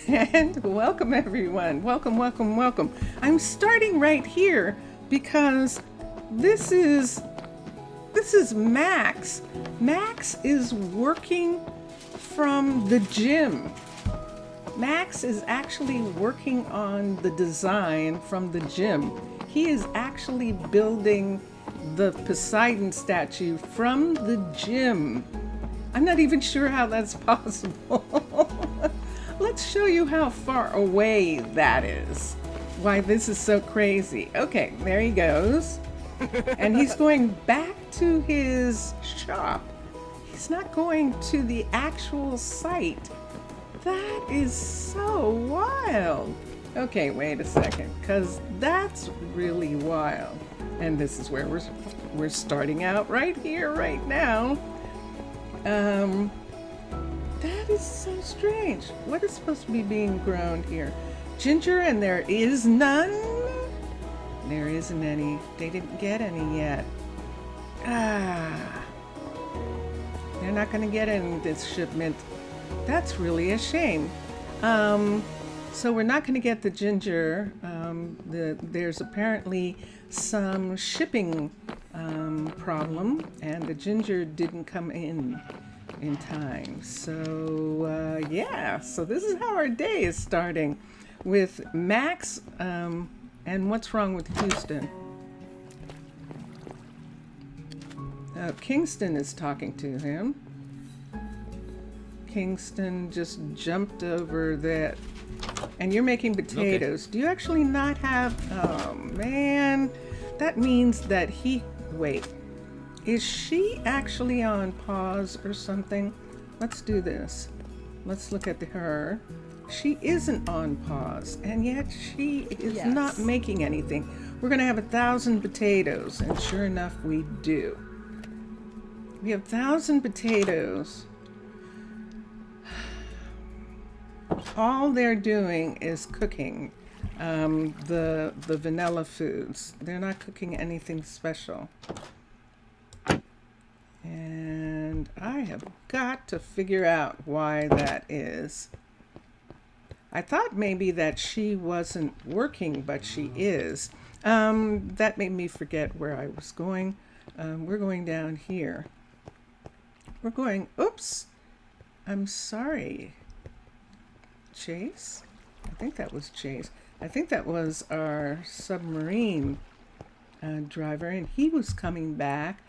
And welcome everyone. Welcome, welcome, welcome. I'm starting right here because this is Max. Max is working from the gym. Max is actually working on the design from the gym. He is actually building the Poseidon statue from the gym. I'm not even sure how that's possible. Let's show you how far away that is. Why this is so crazy. Okay, there he goes. And he's going back to his shop. He's not going to the actual site. That is so wild. Okay, wait a second, because that's really wild. And this is where we're starting out right here, right now. That is so strange. What is supposed to be being grown here? Ginger, and there is none? There isn't any. They didn't get any yet. They're not going to get any this shipment. That's really a shame. So we're not going to get the ginger. There's apparently some shipping problem, and the ginger didn't come in time. So yeah, so this is how our day is starting with Max. And what's wrong with Houston? Kingston is talking to him. Kingston just jumped over that. And you're making potatoes. Okay. Do you actually not have... Oh, man. That means that he... Wait. Is she actually on pause or something? Let's do this. Let's look at her. She isn't on pause, and yet she is not making anything. We're going to have 1,000 potatoes, and sure enough, we do. We have 1,000 potatoes. All they're doing is cooking the vanilla foods. They're not cooking anything special. And I have got to figure out why that is. I thought maybe that she wasn't working, but she is. That made me forget where I was going. We're going down here. We're going, oops, I'm sorry. Chase? I think that was Chase. I think that was our submarine driver, and he was coming back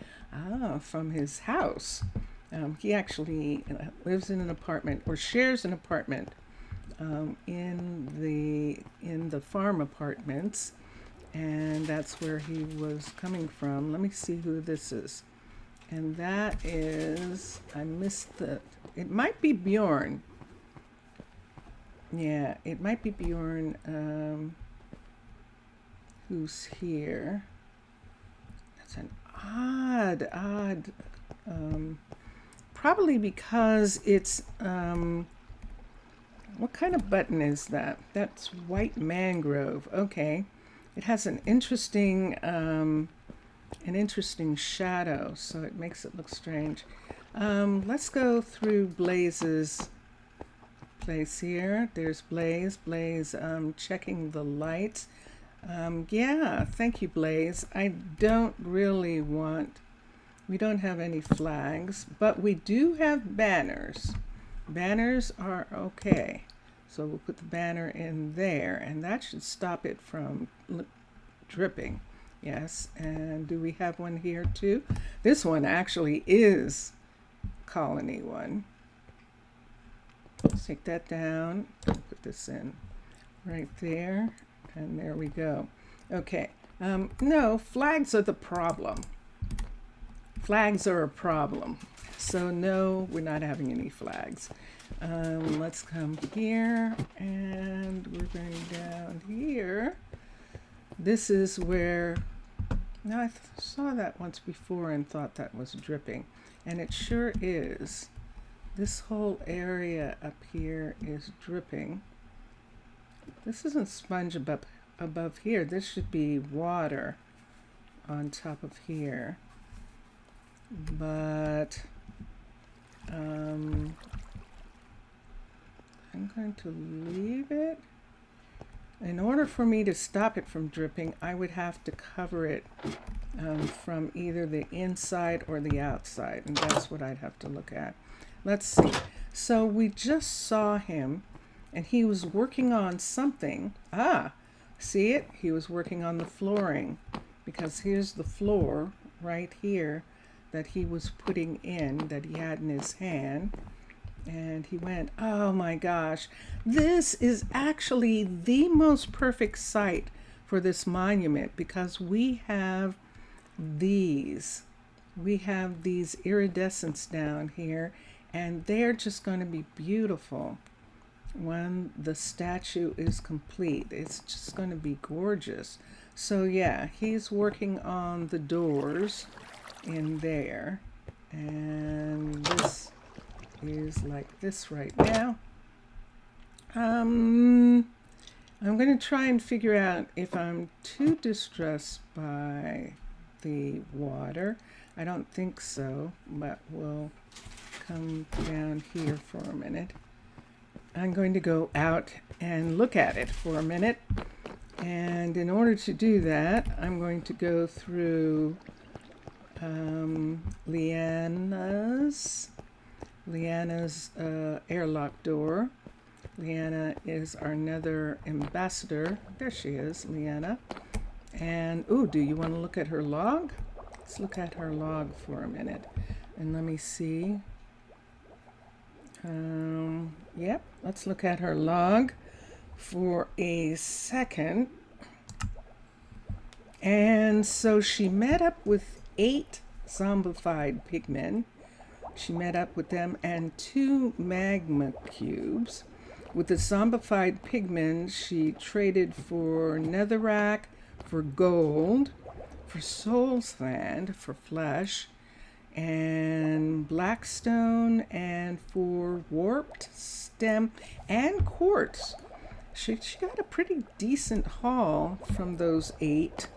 from his house. He actually lives in an apartment, or shares an apartment in the farm apartments, and that's where he was coming from. Let me see who this is. And that is, I missed it might be Bjorn. Yeah, it might be Bjorn who's here. That's an odd, probably because it's, what kind of button is that? That's white mangrove. Okay. It has an interesting shadow, so it makes it look strange. Let's go through Blaze's place here. There's Blaze. Blaze checking the lights. Yeah, thank you, Blaze. I don't really want... We don't have any flags, but we do have banners. Banners are okay. So we'll put the banner in there, and that should stop it from dripping. Yes, and do we have one here too? This one actually is colony one. Let's take that down, put this in right there, and there we go. Okay, no, flags are the problem. Flags are a problem. So no, we're not having any flags. Let's come here, and we're going down here. This is where, now I saw that once before and thought that was dripping, and it sure is. This whole area up here is dripping. This isn't sponge above here. This should be water on top of here. But I'm going to leave it. In order for me to stop it from dripping, I would have to cover it from either the inside or the outside, and that's what I'd have to look at. Let's see. So we just saw him, and he was working on something. Ah, see it? He was working on the flooring, because here's the floor right here that he was putting in, that he had in his hand. And he went, oh my gosh, this is actually the most perfect site for this monument, because we have these iridescents down here, and they're just going to be beautiful when the statue is complete. It's just going to be gorgeous. So yeah, he's working on the doors in there, and this is like this right now. I'm going to try and figure out if I'm too distressed by the water. I don't think so, but we'll come down here for a minute. I'm going to go out and look at it for a minute. And in order to do that, I'm going to go through Leanna's airlock door. Leanna is our nether ambassador. There she is, Leanna. And, ooh, do you want to look at her log? Let's look at her log for a minute. And let me see. Yep, let's look at her log for a second. And so she met up with 8 zombified pigmen. She met up with them and 2 magma cubes. With the zombified pigmen, she traded for netherrack, for gold, for soul sand, for flesh, and blackstone, and for warped stem and quartz. She got a pretty decent haul from those 8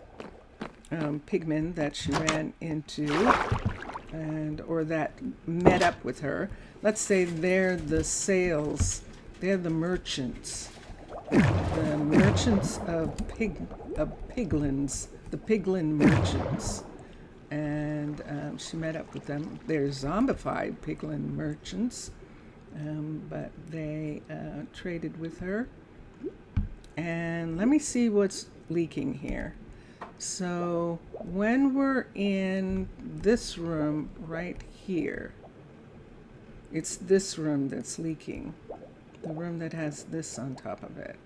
pigmen that she ran into, or that met up with her. Let's say they're the sales, they're the merchants, the merchants of piglins, the piglin merchants. And she met up with them. They're zombified piglin merchants, but they traded with her. And let me see what's leaking here. So when we're in this room right here, it's this room that's leaking, the room that has this on top of it.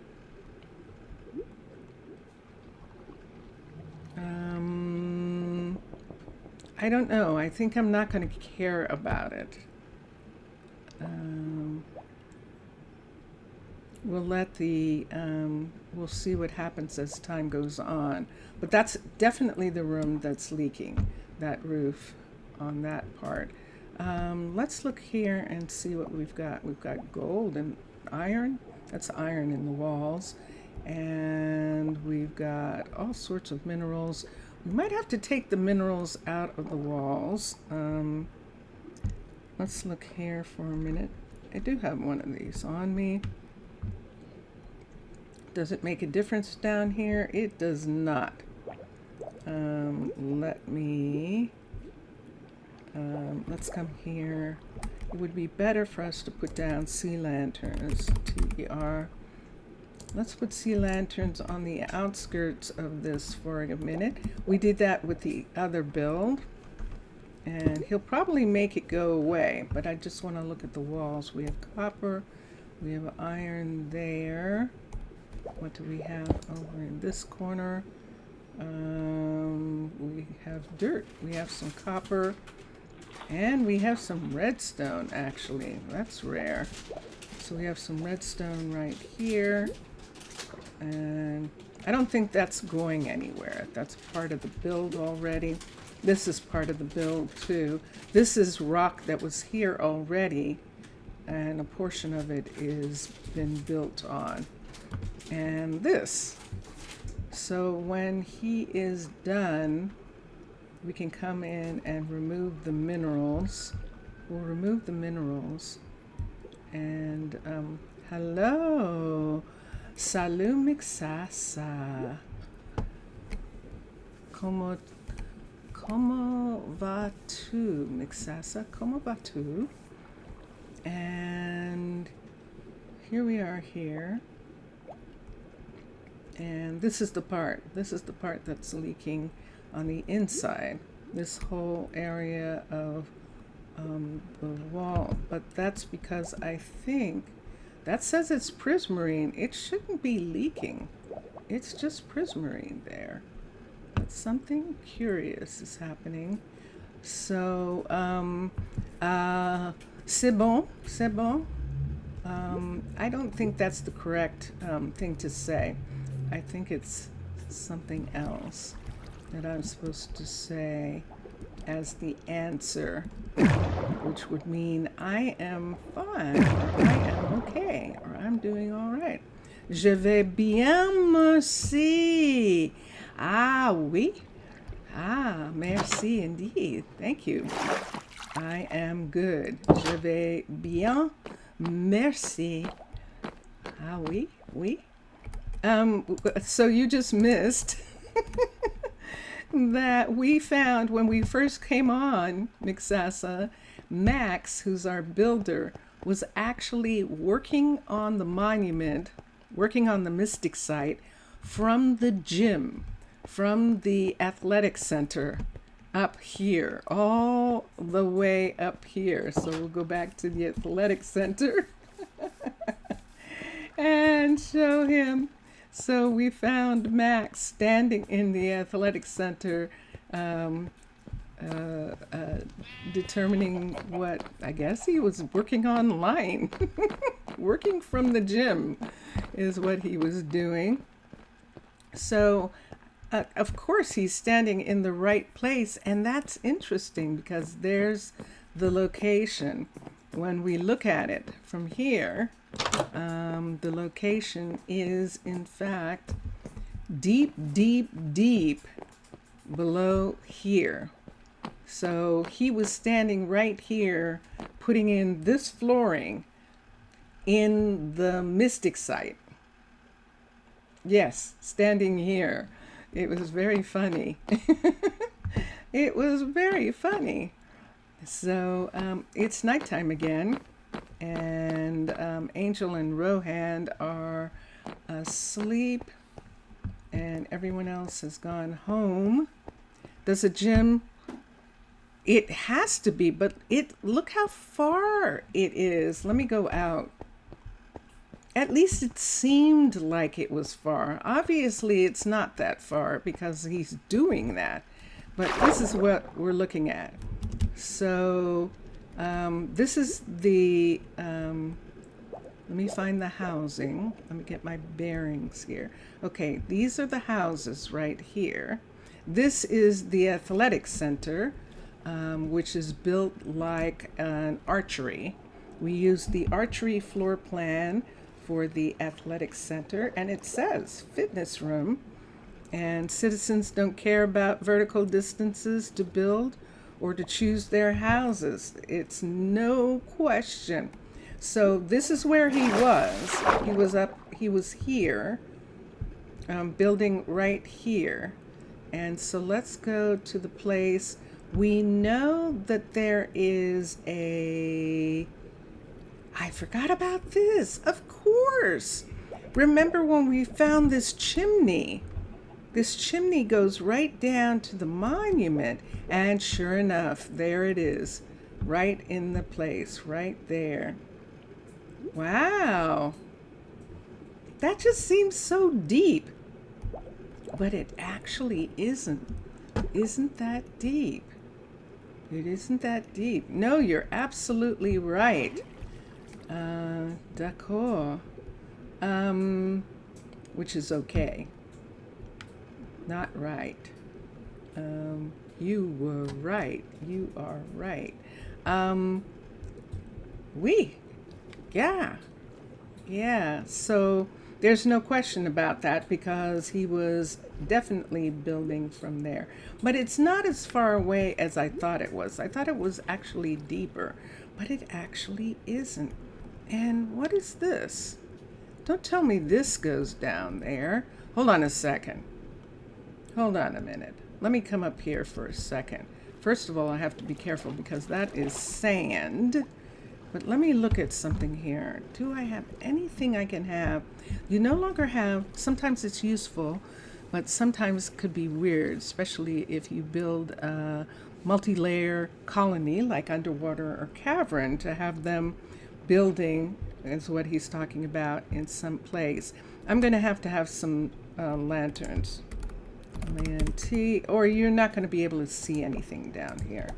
I don't know. I think I'm not going to care about it. We'll see what happens as time goes on. But that's definitely the room that's leaking, that roof on that part. Let's look here and see what we've got. We've got gold and iron. That's iron in the walls. And we've got all sorts of minerals. We might have to take the minerals out of the walls. Let's look here for a minute. I do have one of these on me. Does it make a difference down here? It does not. Let's come here. It would be better for us to put down sea lanterns, TER. Let's put sea lanterns on the outskirts of this for a minute. We did that with the other build, and he'll probably make it go away, but I just want to look at the walls. We have copper, we have iron there. What do we have over in this corner? We have dirt. We have some copper, and we have some redstone, actually. That's rare. So we have some redstone right here. And I don't think that's going anywhere. That's part of the build already. This is part of the build too. This is rock that was here already, and a portion of it is been built on. And this. So when he is done, we can come in and remove the minerals. We'll remove the minerals and Hello. Salut, Mixasa. Como vas-tu, Mixasa? Como vas-tu? And here we are here. And this is the part that's leaking on the inside. This whole area of the wall. But that's because I think that says it's prismarine. It shouldn't be leaking. It's just prismarine there. But something curious is happening. So, c'est bon, c'est bon. I don't think that's the correct thing to say. I think it's something else that I'm supposed to say as the answer, which would mean I am fine, or I am okay, or I'm doing all right. Je vais bien, merci. Ah, oui. Ah, merci indeed. Thank you. I am good. Je vais bien, merci. Ah, oui, oui. So you just missed that we found when we first came on Mixasa, Max, who's our builder, was actually working on the monument, working on the Mystic site from the gym, from the athletic center up here, all the way up here. So we'll go back to the athletic center and show him. So we found Max standing in the athletic center, determining what, I guess he was working online. Working from the gym is what he was doing. So, of course, he's standing in the right place, and that's interesting because there's the location. When we look at it from here, the location is, in fact, deep, deep, deep below here. So he was standing right here, putting in this flooring in the Mystic site. Yes, standing here. It was very funny. It was very funny. So it's nighttime again, and Angel and Rohan are asleep, and everyone else has gone home. Does the gym? It has to be, but look how far it is. Let me go out. At least it seemed like it was far. Obviously, it's not that far because he's doing that. But this is what we're looking at. So this is the, let me find the housing. Let me get my bearings here. Okay, these are the houses right here. This is the athletic center, which is built like an archery. We use the archery floor plan for the athletic center, and it says fitness room, and citizens don't care about vertical distances to build or to choose their houses. It's no question. So this is where he was. He was here, building right here. And so let's go to the place. We know that there is I forgot about this. Of course. Remember when we found this chimney? This chimney goes right down to the monument, and sure enough, there it is, right in the place, right there. Wow. That just seems so deep. But it actually isn't. Isn't that deep? It isn't that deep. No, you're absolutely right. D'accord. Which is okay. Not right. You were right. You are right. Yeah. Yeah. So there's no question about that because he was definitely building from there. But it's not as far away as I thought it was. I thought it was actually deeper, but it actually isn't. And what is this? Don't tell me this goes down there. Hold on a second. Hold on a minute. Let me come up here for a second. First of all, I have to be careful because that is sand. But let me look at something here. Do I have anything I can have? You no longer have, sometimes it's useful, but sometimes it could be weird, especially if you build a multi-layer colony like underwater or cavern, to have them building is what he's talking about in some place. I'm going to have some lanterns. LANT, or you're not going to be able to see anything down here.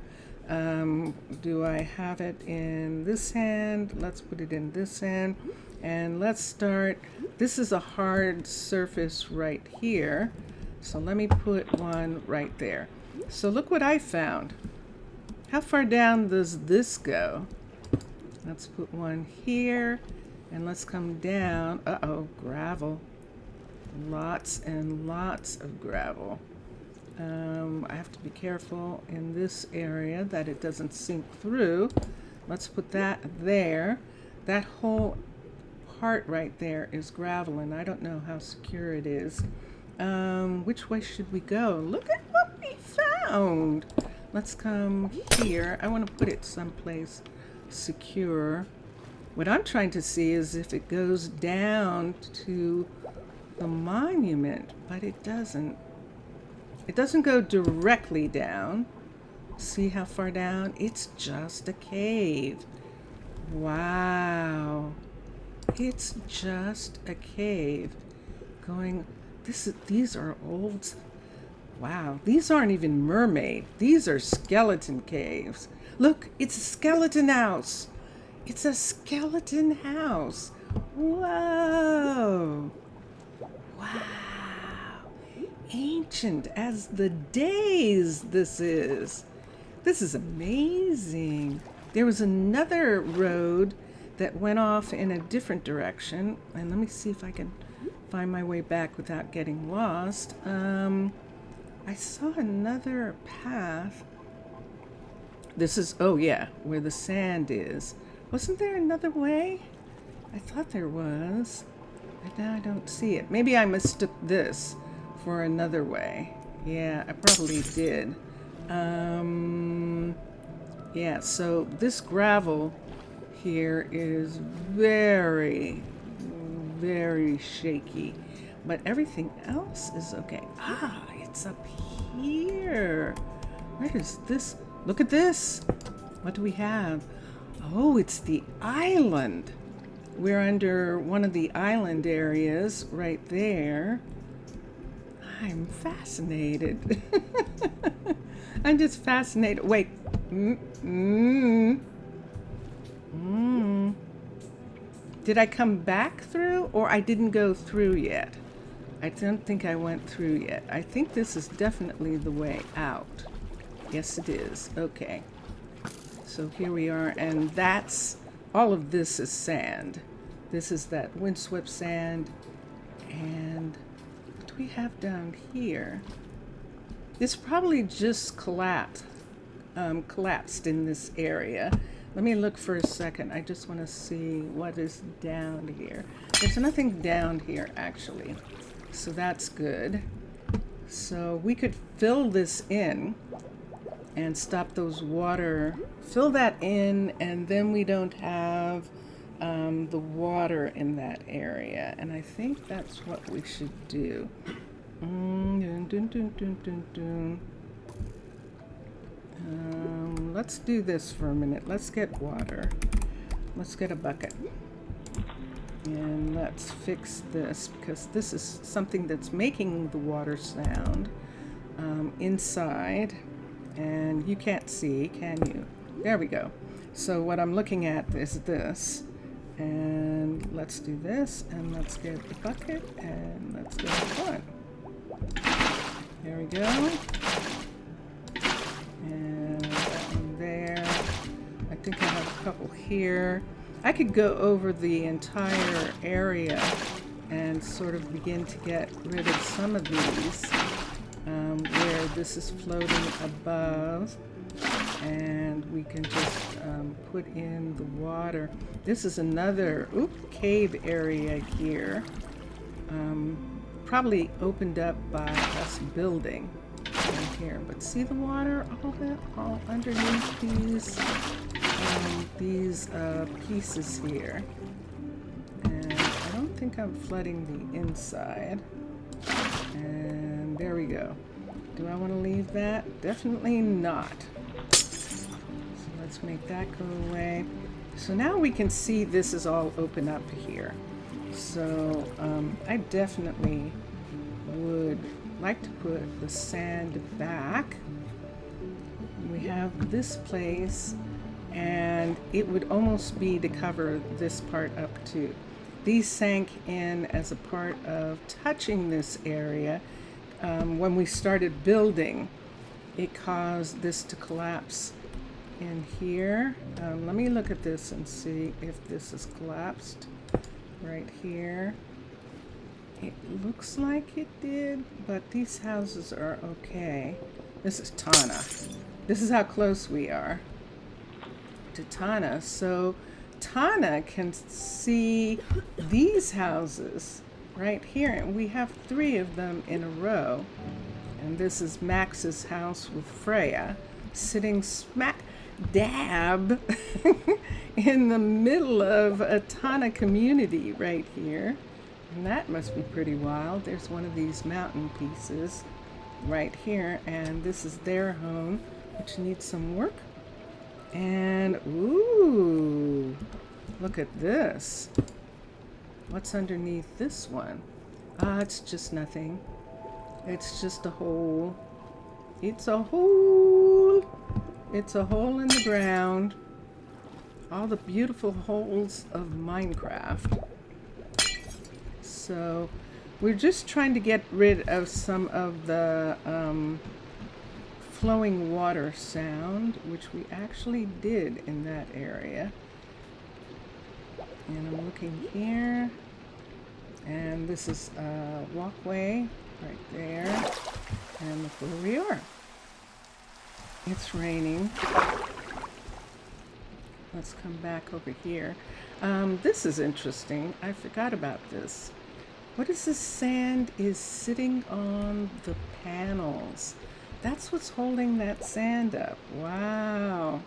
Do I have it in this hand? Let's put it in this hand. And let's start. This is a hard surface right here. So let me put one right there. So look what I found. How far down does this go? Let's put one here. And let's come down. Uh-oh, gravel. Lots and lots of gravel. I have to be careful in this area that it doesn't sink through. Let's put that there. That whole part right there is gravel, and I don't know how secure it is. Which way should we go? Look at what we found. Let's come here. I want to put it someplace secure. What I'm trying to see is if it goes down to the monument, but it doesn't. It doesn't go directly down. See how far down? It's just a cave. Wow. It's just a cave. Going, these are old. Wow, these aren't even mermaid. These are skeleton caves. Look, it's a skeleton house. It's a skeleton house. Whoa. Wow. Ancient as the days this is. This is amazing. There was another road that went off in a different direction. And let me see if I can find my way back without getting lost. I saw another path. This is, oh yeah, where the sand is. Wasn't there another way? I thought there was, but now I don't see it. Maybe I mistook this for another way. Yeah, I probably did. Yeah, so this gravel here is very, very shaky, but everything else is okay. Ah, it's up here. Where is this? Look at this. What do we have? Oh, it's the island. We're under one of the island areas right there. I'm fascinated. I'm just fascinated. Wait. Did I come back through, or I didn't go through yet? I don't think I went through yet. I think this is definitely the way out. Yes, it is. Okay. So here we are, and that's, all of this is sand. This is that windswept sand. And what do we have down here? It's probably just collapsed in this area. Let me look for a second. I just want to see what is down here. There's nothing down here, actually. So that's good. So we could fill this in and stop those water, fill that in, and then we don't have the water in that area. And I think that's what we should do. Let's do this for a minute. Let's get water. Let's get a bucket. And let's fix this, because this is something that's making the water sound inside. And you can't see, can you? There we go. So what I'm looking at is this. And let's do this, and let's get the bucket, and let's get one. There we go. And that one there. I think I have a couple here. I could go over the entire area and sort of begin to get rid of some of these where this is floating above. and we can just put in the water. This is another cave area here, probably opened up by us building in here. But see the water all underneath these pieces here. And I don't think I'm flooding the inside. And there we go. Do I want to leave that? Definitely not. So let's make that go away. So now we can see this is all open up here. So I definitely would like to put the sand back. We have this place, and it would almost be to cover this part up too. These sank in as a part of touching this area. When we started building, it caused this to collapse in here. Let me look at this and see if this is collapsed right here. It looks like it did, but these houses are okay. This is Tana. This is how close we are to Tana. So Tana can see these houses right here, and we have 3 of them in a row. And this is Max's house with Freya, sitting smack dab in the middle of a Tana community right here. And that must be pretty wild. There's one of these mountain pieces right here, and this is their home, which needs some work. And ooh, look at this. What's underneath this one? It's just nothing. It's just a hole. It's a hole. It's a hole in the ground. All the beautiful holes of Minecraft. So we're just trying to get rid of some of the flowing water sound, which we actually did in that area. And I'm looking here, and this is a walkway right there, and look where we are. It's raining. Let's come back over here. This is interesting. I forgot about this. What is this? Sand is sitting on the panels. That's what's holding that sand up. Wow.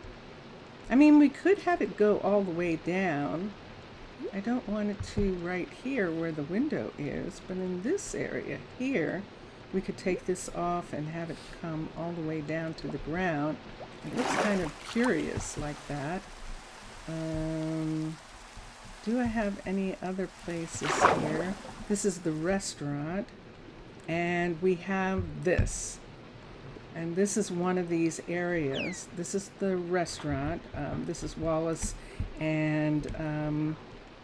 I mean, we could have it go all the way down. I don't want it to right here where the window is, but in this area here, we could take this off and have it come all the way down to the ground. It looks kind of curious like that. Do I have any other places here? This is the restaurant, and we have this. And this is one of these areas. This is the restaurant. This is Wallace and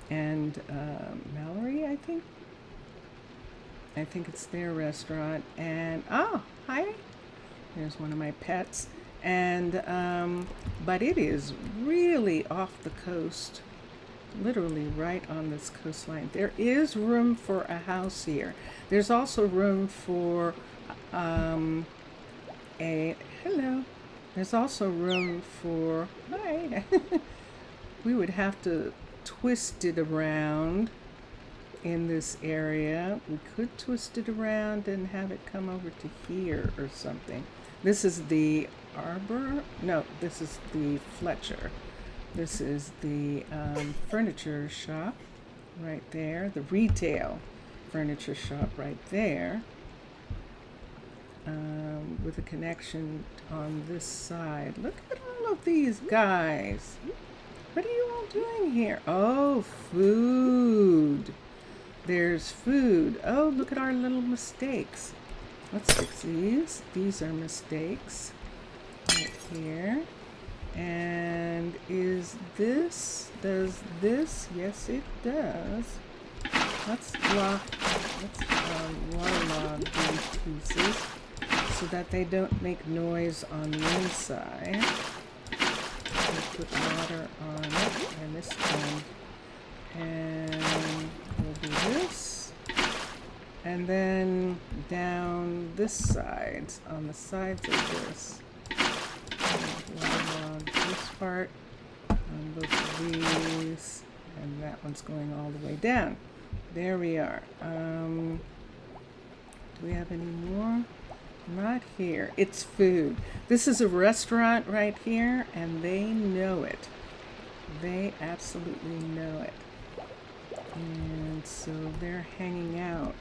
Mallory, I think. I think it's their restaurant. And oh, hi. There's one of my pets. And but it is really off the coast, literally right on this coastline. There is room for a house here. There's also room for hello. There's also room for hi. We would have to twist it around in this area. We could twist it around and have it come over to here or something. This is the Arbor. No, this is the Fletcher. This is the furniture shop right there. The retail furniture shop right there. With a connection on this side. Look at all of these guys. What are you all doing here? Oh, food. There's food. Oh, look at our little mistakes. Let's fix these. These are mistakes right here. And is this, does this? Yes, it does. Let's waterlog these pieces so that they don't make noise on the inside. We'll put water on it, and this one. And we'll do this. And then down this side, on the sides of this. waterlog this part. Look at these, and that one's going all the way down. There we are. Do we have any more? Not here. It's food. This is a restaurant right here, and they know it. They absolutely know it. And so they're hanging out.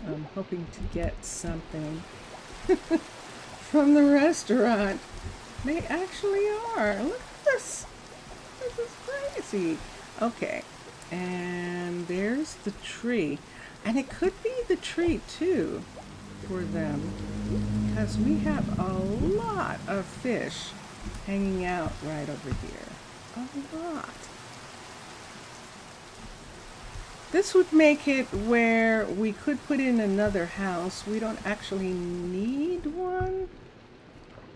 I'm hoping to get something from the restaurant. They actually are. Look at this. This is crazy. Okay. And there's the tree. And it could be the tree too for them, because we have a lot of fish hanging out right over here. A lot. This would make it where we could put in another house. We don't actually need one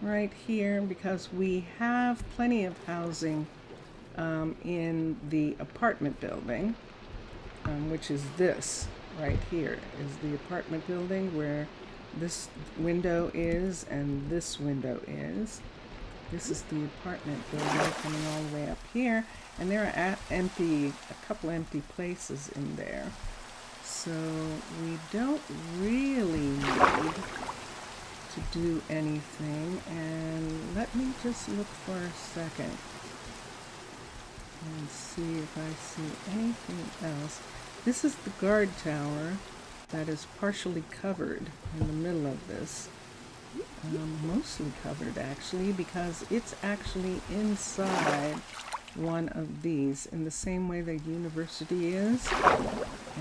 right here because we have plenty of housing in the apartment building, which is this right here is the apartment building where this window is and this window is. This is the apartment building coming all the way up here, and there are a couple empty places in there. So we don't really need to do anything. And let me just look for a second and see if I see anything else. This is the guard tower that is partially covered in the middle of this. Mostly covered actually, because it's actually inside one of these in the same way the university is.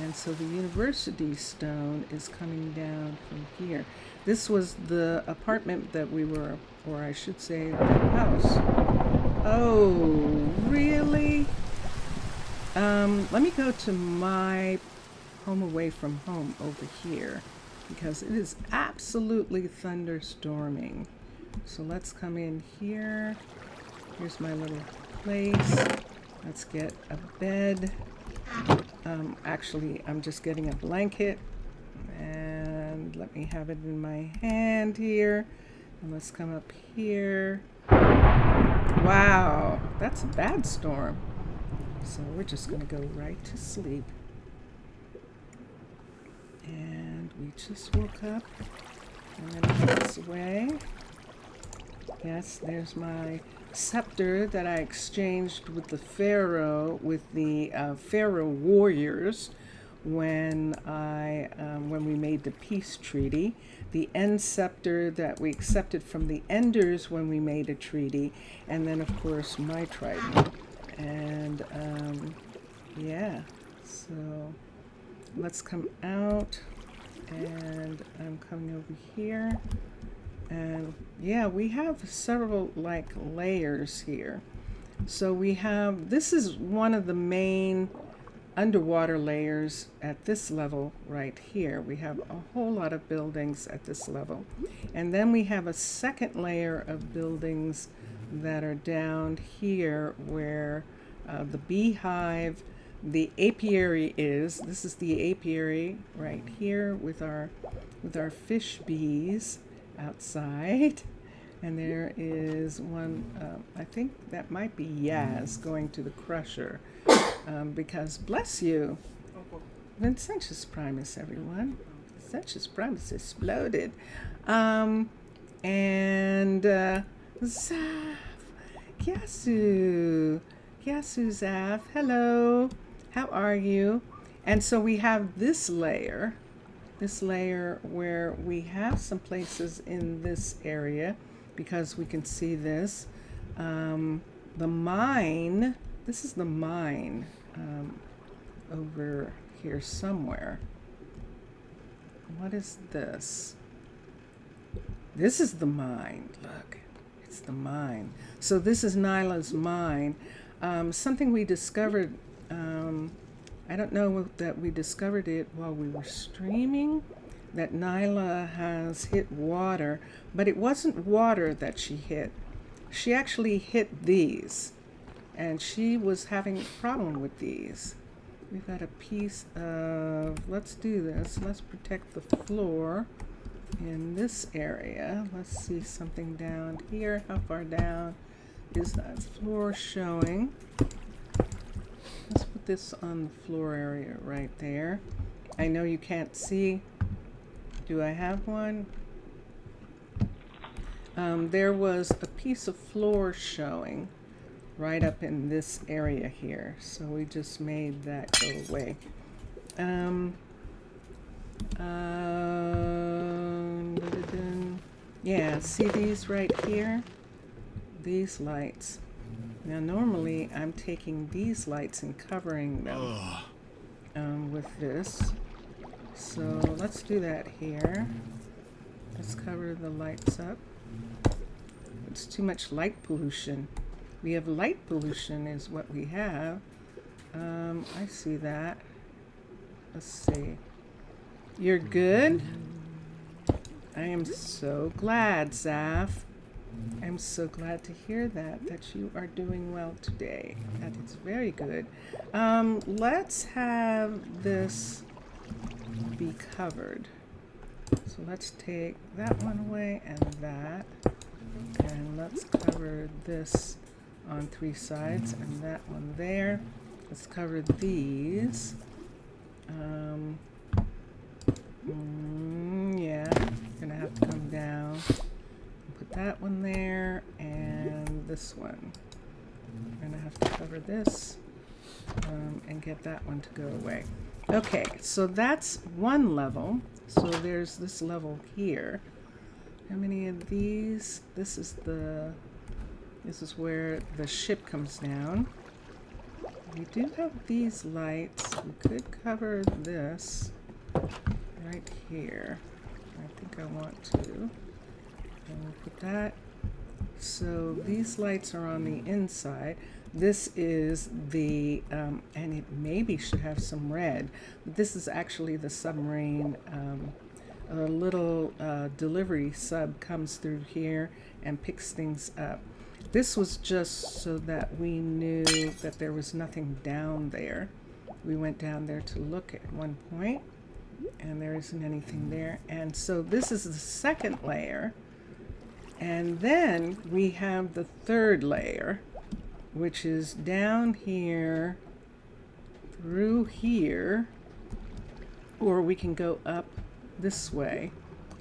And so the university stone is coming down from here. This was the apartment that we were, or I should say the house. Oh, really? Let me go to my home away from home over here, because it is absolutely thunderstorming. So let's come in here. Here's my little place. Let's get a bed. Actually, I'm just getting a blanket. And let me have it in my hand here. And let's come up here. Wow, that's a bad storm. So we're just going to go right to sleep. And we just woke up. I'm going to put this away. Yes, there's my scepter that I exchanged with the Pharaoh, with the Pharaoh warriors when we made the peace treaty. The End scepter that we accepted from the Enders when we made a treaty, and then of course my trident. And yeah, so let's come out, and I'm coming over here, and yeah, we have several like layers here. So we have, this is one of the main underwater layers at this level right here. We have a whole lot of buildings at this level, and then we have a second layer of buildings that are down here where the beehive, the apiary is. This is the apiary right here with our fish bees outside. And there is one, I think that might be Yaz going to the crusher, because bless you, Vincentius Primus, everyone. Vincentius Primus exploded. And Zaf, Yasu Zaf, hello, how are you? And so we have this layer where we have some places in this area, because we can see this. The mine, this is the mine over here somewhere. What is this? This is the mine. Look, it's the mine. So this is Nyla's mine. Something we discovered, I don't know that we discovered it while we were streaming, that Nyla has hit water, but it wasn't water that she hit. She actually hit these, and she was having a problem with these. We've got a piece of, let's do this. Let's protect the floor in this area. Let's see something down here. How far down is that floor showing? Let's put this on the floor area right there. I know you can't see. Do I have one? There was a piece of floor showing right up in this area here. So we just made that go away. Yeah, see these right here? These lights. Now normally I'm taking these lights and covering them with this. So let's do that here. Let's cover the lights up. It's too much light pollution. We have light pollution is what we have. I see that. Let's see. You're good? I am so glad, Zaf. I'm so glad to hear that you are doing well today. That is very good. Let's have this be covered. So let's take that one away and that. And let's cover this on 3 sides and that one there. Let's cover these. Yeah, I'm gonna have to come down and put that one there and this one. I'm gonna have to cover this and get that one to go away. Okay, so that's one level. So there's this level here. How many of these? This is where the ship comes down. We do have these lights. We could cover this right here. I think I want to. And we'll put that. So these lights are on the inside. This is the, and it maybe should have some red. But this is actually the submarine. A little delivery sub comes through here and picks things up. This was just so that we knew that there was nothing down there. We went down there to look at one point, and there isn't anything there. And so this is the second layer. And then we have the third layer, which is down here through here, or we can go up this way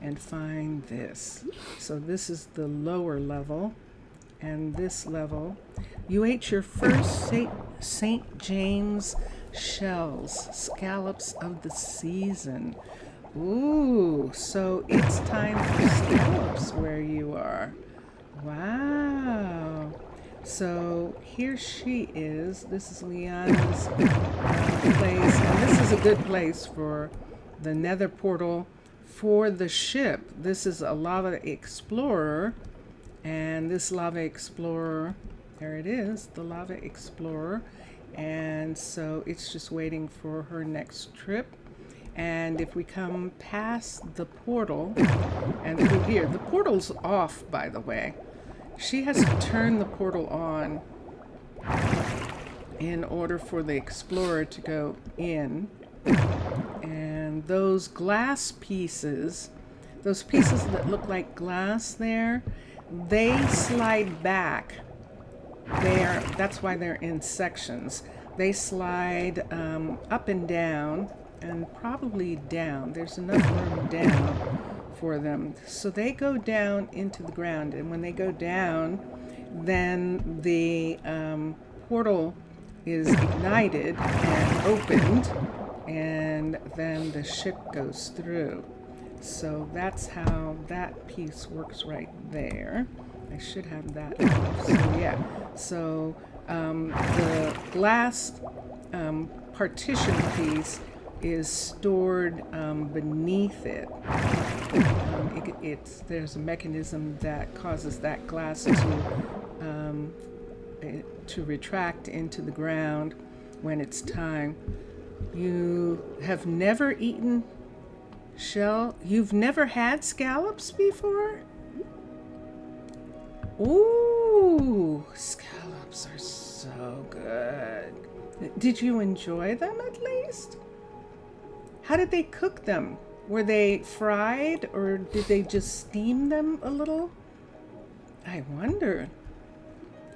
and find this. So this is the lower level, and this level. You ate your first St. James shells, scallops of the season. Ooh, so it's time for scallops where you are. Wow. So here she is. This is Liana's place, and this is a good place for the nether portal for the ship. This is a lava explorer, and this lava explorer, there it is, the lava explorer. And so it's just waiting for her next trip. And if we come past the portal and through here, the portal's off, by the way. She has to turn the portal on in order for the explorer to go in. And those glass pieces, those pieces that look like glass there, they slide back. That's why they're in sections. They slide up and down, and probably down. There's enough room down for them. So they go down into the ground, and when they go down, then the portal is ignited and opened, and then the ship goes through. So that's how that piece works right there. I should have that. So yeah, so the glass partition piece is stored beneath it. There's a mechanism that causes that glass to retract into the ground when it's time. You have never eaten shell? You've never had scallops before? Ooh, scallops are so good. Did you enjoy them at least? How did they cook them? Were they fried or did they just steam them a little? I wonder.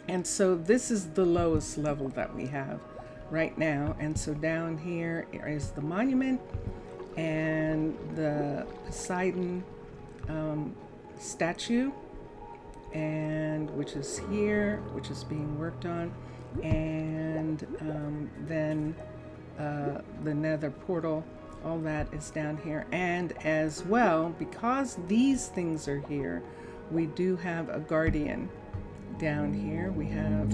And so this is the lowest level that we have right now. And so down here is the monument and the Poseidon statue, and which is here, which is being worked on. And then the nether portal, all that is down here. And as well, because these things are here, we do have a guardian down here. We have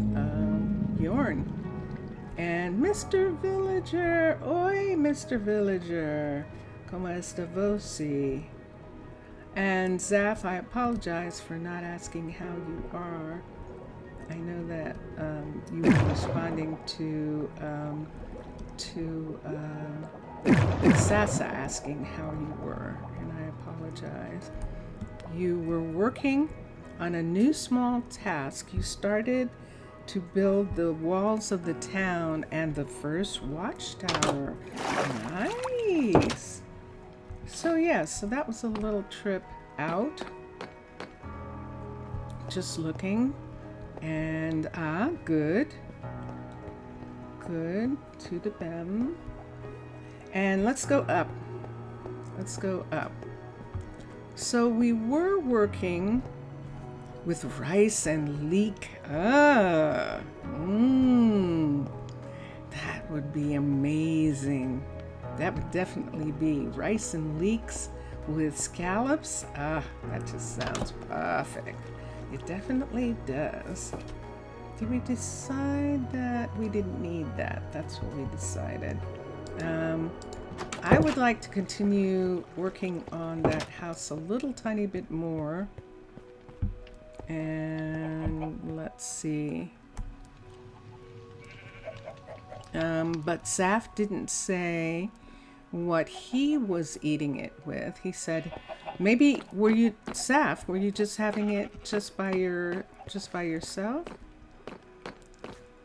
Bjorn and Mr. Villager. Oi, Mr. Villager. Como esta você? And Zaf, I apologize for not asking how you are. I know that you were responding to Sasa asking how you were, and I apologize. You were working on a new small task. You started to build the walls of the town and the first watchtower. Nice. So yes, so that was a little trip out. Just looking. And good. Good. To the bem. And let's go up. Let's go up. So we were working with rice and leek. That would be amazing. That would definitely be rice and leeks with scallops. That just sounds perfect. It definitely does. Did we decide that we didn't need that? That's what we decided. I would like to continue working on that house a little tiny bit more. And let's see. But Saf didn't say what he was eating it with. He said, maybe were you just having it just by yourself?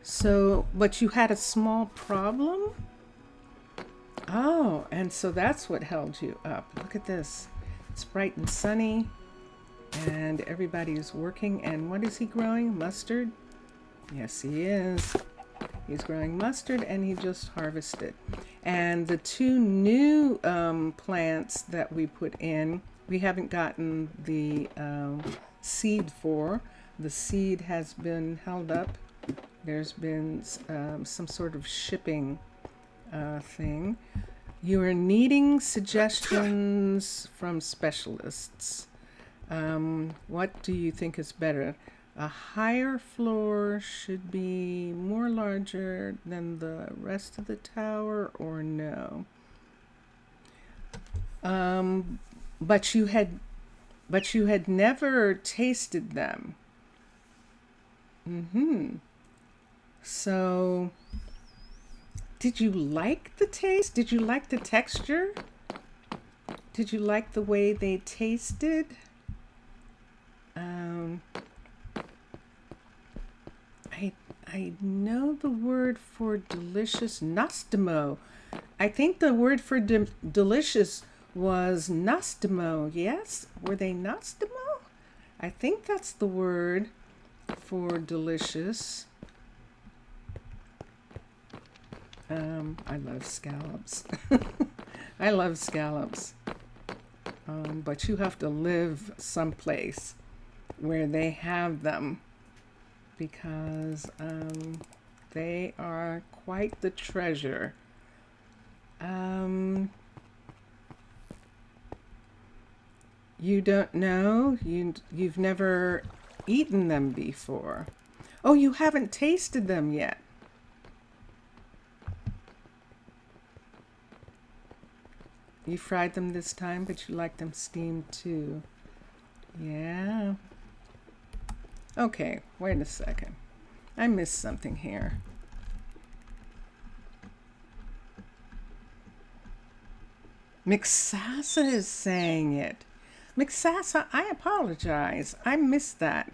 So, but you had a small problem? Oh, and so that's what held you up. Look at this. It's bright and sunny, and everybody is working. And what is he growing? Mustard? Yes, he is. He's growing mustard, and he just harvested. And the two new plants that we put in, we haven't gotten the seed for. The seed has been held up. There's been some sort of shipping thing. You are needing suggestions from specialists. What do you think is better? A higher floor should be more larger than the rest of the tower, or no? But you had never tasted them. So, did you like the taste? Did you like the texture? Did you like the way they tasted? I know the word for delicious, nostimo. I think the word for delicious was nostimo. Yes? Were they nostimo? I think that's the word for delicious. I love scallops. I love scallops. But you have to live someplace where they have them, because they are quite the treasure. You don't know? You've never eaten them before. Oh, you haven't tasted them yet. You fried them this time, but you like them steamed too. Yeah. Okay, wait a second. I missed something here. Mixasa is saying it. Mixasa, I apologize. I missed that.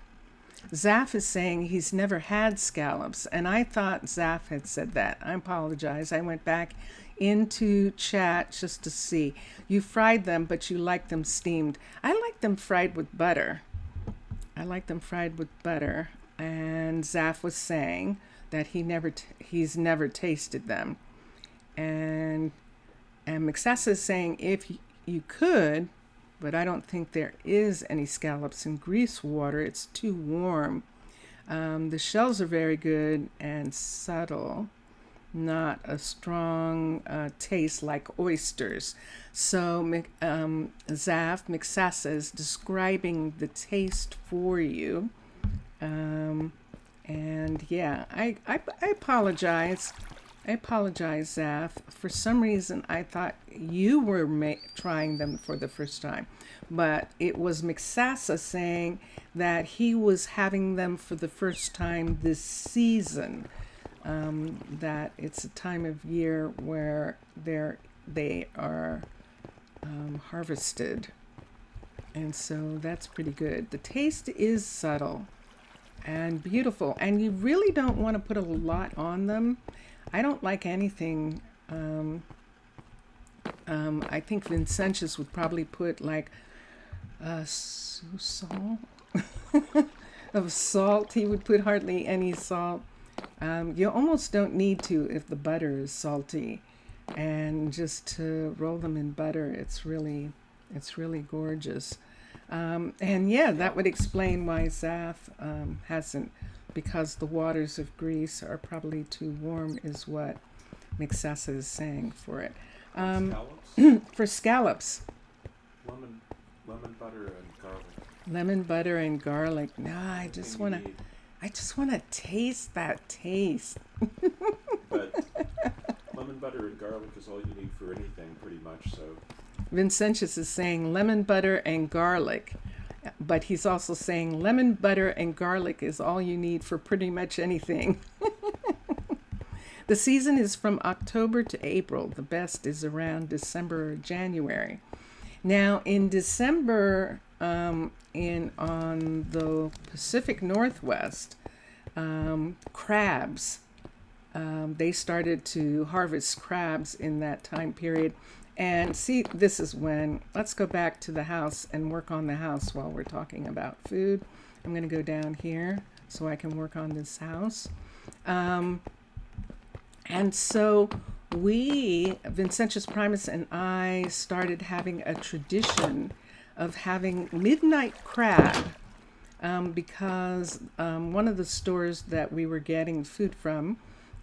Zaf is saying he's never had scallops, and I thought Zaf had said that. I apologize. I went back into chat just to see. You fried them, but you like them steamed. I like them fried with butter. I like them fried with butter. And Zaf was saying that he's never tasted them. And Mixasa is saying if you could, but I don't think there is any scallops in Greece water. It's too warm. The shells are very good and subtle, not a strong taste like oysters. So Zaf Mixasa is describing the taste for you. And yeah, I apologize. I apologize, Zaf. For some reason, I thought you were trying them for the first time. But it was Mixasa saying that he was having them for the first time this season. That it's a time of year where they are harvested. And so that's pretty good. The taste is subtle and beautiful. And you really don't want to put a lot on them. I don't like anything. I think Vincentius would probably put like salt of salt. He would put hardly any salt. You almost don't need to if the butter is salty, and just to roll them in butter, it's really gorgeous. And yeah, that would explain why Zaf hasn't, because the waters of Greece are probably too warm, is what Mixasa is saying for it. For scallops. Lemon butter and garlic. Lemon butter and garlic. No, I just want to taste that taste. But lemon butter and garlic is all you need for anything, pretty much. So Vincentius is saying lemon butter and garlic, but he's also saying lemon butter and garlic is all you need for pretty much anything. The season is from October to April. The best is around December or January. Now in December, on the Pacific Northwest, crabs, they started to harvest crabs in that time period. And see, this is when, let's go back to the house and work on the house while we're talking about food. I'm going to go down here so I can work on this house. And so we, Vincentius Primus and I, started having a tradition of having midnight crab because one of the stores that we were getting food from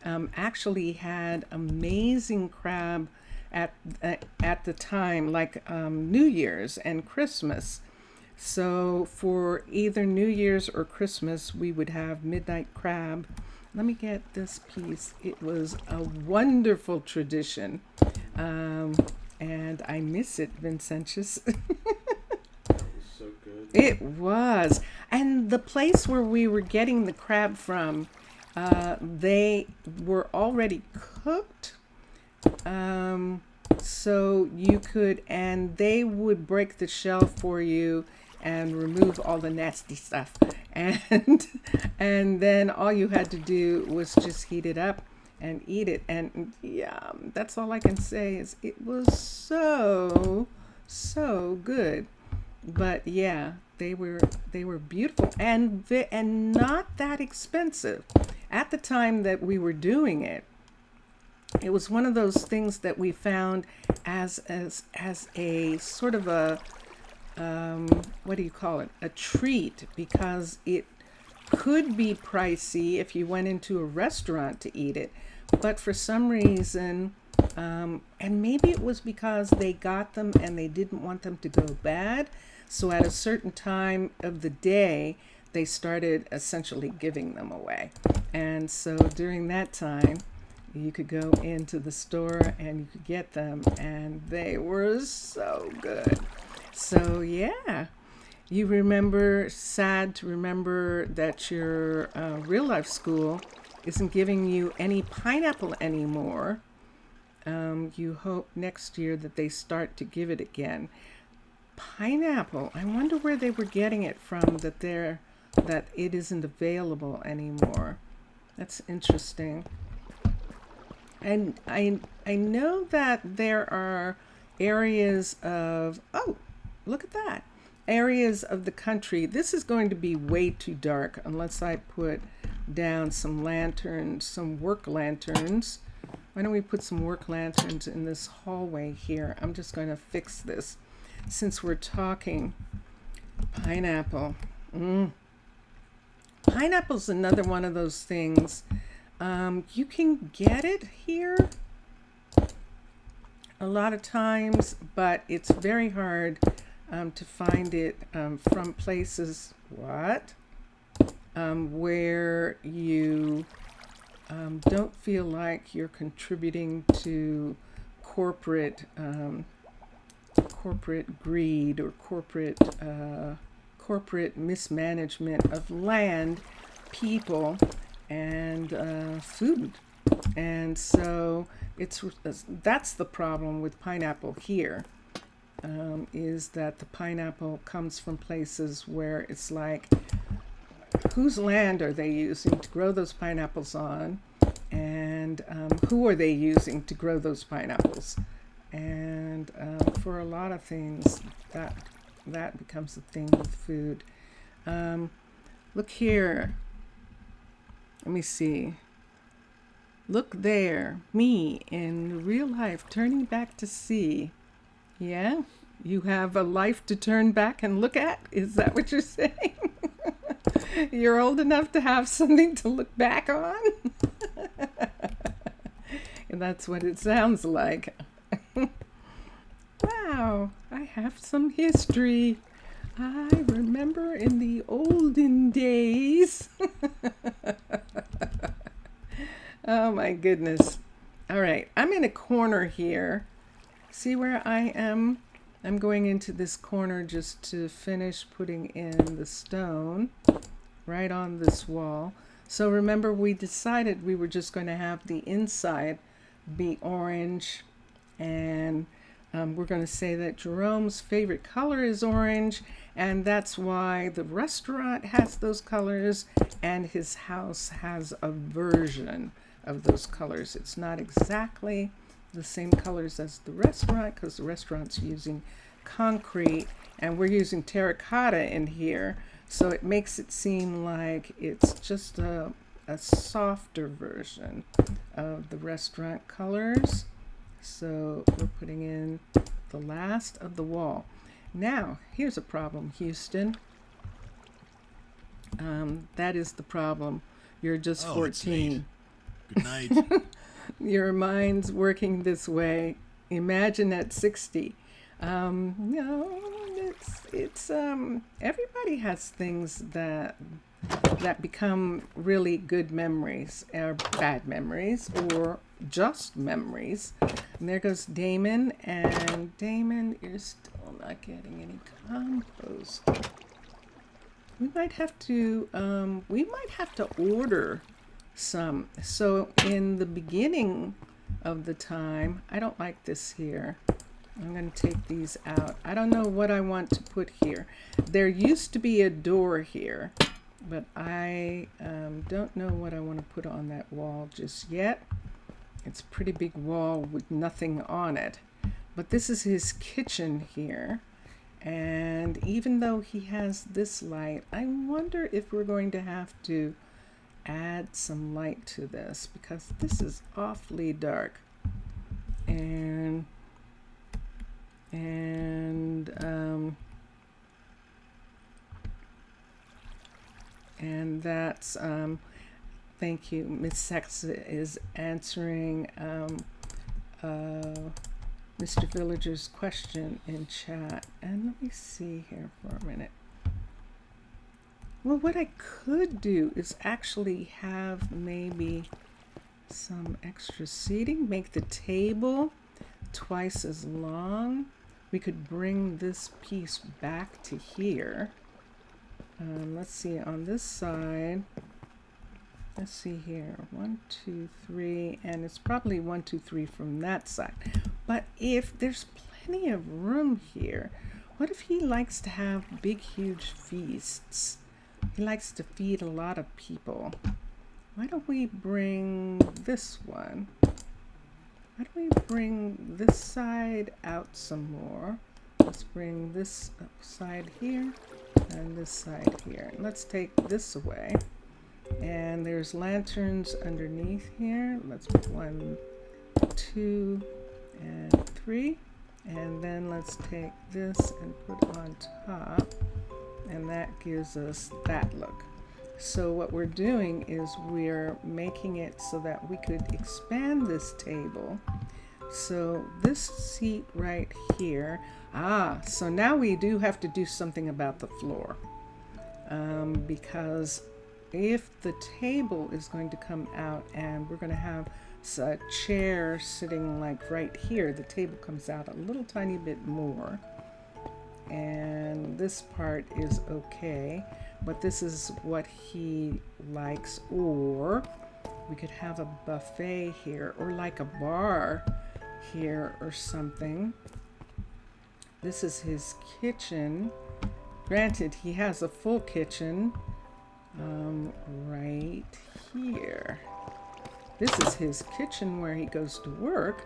actually had amazing crab at the time, like New Year's and Christmas. So for either New Year's or Christmas, we would have midnight crab. Let me get this piece. It was a wonderful tradition. And I miss it, Vincentius. that was so good. It was. And the place where we were getting the crab from, they were already cooked. So you could, and they would break the shell for you and remove all the nasty stuff. And then all you had to do was just heat it up and eat it. And yeah, that's all I can say is it was so good. But yeah, they were beautiful and not that expensive. At the time that we were doing it, it was one of those things that we found as a sort of a what do you call it? A treat, because it could be pricey if you went into a restaurant to eat it. But for some reason, and maybe it was because they got them and they didn't want them to go bad. So at a certain time of the day, they started essentially giving them away. And so during that time, you could go into the store and you could get them, and they were so good. So yeah, you remember, sad to remember that your real life school isn't giving you any pineapple anymore. You hope next year that they start to give it again. Pineapple, I wonder where they were getting it from, that they're that it isn't available anymore. That's interesting. And I know that there are areas of, oh, look at that. Areas of the country. This is going to be way too dark unless I put down some lanterns, some work lanterns. Why don't we put some work lanterns in this hallway here? I'm just going to fix this since we're talking pineapple. Pineapple's another one of those things. You can get it here a lot of times, but it's very hard to find it from places where you don't feel like you're contributing to corporate greed or corporate mismanagement of land, people, and food. And so that's the problem with pineapple here, is that the pineapple comes from places where it's like, whose land are they using to grow those pineapples on, and who are they using to grow those pineapples? And for a lot of things, that becomes a thing with food. Look here. Let me see. Look there, me in real life turning back to see. Yeah? You have a life to turn back and look at? Is that what you're saying? You're old enough to have something to look back on? And that's what it sounds like. Wow, I have some history. I remember in the olden days. Oh my goodness. All right, I'm in a corner here. See where I am? I'm going into this corner just to finish putting in the stone right on this wall. So remember, we decided we were just going to have the inside be orange, and we're going to say that Jerome's favorite color is orange, and that's why the restaurant has those colors and his house has a version of those colors. It's not exactly the same colors as the restaurant because the restaurant's using concrete and we're using terracotta in here, so it makes it seem like it's just a softer version of the restaurant colors. So we're putting in the last of the wall. Now, here's a problem, Houston. That is the problem. You're just 14. Good night. Your mind's working this way. Imagine at 60. No, it's everybody has things that become really good memories or bad memories or just memories. And there goes Damon, and Damon, you're still not getting any compost. We might have to order some. So in the beginning of the time, I don't like this here. I'm going to take these out. I don't know what I want to put here. There used to be a door here, but I don't know what I want to put on that wall just yet. It's a pretty big wall with nothing on it. But this is his kitchen here. And even though he has this light, I wonder if we're going to have to add some light to this because this is awfully dark. And that's thank you. Miss Sex is answering Mr. Villager's question in chat. And let me see here for a minute. Well, what I could do is actually have maybe some extra seating, make the table twice as long. We could bring this piece back to here. Let's see, on this side, let's see here, 1, 2, 3, and it's probably 1, 2, 3 from that side. But if there's plenty of room here, what if he likes to have big, huge feasts? He likes to feed a lot of people. Why don't we bring this one? Why don't we bring this side out some more? Let's bring this side here and this side here. Let's take this away. And there's lanterns underneath here. Let's put 1, 2, and 3. And then let's take this and put on top. And that gives us that look. So what we're doing is we're making it so that we could expand this table. So this seat right here, so now we do have to do something about the floor. Because if the table is going to come out and we're going to have a chair sitting like right here, the table comes out a little tiny bit more. And this part is okay, but this is what he likes. Or we could have a buffet here, or like a bar here or something. This is his kitchen. Granted, he has a full kitchen right here. This is his kitchen where he goes to work.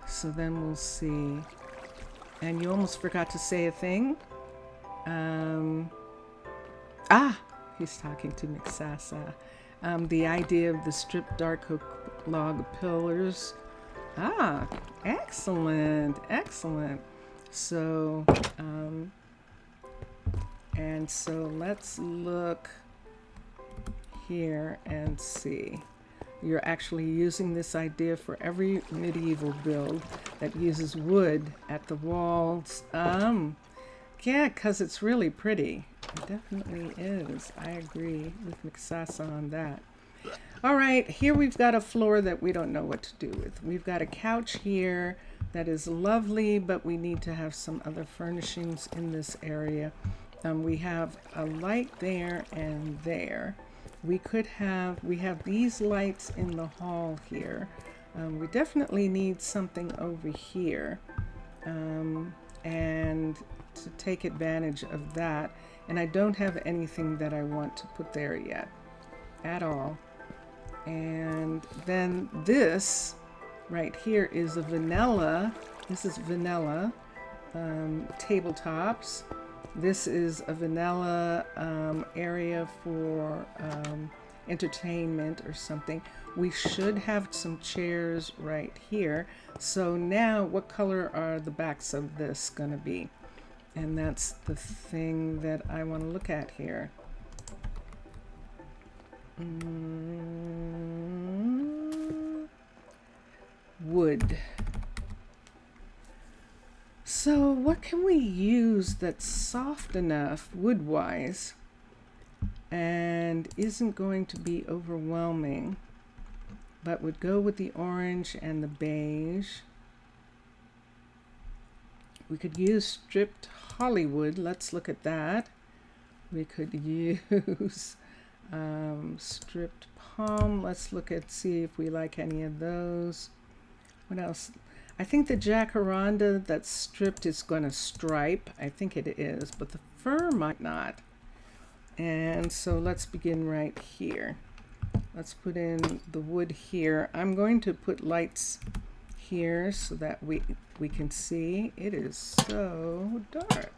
So then we'll see. And you almost forgot to say a thing. He's talking to Mixasa. The idea of the stripped dark oak log pillars. Excellent, excellent. So, and so let's look here and see. You're actually using this idea for every medieval build that uses wood at the walls. Yeah, because it's really pretty. It definitely is. I agree with Mixasa on that. All right, here we've got a floor that we don't know what to do with. We've got a couch here that is lovely, but we need to have some other furnishings in this area. We have a light there and there. We have these lights in the hall here. We definitely need something over here, and to take advantage of that. And I don't have anything that I want to put there yet, at all. And then this right here is a vanilla. This is vanilla tabletops. This is a vanilla area for entertainment or something. We should have some chairs right here. So now what color are the backs of this going to be? And that's the thing that I want to look at here. Wood. So what can we use that's soft enough wood-wise and isn't going to be overwhelming, but would go with the orange and the beige? We could use stripped Hollywood. Let's look at that. We could use stripped palm. Let's look at, see if we like any of those. What else? I think the jacaranda that's stripped is going to stripe. I think it is, but the fir might not. And so let's begin right here. Let's put in the wood here. I'm going to put lights here so that we can see. It is so dark.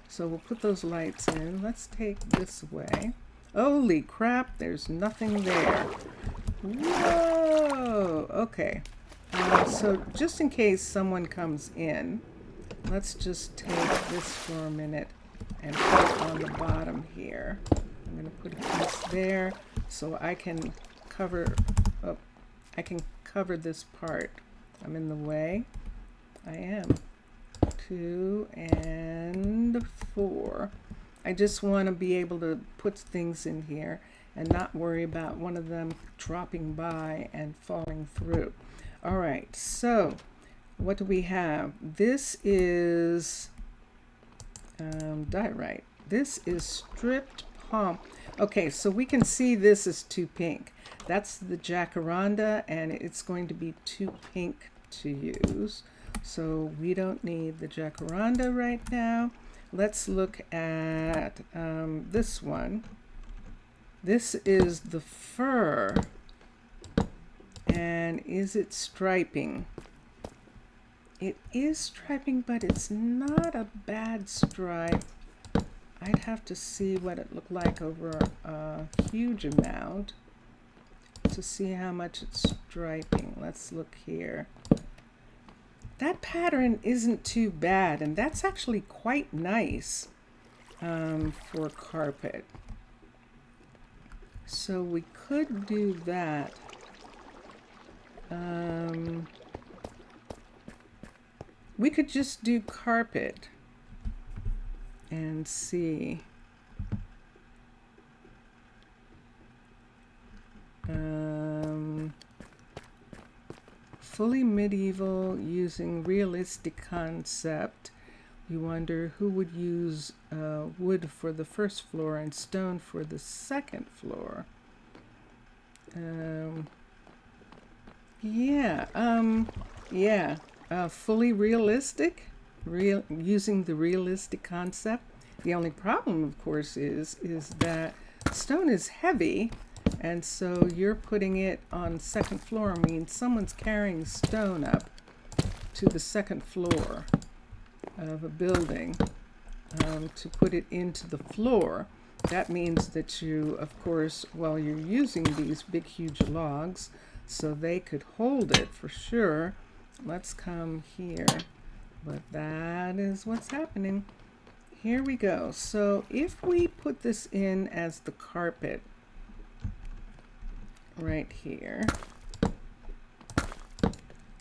So we'll put those lights in. Let's take this away. Holy crap, there's nothing there. Whoa, okay. So just in case someone comes in, let's just take this for a minute and put it on the bottom here. I'm going to put a piece there so I can cover this part. I'm in the way. I am. 2 and 4. I just want to be able to put things in here and not worry about one of them dropping by and falling through. All right, so what do we have? This is diorite. This is stripped palm. Okay, so we can see this is too pink. That's the jacaranda, and it's going to be too pink to use. So we don't need the jacaranda right now. Let's look at this one. This is the fur. And is it striping? It is striping, but it's not a bad stripe. I'd have to see what it looked like over a huge amount to see how much it's striping. Let's look here. That pattern isn't too bad, and that's actually quite nice for carpet. So we could do that. We could just do carpet and see. Fully medieval using realistic concept. You wonder who would use wood for the first floor and stone for the second floor. Fully realistic, using the realistic concept. The only problem, of course, is that stone is heavy, and so you're putting it on second floor means someone's carrying stone up to the second floor of a building to put it into the floor. That means that you, of course, while you're using these big, huge logs, so they could hold it for sure. Let's come here, but that is what's happening. Here we go. So if we put this in as the carpet right here,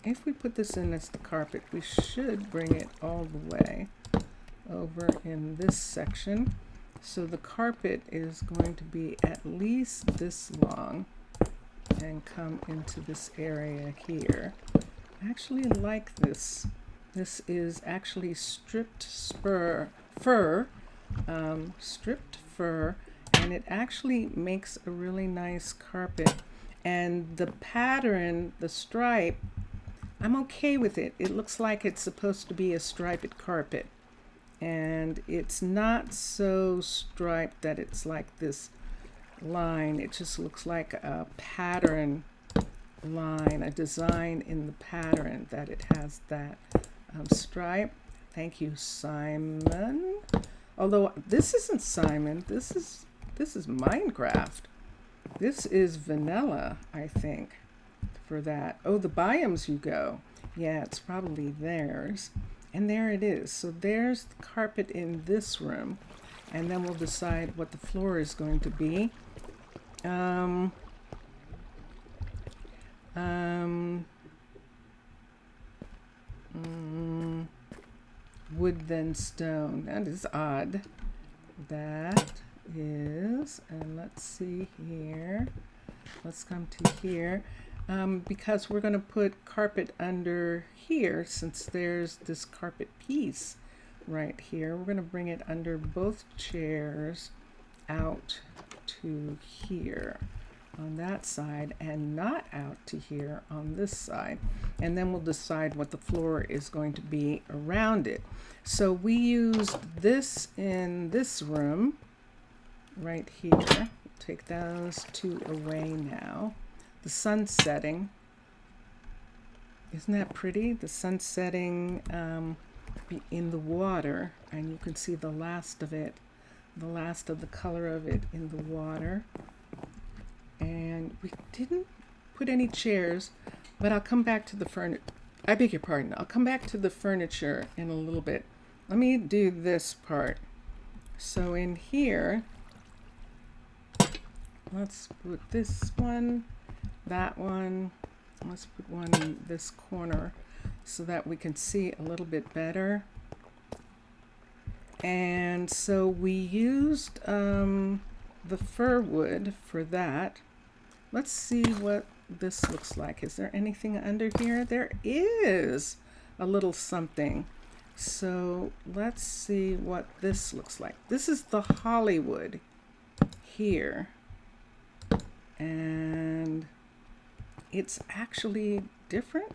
if we put this in as the carpet, we should bring it all the way over in this section. So the carpet is going to be at least this long and come into this area here. I actually like this. This is actually stripped fur, and it actually makes a really nice carpet. And the pattern, the stripe, I'm okay with it. It looks like it's supposed to be a striped carpet. And it's not so striped that it's like this line. It just looks like a pattern line, a design in the pattern that it has that stripe. Thank you, Simon. Although this isn't Simon, this is Minecraft. This is vanilla, I think, for that. Oh, the biomes you go. Yeah, it's probably theirs. And there it is. So there's the carpet in this room. And then we'll decide what the floor is going to be. Wood then stone. That is odd. That is, and let's see here. Let's come to here. Because we're going to put carpet under here, since there's this carpet piece right here. We're going to bring it under both chairs out to here on that side and not out to here on this side. And then we'll decide what the floor is going to be around it. So we used this in this room right here. Take those two away now. The sun setting, isn't that pretty? The sun setting in the water, and you can see the last of it, the last of the color of it in the water. And we didn't put any chairs, but I'll come back to the furniture. I beg your pardon. I'll come back to the furniture in a little bit. Let me do this part. So in here, let's put this one, that one. Let's put one in this corner so that we can see a little bit better. And so we used the fir wood for that. Let's see what this looks like. Is there anything under here? There is a little something. So let's see what this looks like. This is the Hollywood here. And it's actually different.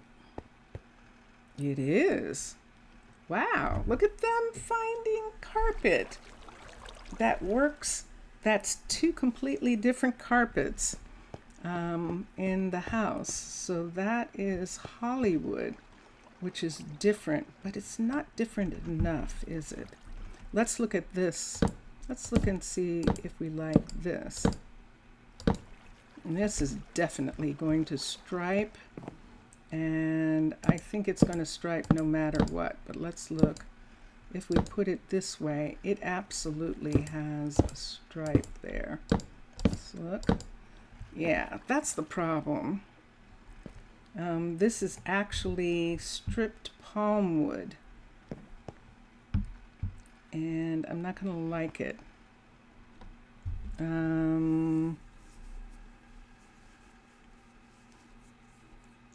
It is. Wow, look at them finding carpet that works that's two completely different carpets in the house. So that is Hollywood, which is different, but it's not different enough, is it? Let's look at this. Let's look and see if we like this. And this is definitely going to stripe, and I think it's going to stripe no matter what, but let's look. If we put it this way, it absolutely has a stripe there. Let's look. Yeah, that's the problem. This is actually stripped palm wood, and I'm not going to like it.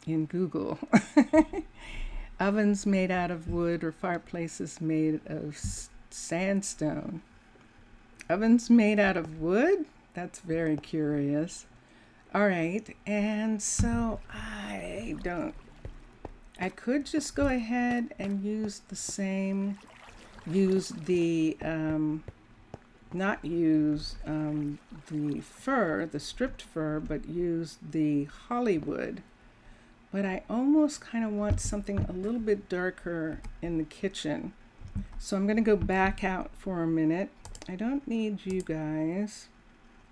In Google. Ovens made out of wood or fireplaces made of sandstone. Ovens made out of wood? That's very curious. All right, and so I could just go ahead and use the same, use the, not use the fur, the stripped fur, but use the Hollywood. But I almost kind of want something a little bit darker in the kitchen. So I'm going to go back out for a minute. I don't need you guys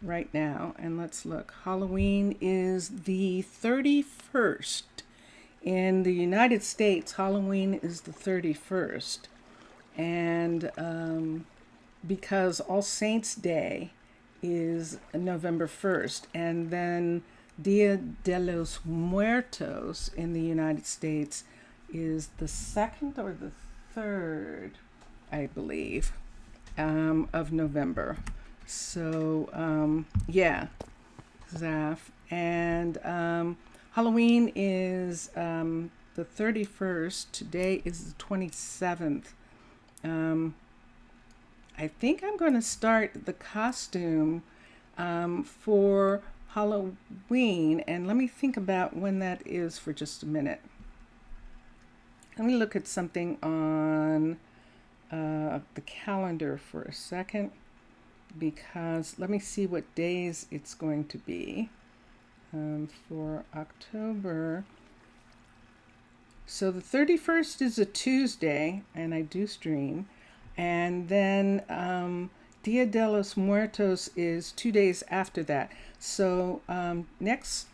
right now. And let's look. Halloween is the 31st. In the United States, Halloween is the 31st. And because All Saints Day is November 1st. And then Dia de los Muertos in the United States is the 2nd or the 3rd, I believe, of November. So, yeah, Zaf. And Halloween is the 31st. Today is the 27th. I think I'm going to start the costume for Halloween, and let me think about when that is for just a minute. Let me look at something on the calendar for a second, because let me see what days it's going to be for October. So the 31st is a Tuesday, and I do stream, and then Dia de los Muertos is 2 days after that. So next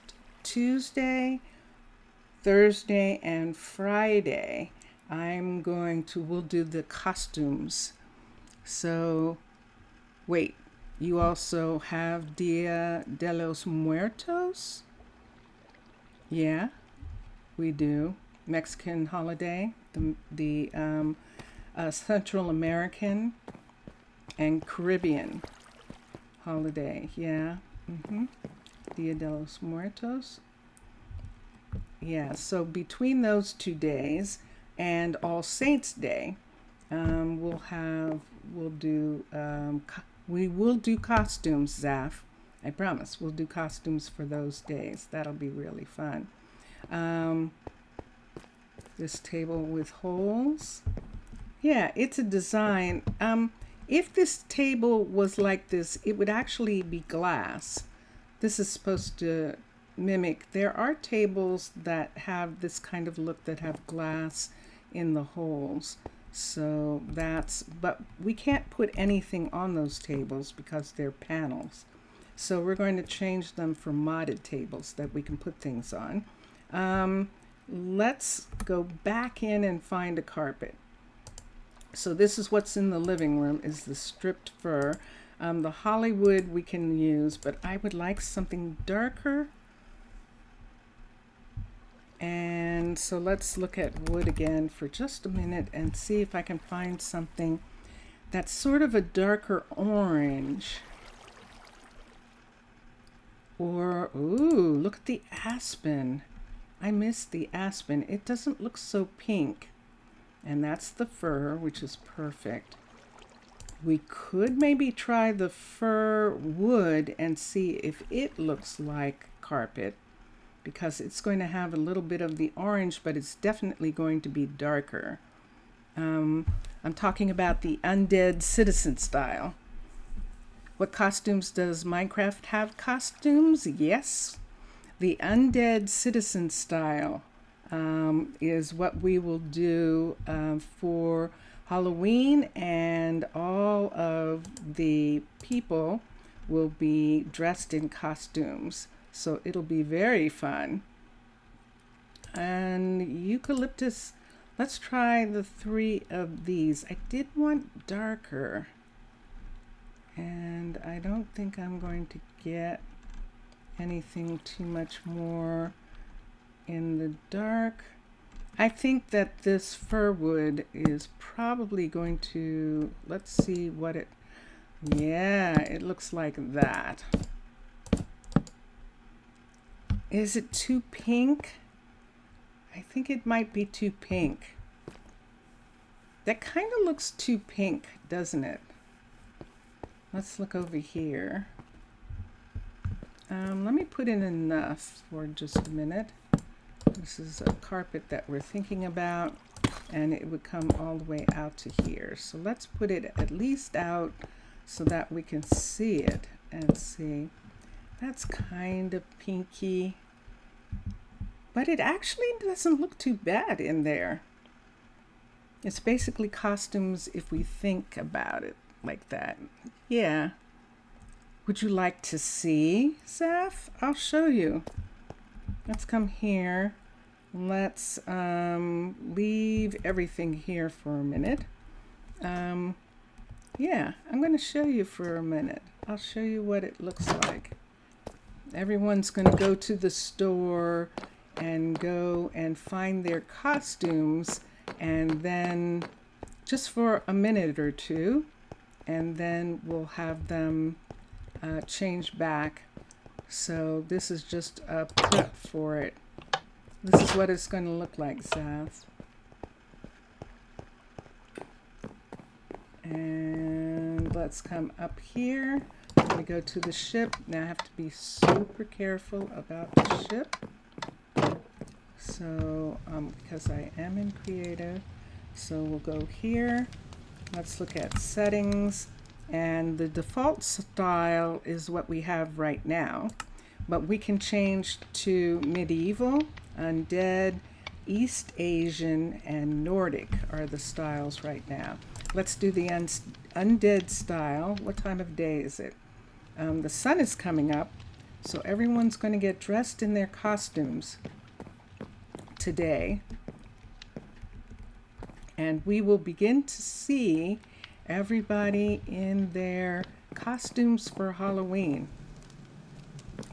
Tuesday, Thursday, and Friday, we'll do the costumes. So, wait, you also have Dia de los Muertos? Yeah, we do. Mexican holiday, the Central American and Caribbean holiday, yeah. Dia de los Muertos. Yeah, so between those 2 days and All Saints Day, we will do costumes, Zaf. I promise we'll do costumes for those days. That'll be really fun. This table with holes. Yeah, it's a design. If this table was like this, it would actually be glass. This is supposed to mimic. There are tables that have this kind of look that have glass in the holes. So but we can't put anything on those tables because they're panels. So we're going to change them for modded tables that we can put things on. Let's go back in and find a carpet. So this is what's in the living room, is the stripped fur. The Hollywood we can use, but I would like something darker. And so let's look at wood again for just a minute and see if I can find something that's sort of a darker orange. Or, ooh, look at the aspen. I miss the aspen. It doesn't look so pink. And that's the fir, which is perfect. We could maybe try the fir wood and see if it looks like carpet, because it's going to have a little bit of the orange, but it's definitely going to be darker. I'm talking about the Undead Citizen style. What costumes does Minecraft have? Costumes? Yes. The undead citizen style is what we will do for Halloween, and all of the people will be dressed in costumes. So it'll be very fun. And eucalyptus, let's try the 3 of these. I did want darker, and I don't think I'm going to get anything too much more in the dark. I think that this fir wood is probably going to, let's see what it, yeah, it looks like that. Is it too pink? I think it might be too pink. That kind of looks too pink, doesn't it? Let's look over here. Let me put in enough for just a minute. This is a carpet that we're thinking about, and it would come all the way out to here. So let's put it at least out so that we can see it and see. That's kind of pinky, but it actually doesn't look too bad in there. It's basically costumes if we think about it like that. Yeah. Would you like to see, Zeph? I'll show you. Let's come here. Let's leave everything here for a minute. Yeah, I'm going to show you for a minute. I'll show you what it looks like. Everyone's going to go to the store and go and find their costumes, and then just for a minute or two, and then we'll have them change back. So this is just a prep for it. This is what it's going to look like, Seth. And let's come up here. We go to the ship. Now I have to be super careful about the ship. So because I am in creative, so we'll go here. Let's look at settings, and the default style is what we have right now, but we can change to medieval, undead, East Asian, and Nordic are the styles right now. Let's do the undead style. What time of day is it? The sun is coming up, so everyone's going to get dressed in their costumes today, and we will begin to see everybody in their costumes for Halloween.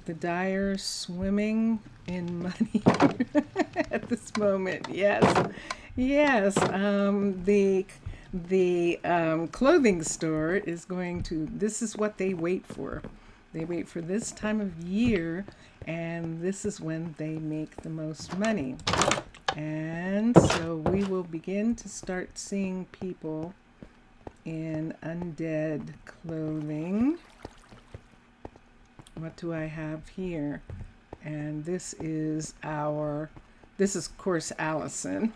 The Dyers swimming in money at this moment. Yes, yes. The clothing store is going to, this is what they wait for. They wait for this time of year, and this is when they make the most money. And so we will begin to start seeing people in undead clothing. What do I have here? And this is of course Allison.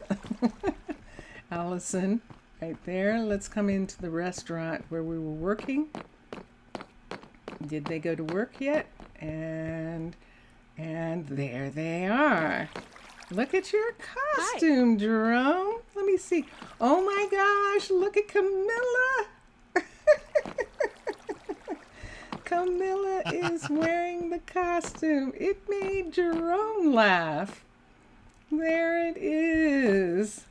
Allison right there. Let's come into the restaurant where we were working. Did they go to work yet? And there they are. Look at your costume, hi, Jerome. Let me see. Oh my gosh, look at Camilla. Camilla is wearing the costume. It made Jerome laugh. There it is.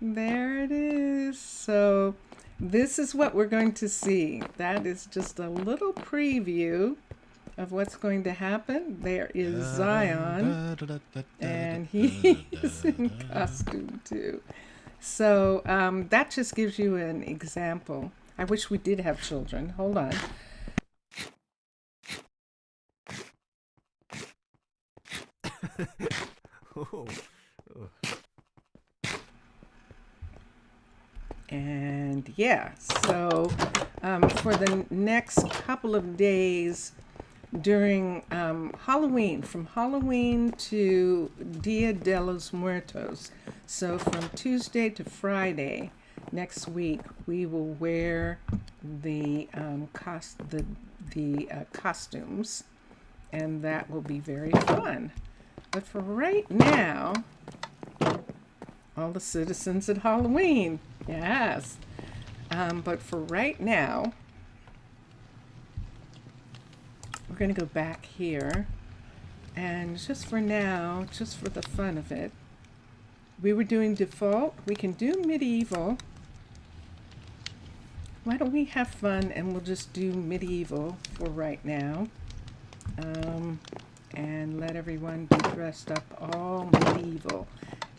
There it is. So this is what we're going to see. That is just a little preview of what's going to happen. There is Zion, and he is in costume too. So that just gives you an example. I wish we did have children. Hold on. And yeah, so for the next couple of days during Halloween, from Halloween to Dia de los Muertos, so from Tuesday to Friday, next week we will wear the costumes, and that will be very fun. But for right now, all the citizens at Halloween, yes. But for right now, we're going to go back here, and just for now, just for the fun of it, we were doing default. We can do medieval. Why don't we have fun and we'll just do medieval for right now, and let everyone be dressed up all medieval.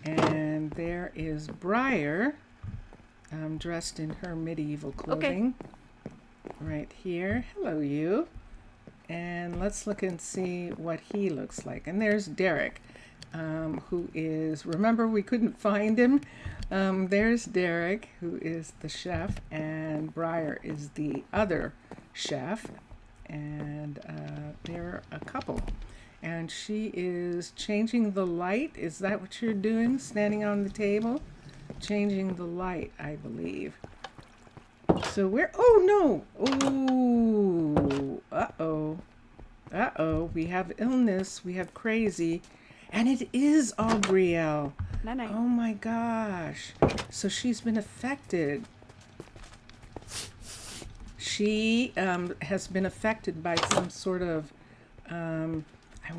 And there is Briar, dressed in her medieval clothing. Right here. Hello, you. And let's look and see what he looks like. And there's Derek, who is, remember we couldn't find him. There's Derek, who is the chef, and Briar is the other chef. And they're a couple. And she is changing the light. Is that what you're doing? Standing on the table? Changing the light, I believe. So we're, oh no, uh-oh, we have illness, we have crazy, and it is Aubrielle. Night-night. Oh my gosh, so she's been affected. She has been affected by some sort of, I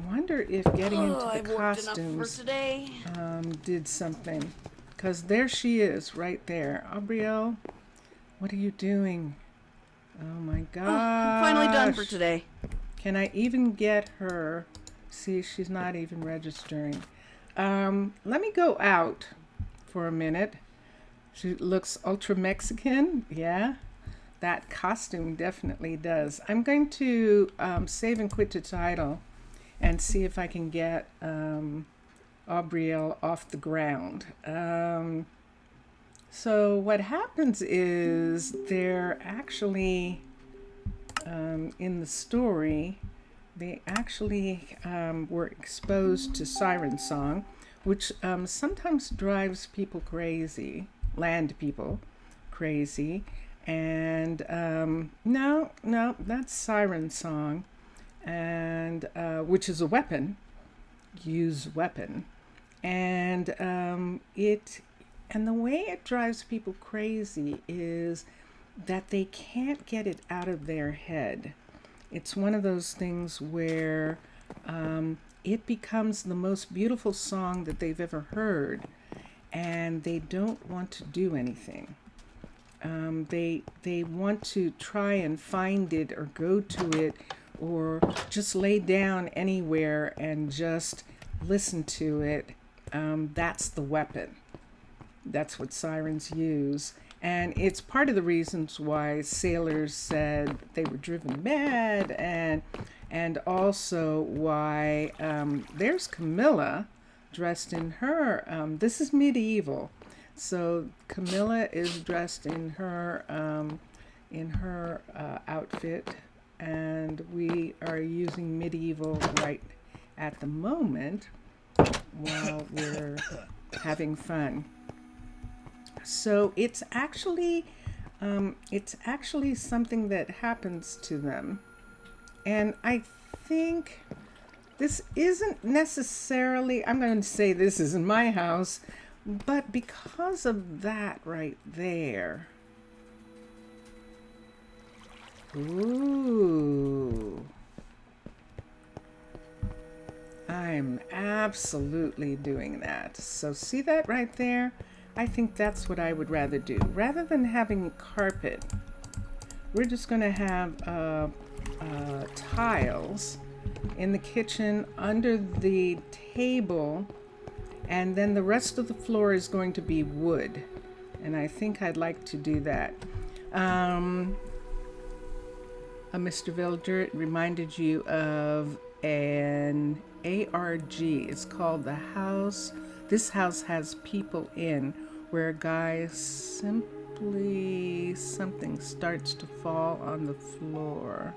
wonder if getting into the I've worked enough costumes for today. did something, because there she is right there. Aubrielle, what are you doing? Oh my gosh. I'm finally done for today. Can I even get her? See, she's not even registering. Let me go out for a minute. She looks ultra Mexican. Yeah, that costume definitely does. I'm going to save and quit the title and see if I can get Aubrielle off the ground. So what happens is they're actually, in the story, they actually were exposed to Siren Song, which sometimes drives people crazy, land people crazy. And no, that's Siren Song, and which is a weapon, use weapon. And and the way it drives people crazy is that they can't get it out of their head. It's one of those things where it becomes the most beautiful song that they've ever heard, and they don't want to do anything. They want to try and find it or go to it or just lay down anywhere and just listen to it. That's the weapon. That's what sirens use. And it's part of the reasons why sailors said they were driven mad, and also why there's Camilla dressed in her, this is medieval. So Camilla is dressed in her outfit, and we are using medieval right at the moment while we're having fun. So it's actually something that happens to them, and I think this isn't necessarily, I'm going to say this isn't my house, but because of that right there. Ooh. I'm absolutely doing that. So see that right there? I think that's what I would rather do. Rather than having carpet, we're just going to have tiles in the kitchen under the table, and then the rest of the floor is going to be wood. And I think I'd like to do that. Mr. Villager, it reminded you of an ARG. It's called The House. This House Has People In, where a guy simply, something starts to fall on the floor.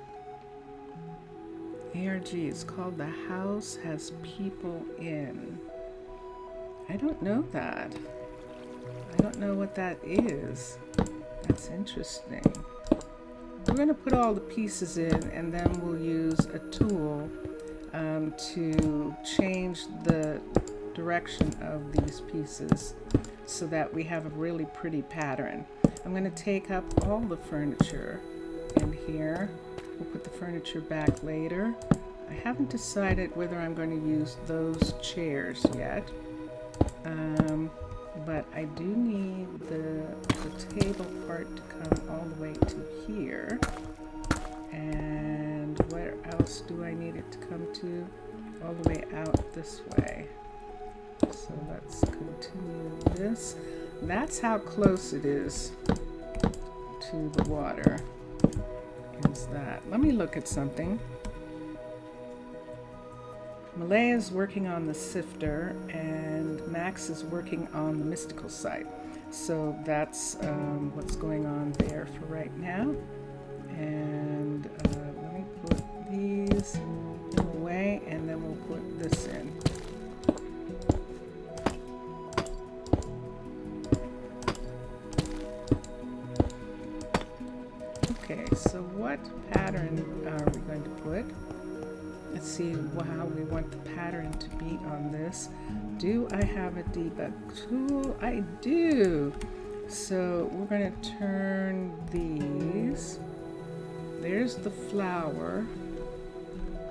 ARG is called The House Has People In. I don't know that. I don't know what that is. That's interesting. We're going to put all the pieces in, and then we'll use a tool to change the direction of these pieces so that we have a really pretty pattern. I'm going to take up all the furniture in here. We'll put the furniture back later. I haven't decided whether I'm going to use those chairs yet, but I do need the table part to come all the way to here. And where else do I need it to come to? All the way out this way. So let's continue this. That's how close it is to the water. Is that? Let me look at something. Malaya is working on the sifter and Max is working on the mystical site. So that's what's going on there for right now. And let me put these away and then we'll put this in. Okay, so what pattern are we going to put? Let's see how we want the pattern to be on this. Do I have a debug tool? I do. So we're going to turn these. There's the flower.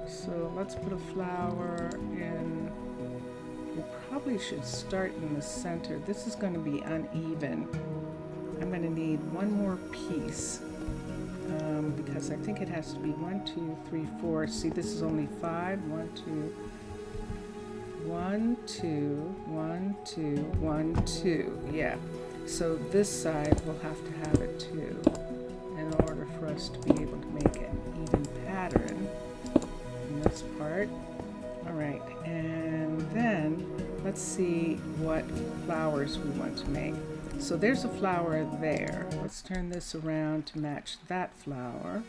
So let's put a flower in. We probably should start in the center. This is going to be uneven. I'm going to need one more piece. Because I think it has to be 1, 2, 3, 4. See, this is only 5. 1, 2, 1, 2, 1, 2, 1, 2. Yeah. So this side will have to have it too, in order for us to be able to make an even pattern in this part. All right, and then let's see what flowers we want to make. So there's a flower there. Let's turn this around to match that flower.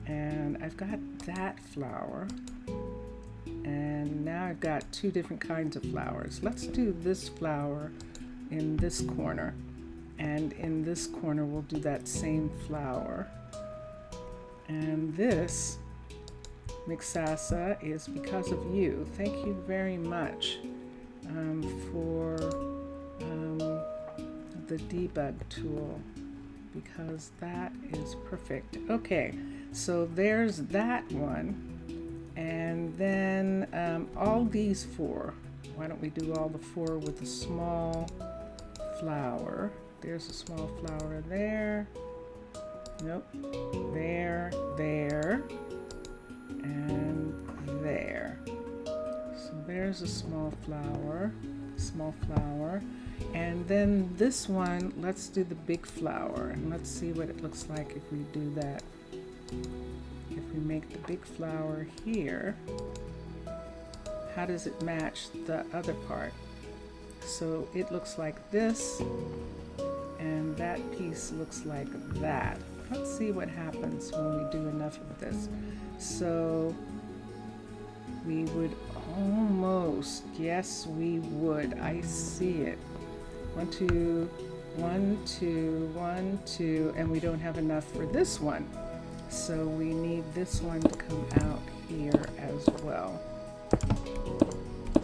And I've got that flower. And now I've got 2 different kinds of flowers. Let's do this flower in this corner. And in this corner we'll do that same flower. And this Mixasa is because of you. Thank you very much for the debug tool, because that is perfect. Okay, so there's that one, and then all these 4. Why don't we do all the 4 with a small flower? There's a small flower there. Nope. There, there, and there. So there's a small flower. And then this one, let's do the big flower, and let's see what it looks like if we do that. If we make the big flower here, how does it match the other part? So it looks like this, and that piece looks like that. Let's see what happens when we do enough of this. So we would almost, yes we would, I see it. 1, 2, 1, 2, 1, 2, and we don't have enough for this one. So we need this one to come out here as well.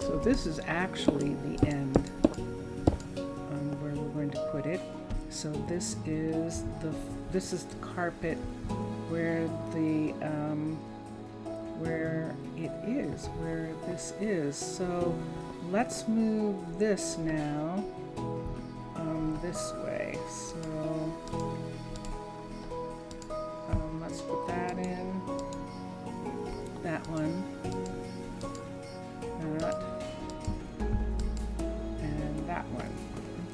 So this is actually the end where we're going to put it. So this is the carpet where this is. So let's move this now this way. So let's put that in. That one. That. And that one.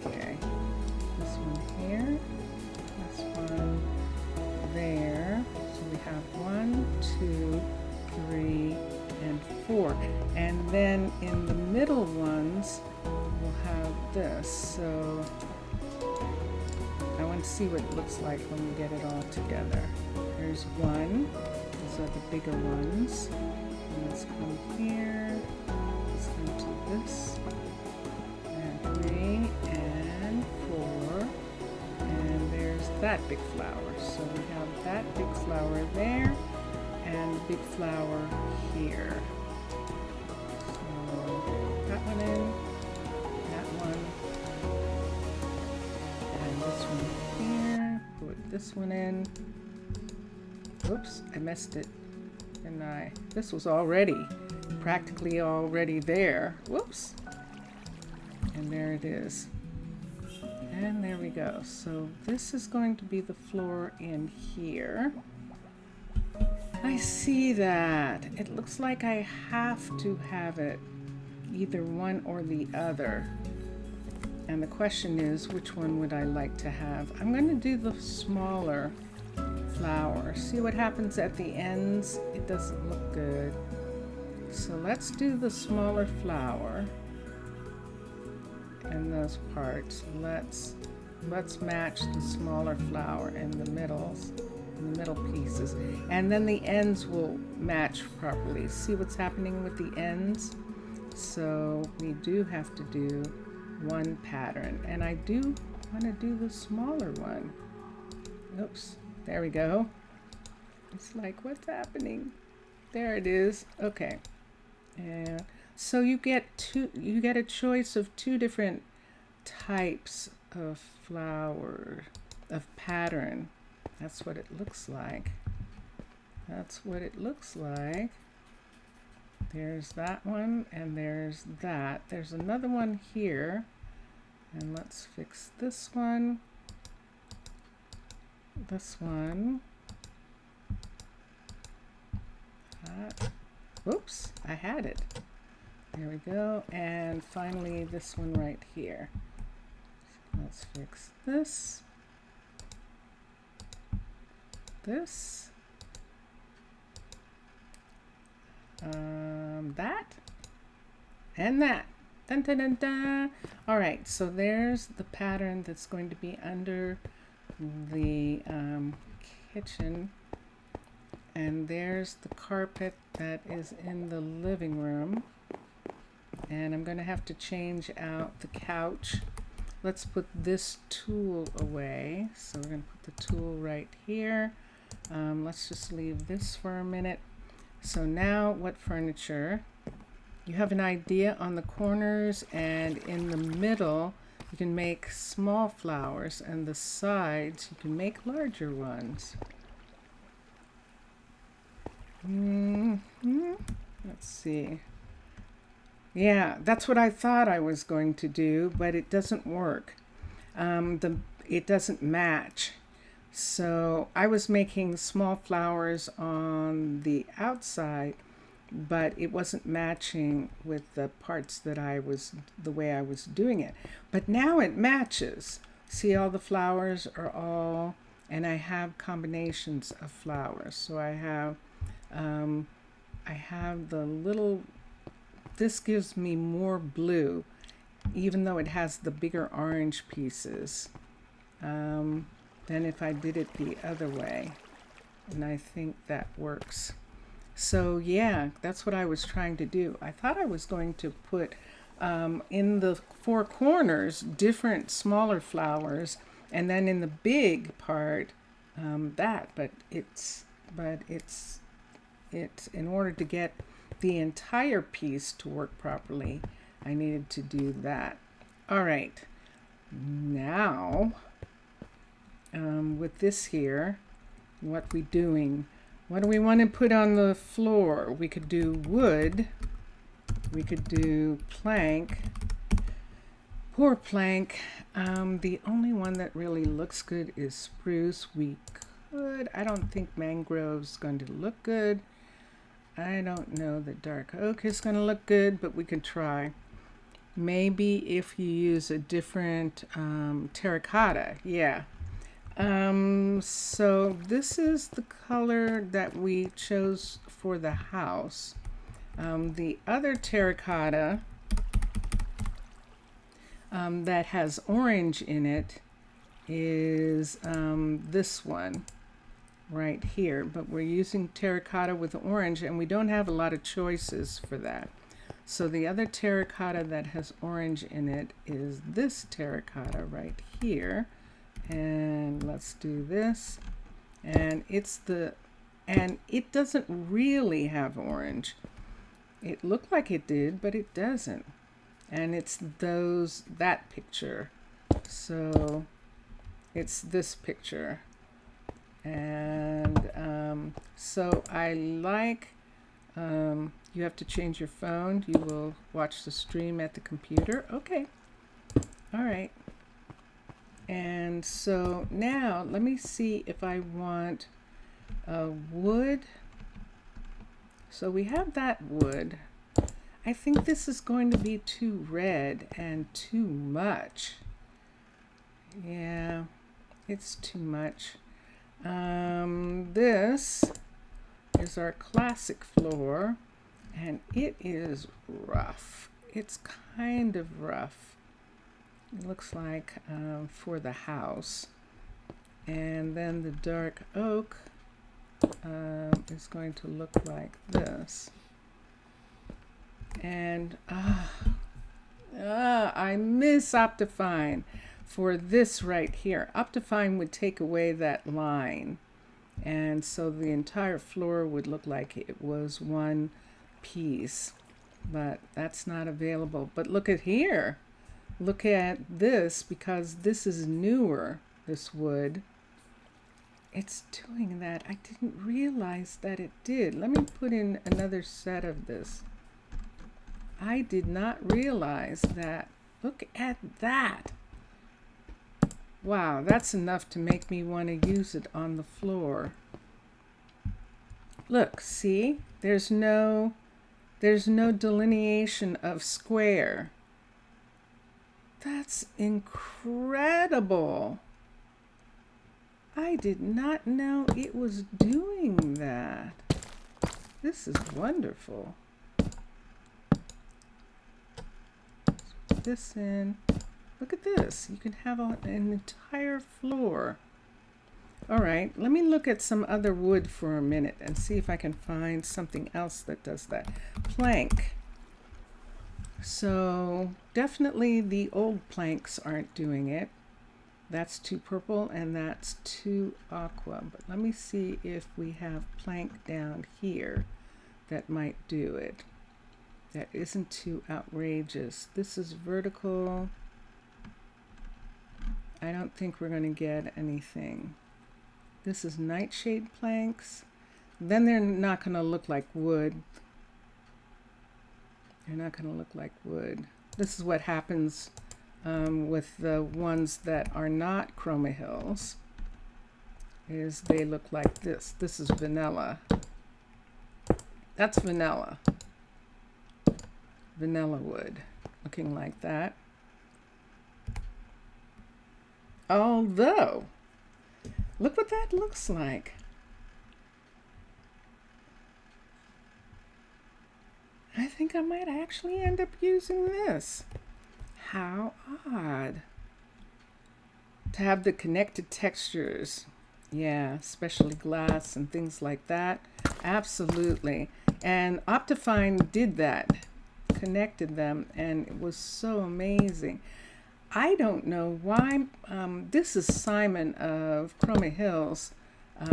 Okay. This one here. This one there. So we have 1, 2, 3, and 4. And then in the middle ones, we'll have this. So I want to see what it looks like when we get it all together. There's 1. These are the bigger ones. And let's come here. Let's come to this. And 3 and that big flower. So we have that big flower there and big flower here. So that one in, that one, and this one here. Put this one in. Oops, I messed it, didn't I? This was already, practically already there. Whoops. And there it is. And there we go. So this is going to be the floor in here. I see that. It looks like I have to have it either one or the other. And the question is, which one would I like to have? I'm going to do the smaller flower. See what happens at the ends? It doesn't look good. So let's do the smaller flower. And those parts. Let's match the smaller flower in the middle pieces, and then the ends will match properly. See what's happening with the ends? So we do have to do one pattern, and I do want to do the smaller one. Oops, there we go. It's like, what's happening? There it is. Okay. And so you get a choice of two different types of flower, of pattern. That's what it looks like. That's what it looks like. There's that one, and there's that. There's another one here. And let's fix this one. This one. Oops, I had it. There we go. And finally, this one right here. Let's fix this. This. That. And that. Dun, dun, dun, dun. All right, so there's the pattern that's going to be under the kitchen. And there's the carpet that is in the living room. And I'm going to have to change out the couch. Let's put this tool away. So we're going to put the tool right here. Let's just leave this for a minute. So now what furniture? You have an idea on the corners, and in the middle you can make small flowers, and the sides you can make larger ones. Let's see. Yeah, that's what I thought I was going to do, but it doesn't work. It doesn't match. So I was making small flowers on the outside, but it wasn't matching with the parts that the way I was doing it. But now it matches. See, all the flowers are all, and I have combinations of flowers. So I have the little, this gives me more blue, even though it has the bigger orange pieces, than if I did it the other way. And I think that works. So yeah, that's what I was trying to do. I thought I was going to put in the four corners different smaller flowers, and then in the big part but it's in order to get the entire piece to work properly, I needed to do that. All right, now with this here, what we doing? What do we want to put on the floor? We could do wood. We could do plank. Poor plank. The only one that really looks good is spruce. I don't think mangrove's going to look good. I don't know that dark oak is going to look good, but we could try. Maybe if you use a different terracotta. Yeah. So this is the color that we chose for the house. The other terracotta that has orange in it is this one right here, but we're using terracotta with orange, and we don't have a lot of choices for that. So the other terracotta that has orange in it is this terracotta right here. And let's do this. And it doesn't really have orange. It looked like it did, but it doesn't. And it's that picture. So it's this picture. And so I like, you have to change your phone. You will watch the stream at the computer. Okay. All right. And so now let me see if I want wood. So we have that wood. I think this is going to be too red and too much. Yeah, it's too much. This is our classic floor, and it is rough. It's kind of rough. It looks like for the house. And then the dark oak is going to look like this. And I miss Optifine for this right here. Optifine would take away that line, and so the entire floor would look like it was one piece, but that's not available. But look at here. Look at this, because this is newer, this wood. It's doing that. I didn't realize that it did. Let me put in another set of this. I did not realize that. Look at that. Wow, that's enough to make me want to use it on the floor. Look, see? There's no delineation of square. That's incredible. I did not know it was doing that. This is wonderful. Put this in. Look at this. You can have an entire floor. All right, let me look at some other wood for a minute and see if I can find something else that does that. Plank. So definitely the old planks aren't doing it. That's too purple and that's too aqua. But let me see if we have plank down here that might do it. That isn't too outrageous. This is vertical. I don't think we're going to get anything. This is nightshade planks. Then they're not going to look like wood. They're not going to look like wood. This is what happens with the ones that are not chroma hills, is they look like this. This is vanilla. That's vanilla. Vanilla wood, looking like that. Although, look what that looks like. I think I might actually end up using this. How odd. To have the connected textures. Yeah, especially glass and things like that. Absolutely. And Optifine did that. Connected them, and it was so amazing. I don't know why. This is Simon of Chroma Hills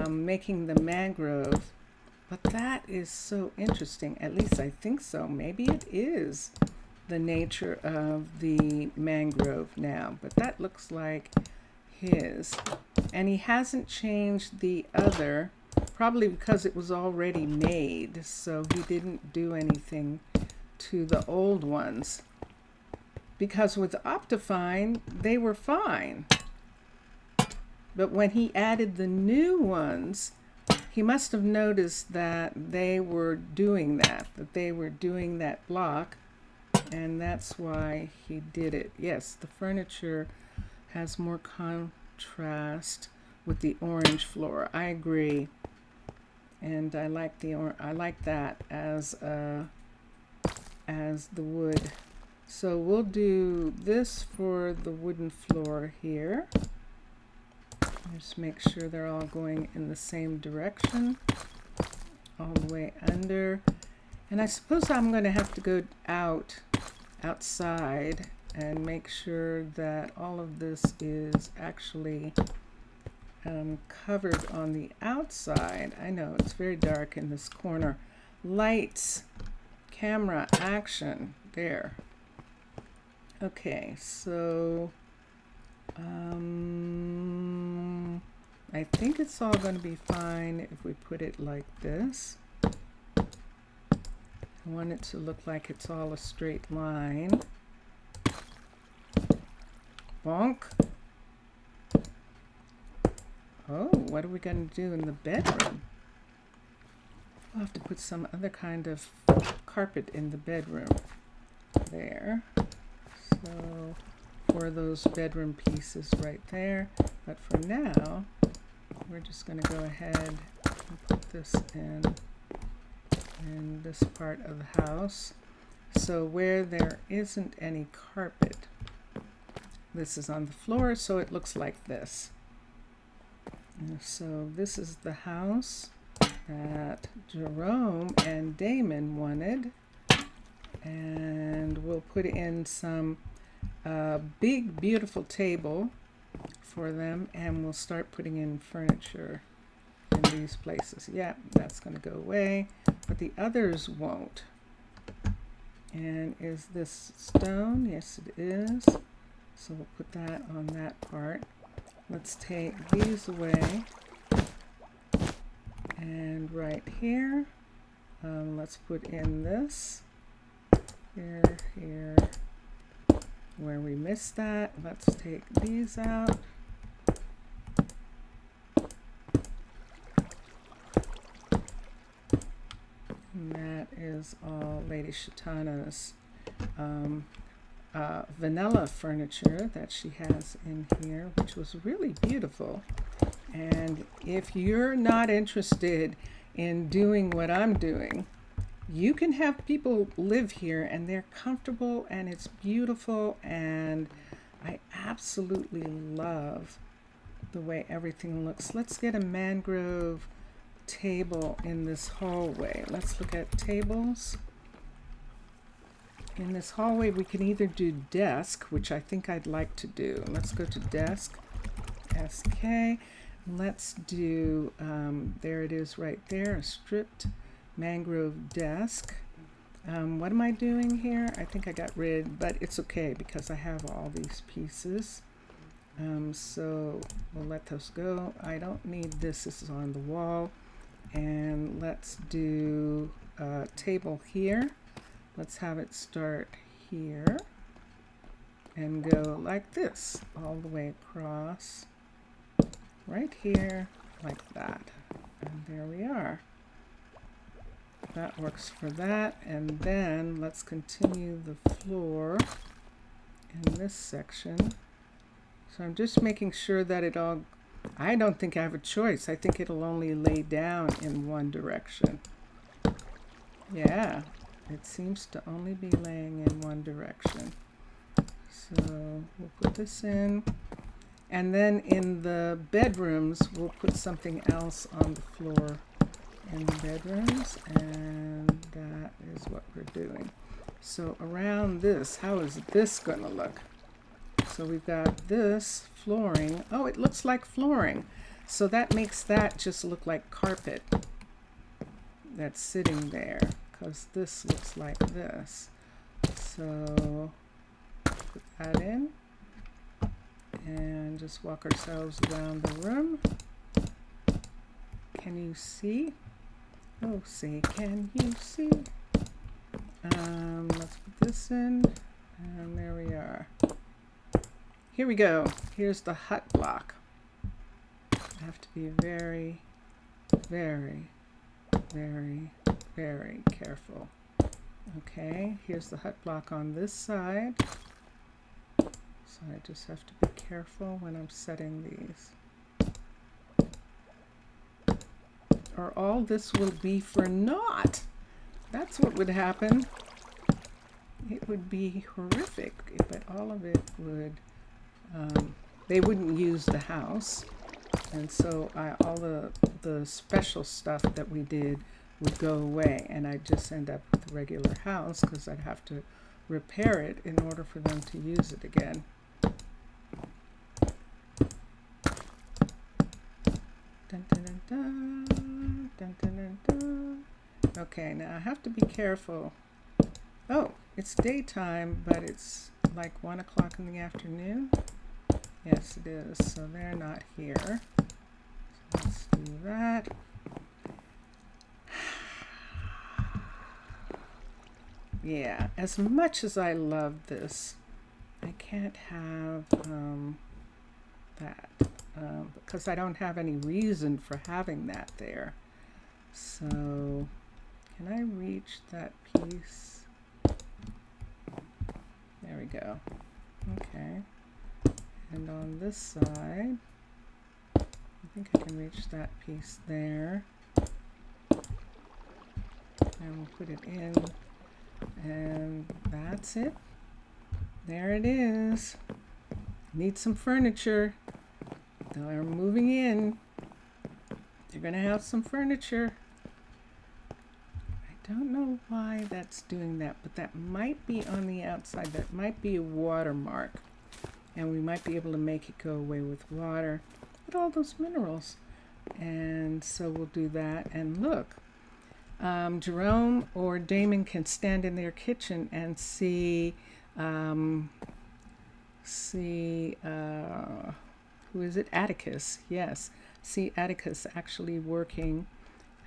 making the mangrove. But that is so interesting. At least I think so. Maybe it is the nature of the mangrove now. But that looks like his. And he hasn't changed the other, probably because it was already made. So he didn't do anything to the old ones. Because with Optifine, they were fine. But when he added the new ones, he must have noticed that they were doing that they were doing that block, and that's why he did it. Yes, the furniture has more contrast with the orange floor. I agree, and I like I like that as the wood. So we'll do this for the wooden floor here. Just make sure they're all going in the same direction, all the way under. And I suppose I'm going to have to go outside and make sure that all of this is actually covered on the outside. I know it's very dark in this corner. Lights, camera, action, there. Okay, so I think it's all going to be fine if we put it like this. I want it to look like it's all a straight line. Bonk. Oh, what are we going to do in the bedroom? We'll have to put some other kind of carpet in the bedroom. There. So, for those bedroom pieces right there. But for now, we're just going to go ahead and put this in this part of the house. So where there isn't any carpet, this is on the floor, so it looks like this. And so this is the house that Jerome and Damon wanted. And we'll put in some big, beautiful table for them, and we'll start putting in furniture in these places. Yeah, that's going to go away, but the others won't. And is this stone? Yes, it is. So we'll put that on that part. Let's take these away. And right here, let's put in this. Here, here. Where we missed that, let's take these out. And that is all Lady Shatana's vanilla furniture that she has in here, which was really beautiful. And if you're not interested in doing what I'm doing, you can have people live here and they're comfortable and it's beautiful, and I absolutely love the way everything looks. Let's get a mangrove table in this hallway. Let's look at tables. In this hallway we can either do desk, which I think I'd like to do. Let's go to desk, SK. Let's do, there it is right there, a stripped mangrove desk. What am I doing here? I think I got rid, but it's okay because I have all these pieces. So we'll let those go. I don't need this. This is on the wall. And let's do a table here. Let's have it start here and go like this all the way across, right here, like that. And there we are. That works for that. And then let's continue the floor in this section. So I'm just making sure that it all, I don't think I have a choice. I think it'll only lay down in one direction. Yeah, it seems to only be laying in one direction. So we'll put this in. And then in the bedrooms, we'll put something else on the floor in the bedrooms, and that is what we're doing. So around this, how is this going to look? So we've got this flooring. Oh, it looks like flooring. So that makes that just look like carpet that's sitting there, because this looks like this. So put that in and just walk ourselves around the room. Can you see? Oh, say, can you see? Let's put this in, and there we are. Here we go. Here's the hut block. I have to be very, very, very, very careful. Okay, here's the hut block on this side. So I just have to be careful when I'm setting these. Or all this will be for naught. That's what would happen. It would be horrific, but all of it would, they wouldn't use the house. And so all the special stuff that we did would go away, and I'd just end up with a regular house because I'd have to repair it in order for them to use it again. Dun, dun, dun, dun, dun, dun, dun, dun. Okay, now I have to be careful. Oh, it's daytime, but it's like 1 o'clock in the afternoon. Yes, it is. So they're not here. So let's do that. Yeah, as much as I love this, I can't have that because I don't have any reason for having that there. So, can I reach that piece? There we go. Okay. And on this side, I think I can reach that piece there. And we'll put it in. And that's it. There it is. Need some furniture. They're moving in. You're going to have some furniture. I don't know why that's doing that, but that might be on the outside. That might be a watermark. And we might be able to make it go away with water. With all those minerals. And so we'll do that. And look. Jerome or Damon can stand in their kitchen and see who is it? Atticus. Yes, see Atticus actually working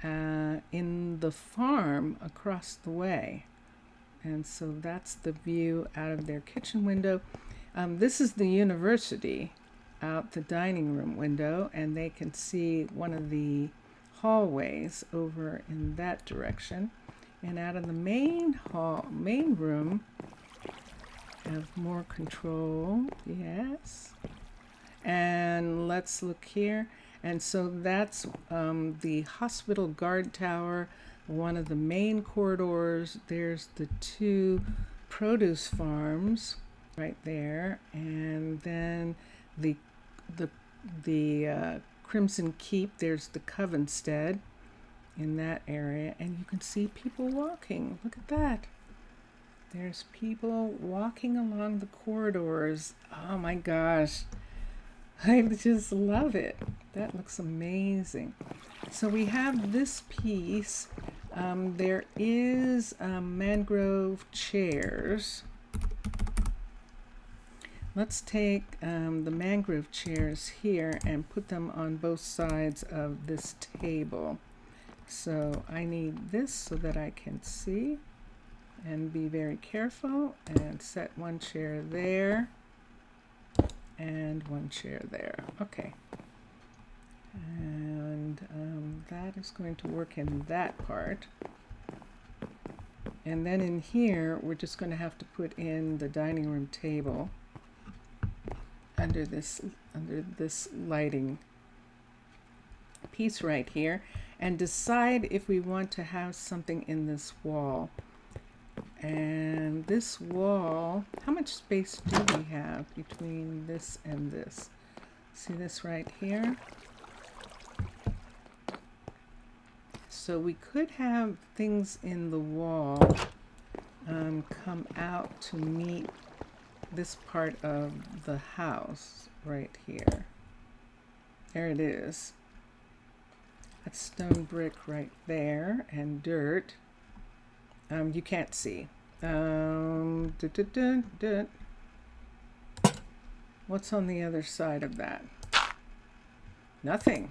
in the farm across the way, and so that's the view out of their kitchen window. This is the university out the dining room window, and they can see one of the hallways over in that direction, and out of the main room have more control. Yes, and let's look here, and so that's the hospital guard tower, one of the main corridors. There's the 2 produce farms right there, and then the Crimson Keep. There's the Covenstead in that area, and you can see people walking. Look at that. There's people walking along the corridors. Oh my gosh, I just love it. That looks amazing. So we have this piece. There is mangrove chairs. Let's take the mangrove chairs here and put them on both sides of this table. So I need this so that I can see and be very careful, and set one chair there and one chair there. Okay. And that is going to work in that part. And then in here, we're just going to have to put in the dining room table under this lighting piece right here, and decide if we want to have something in this wall. And this wall, how much space do we have between this and this? See this right here? So we could have things in the wall come out to meet this part of the house right here. There it is. That's stone brick right there, and dirt. You can't see. What's on the other side of that? Nothing.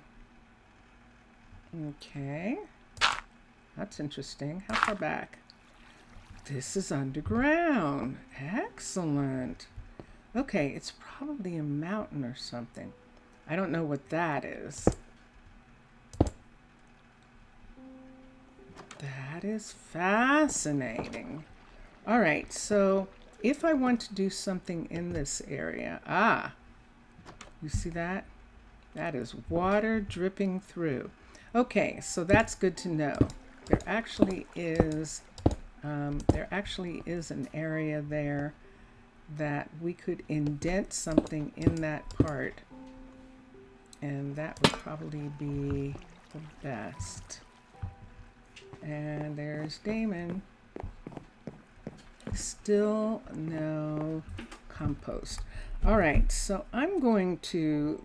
Okay. That's interesting. How far back? This is underground. Excellent. Okay, it's probably a mountain or something. I don't know what that is. That is fascinating. All right, so if I want to do something in this area, you see that? That is water dripping through. Okay, so that's good to know. There actually is an area there that we could indent something in that part, and that would probably be the best. And there's Damon. Still no compost. All right, so I'm going to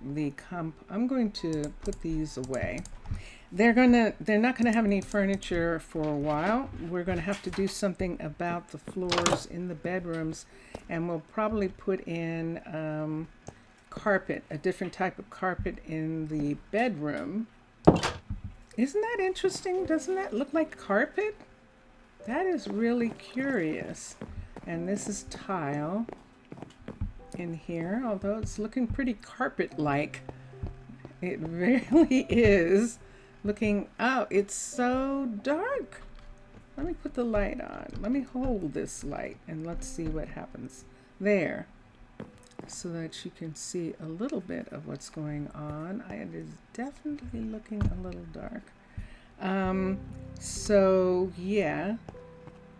put these away. They're not gonna have any furniture for a while. We're gonna have to do something about the floors in the bedrooms, and we'll probably put in carpet, a different type of carpet in the bedroom. Isn't that interesting? Doesn't that look like carpet? That is really curious. And this is tile in here, although it's looking pretty carpet-like. It really is looking, oh, it's so dark. Let me put the light on. Let me hold this light and let's see what happens. There, so that you can see a little bit of what's going on. It is definitely looking a little dark. So yeah,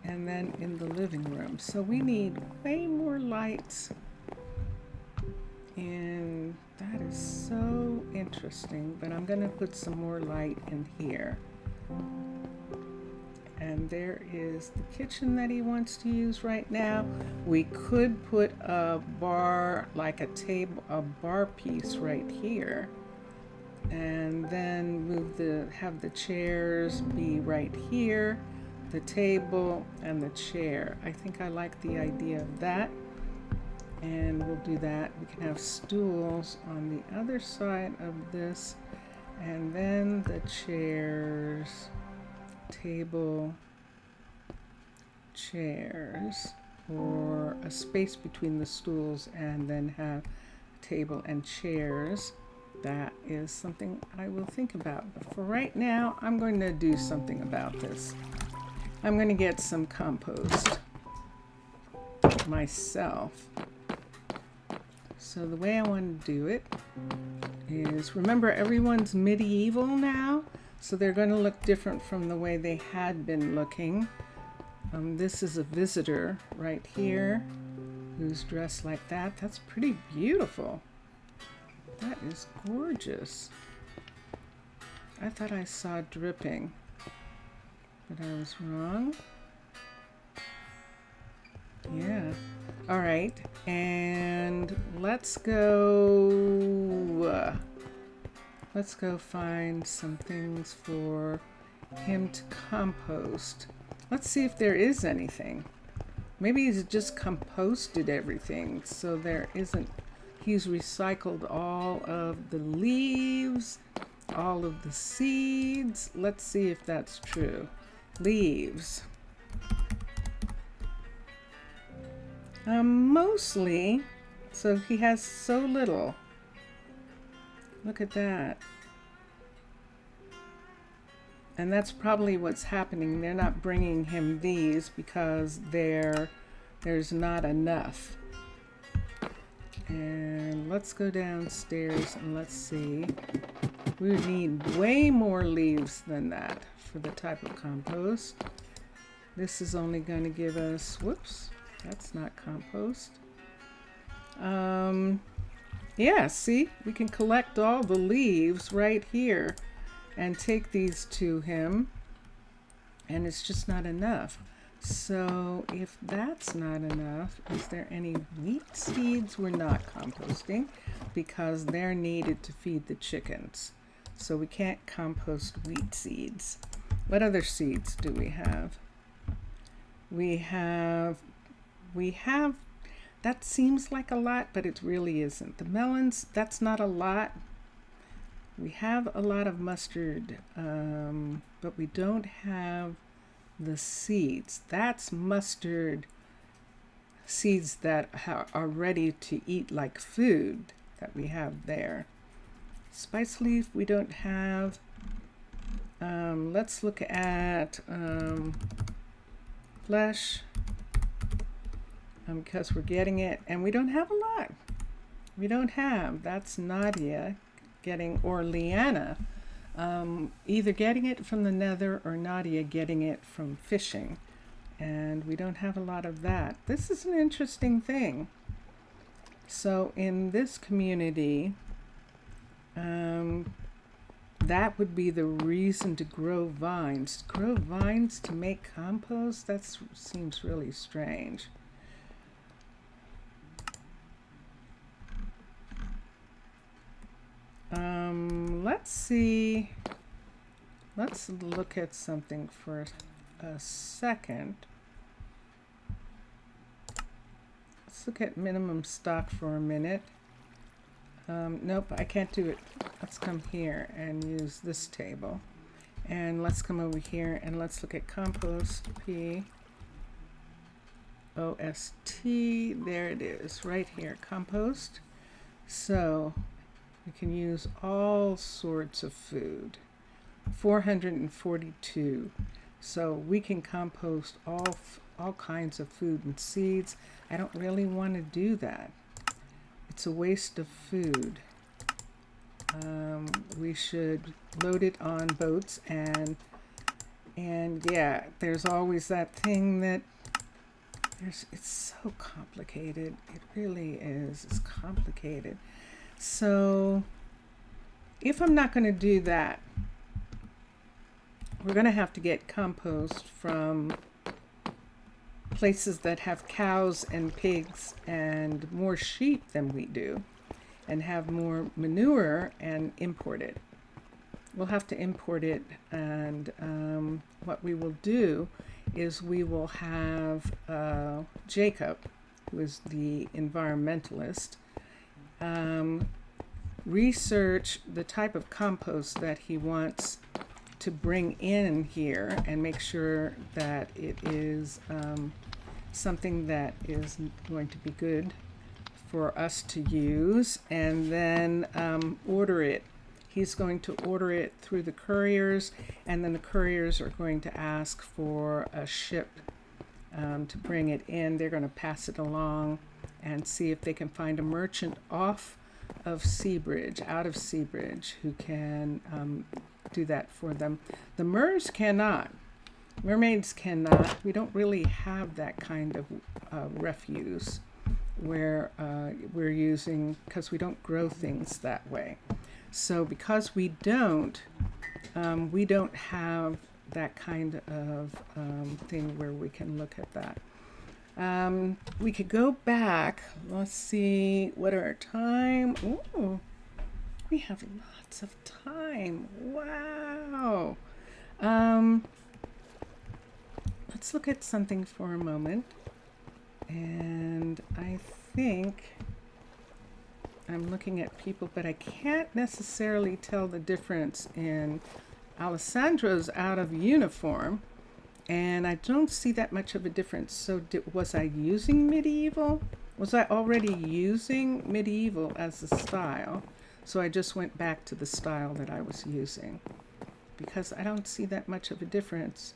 and then in the living room. So we need way more lights, and that is so interesting, but I'm gonna put some more light in here. And there is the kitchen that he wants to use right now. We could put a bar, like a table, a bar piece right here, and then have the chairs be right here, the table and the chair. I think I like the idea of that, and we'll do that. We can have stools on the other side of this, and then the chairs, table, chairs, or a space between the stools, and then have table and chairs. That is something I will think about. But for right now, I'm going to do something about this. I'm going to get some compost myself. So the way I want to do it is, remember, everyone's medieval now, so they're going to look different from the way they had been looking. This is a visitor right here who's dressed like that. That's pretty beautiful. That is gorgeous. I thought I saw dripping, but I was wrong. Yeah. All right, and let's go find some things for him to compost. Let's see if there is anything. Maybe he's just composted everything, so there isn't. He's recycled all of the leaves, all of the seeds. Let's see if that's true. Leaves. Mostly, so he has so little. Look at that. And that's probably what's happening. They're not bringing him these because there's not enough. And let's go downstairs and let's see. We would need way more leaves than that for the type of compost. This is only going to give us, whoops, that's not compost. Yeah, see, we can collect all the leaves right here and take these to him, and it's just not enough. So if that's not enough, is there any wheat seeds? We're not composting because they're needed to feed the chickens. So we can't compost wheat seeds. What other seeds do we have? We have, that seems like a lot, but it really isn't. The melons, that's not a lot. We have a lot of mustard, but we don't have the seeds. That's mustard seeds that are ready to eat like food that we have there. Spice leaf we don't have. Let's look at flesh, because we're getting it, and we don't have a lot. We don't have. That's Nadia getting, or Leanna, either getting it from the nether or Nadia getting it from fishing, and we don't have a lot of that. This is an interesting thing. So in this community, that would be the reason to grow vines. Grow vines to make compost? That seems really strange. Let's see. Let's look at something for a second. Let's look at minimum stock for a minute. Nope, I can't do it. Let's come here and use this table. And let's come over here and let's look at compost P O S T. There it is, right here, compost. So we can use all sorts of food. 442. So we can compost all kinds of food and seeds. I don't really want to do that. It's a waste of food. We should load it on boats and yeah, there's always that thing that it's so complicated. It really is. It's complicated. So if I'm not going to do that, we're going to have to get compost from places that have cows and pigs and more sheep than we do, and have more manure and import it. We'll have to import it, and what we will do is we will have Jacob, who is the environmentalist, research the type of compost that he wants to bring in here and make sure that it is something that is going to be good for us to use, and then order it. He's going to order it through the couriers, and then the couriers are going to ask for a ship to bring it in. They're going to pass it along and see if they can find a merchant off of Seabridge, out of Seabridge, who can do that for them. The MERS cannot. Mermaids cannot. We don't really have that kind of refuse where we're using, because we don't grow things that way. So because we don't have that kind of thing where we can look at that. We could go back. Let's see, what are our time? Ooh, we have lots of time. Wow. Let's look at something for a moment. And I think I'm looking at people, but I can't necessarily tell the difference in Alessandro's out of uniform, and I don't see that much of a difference. So was I using medieval? Was I already using medieval as a style? So I just went back to the style that I was using, because I don't see that much of a difference.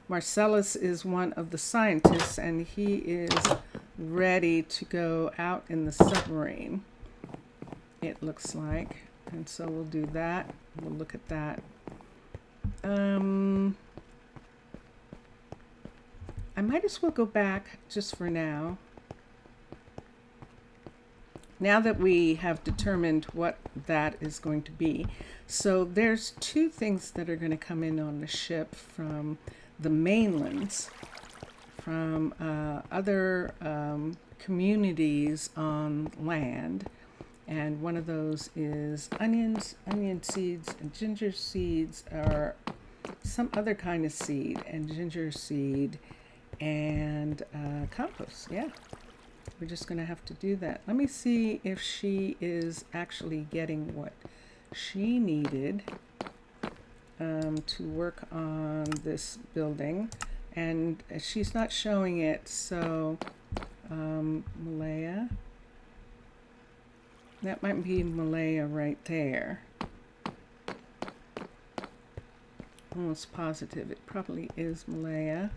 Marcellus is one of the scientists, and he is ready to go out in the submarine, it looks like. And so we'll do that. We'll look at that. I might as well go back just for now. Now that we have determined what that is going to be. So there's two things that are going to come in on the ship from the mainlands, from other communities on land. And one of those is onions, onion seeds, and ginger seeds, or some other kind of seed, and ginger seed, and compost. Yeah, we're just going to have to do that. Let me see if she is actually getting what she needed to work on this building, and she's not showing it. So Malaya, that might be Malaya right there. Almost positive it probably is Malaya.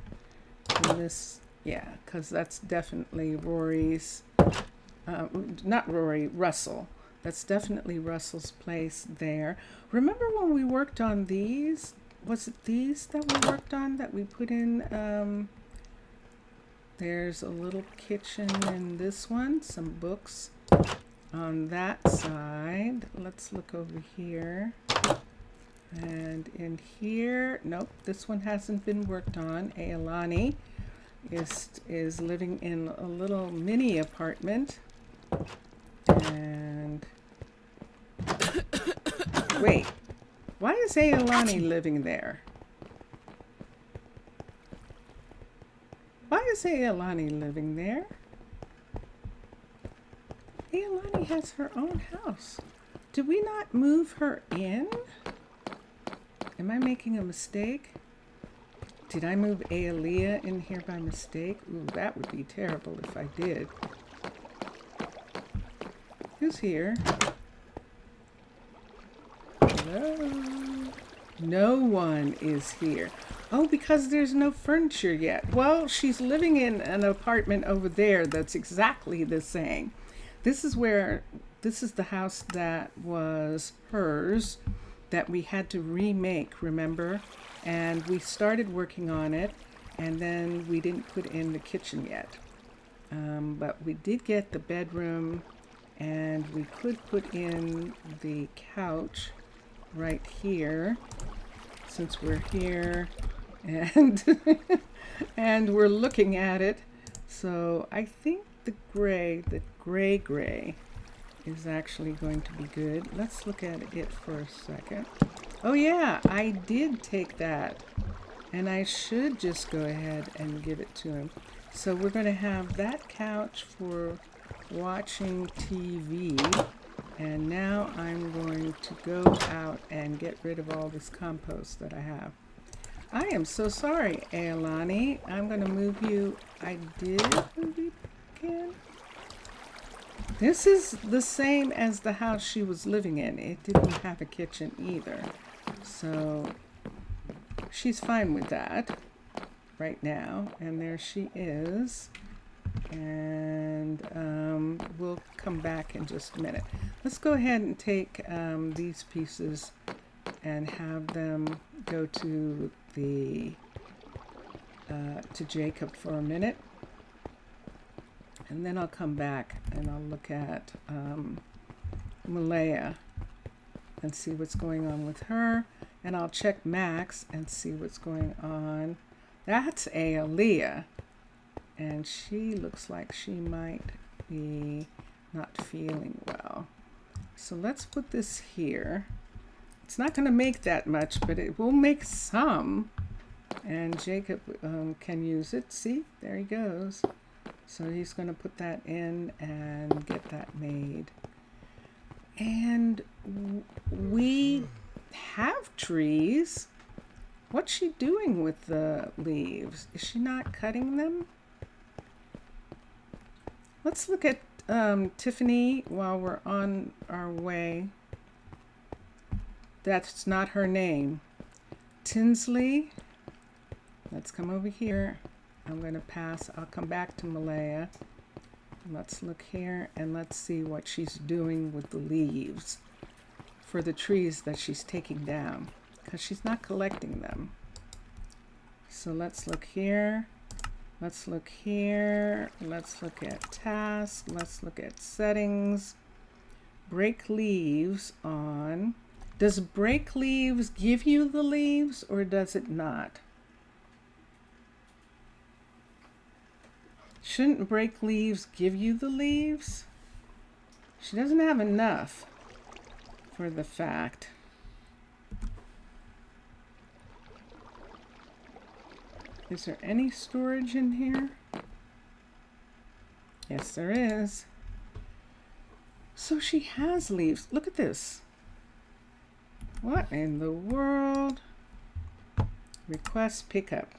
And this, yeah, because that's definitely Rory's, not Rory, Russell. That's definitely Russell's place there. Remember when we worked on these? Was it these that we worked on, that we put in? There's a little kitchen in this one, some books. on that side. Let's look over here. And in here, nope, this one hasn't been worked on. Ailani is living in a little mini apartment. And wait, why is Ailani living there? Why is Ailani living there? Ailani has her own house. Did we not move her in? Am I making a mistake? Did I move Aelia in here by mistake? Ooh, that would be terrible if I did. Who's here? Hello? No one is here. Oh, because there's no furniture yet. Well, she's living in an apartment over there that's exactly the same. This is the house that was hers that we had to remake, remember? And we started working on it, and then we didn't put in the kitchen yet. But we did get the bedroom, and we could put in the couch right here, since we're here, and and we're looking at it. So I think the gray is actually going to be good. Let's look at it for a second. Oh yeah, I did take that, and I should just go ahead and give it to him. So we're going to have that couch for watching TV, and now I'm going to go out and get rid of all this compost that I have. I am so sorry, Ailani. I'm going to move you. I did move you back in. This is the same as the house she was living in. It didn't have a kitchen either. So she's fine with that right now. And there she is. And we'll come back in just a minute. Let's go ahead and take these pieces and have them go to Jacob for a minute. And then I'll come back and I'll look at Malaya and see what's going on with her. And I'll check Max and see what's going on. That's Aelia. And she looks like she might be not feeling well. So let's put this here. It's not going to make that much, but it will make some. And Jacob can use it. See, there he goes. So he's going to put that in and get that made. And we have trees. What's she doing with the leaves? Is she not cutting them? Let's look at Tiffany while we're on our way. That's not her name. Tinsley. Let's come over here. I'm going to pass. I'll come back to Malaya. Let's look here and let's see what she's doing with the leaves for the trees that she's taking down, because she's not collecting them. So let's look here. Let's look here. Let's look at tasks. Let's look at settings. Break leaves on. Does break leaves give you the leaves or does it not? Shouldn't break leaves give you the leaves? She doesn't have enough for the fact. Is there any storage in here? Yes, there is. So she has leaves. Look at this. What in the world? Request pickup.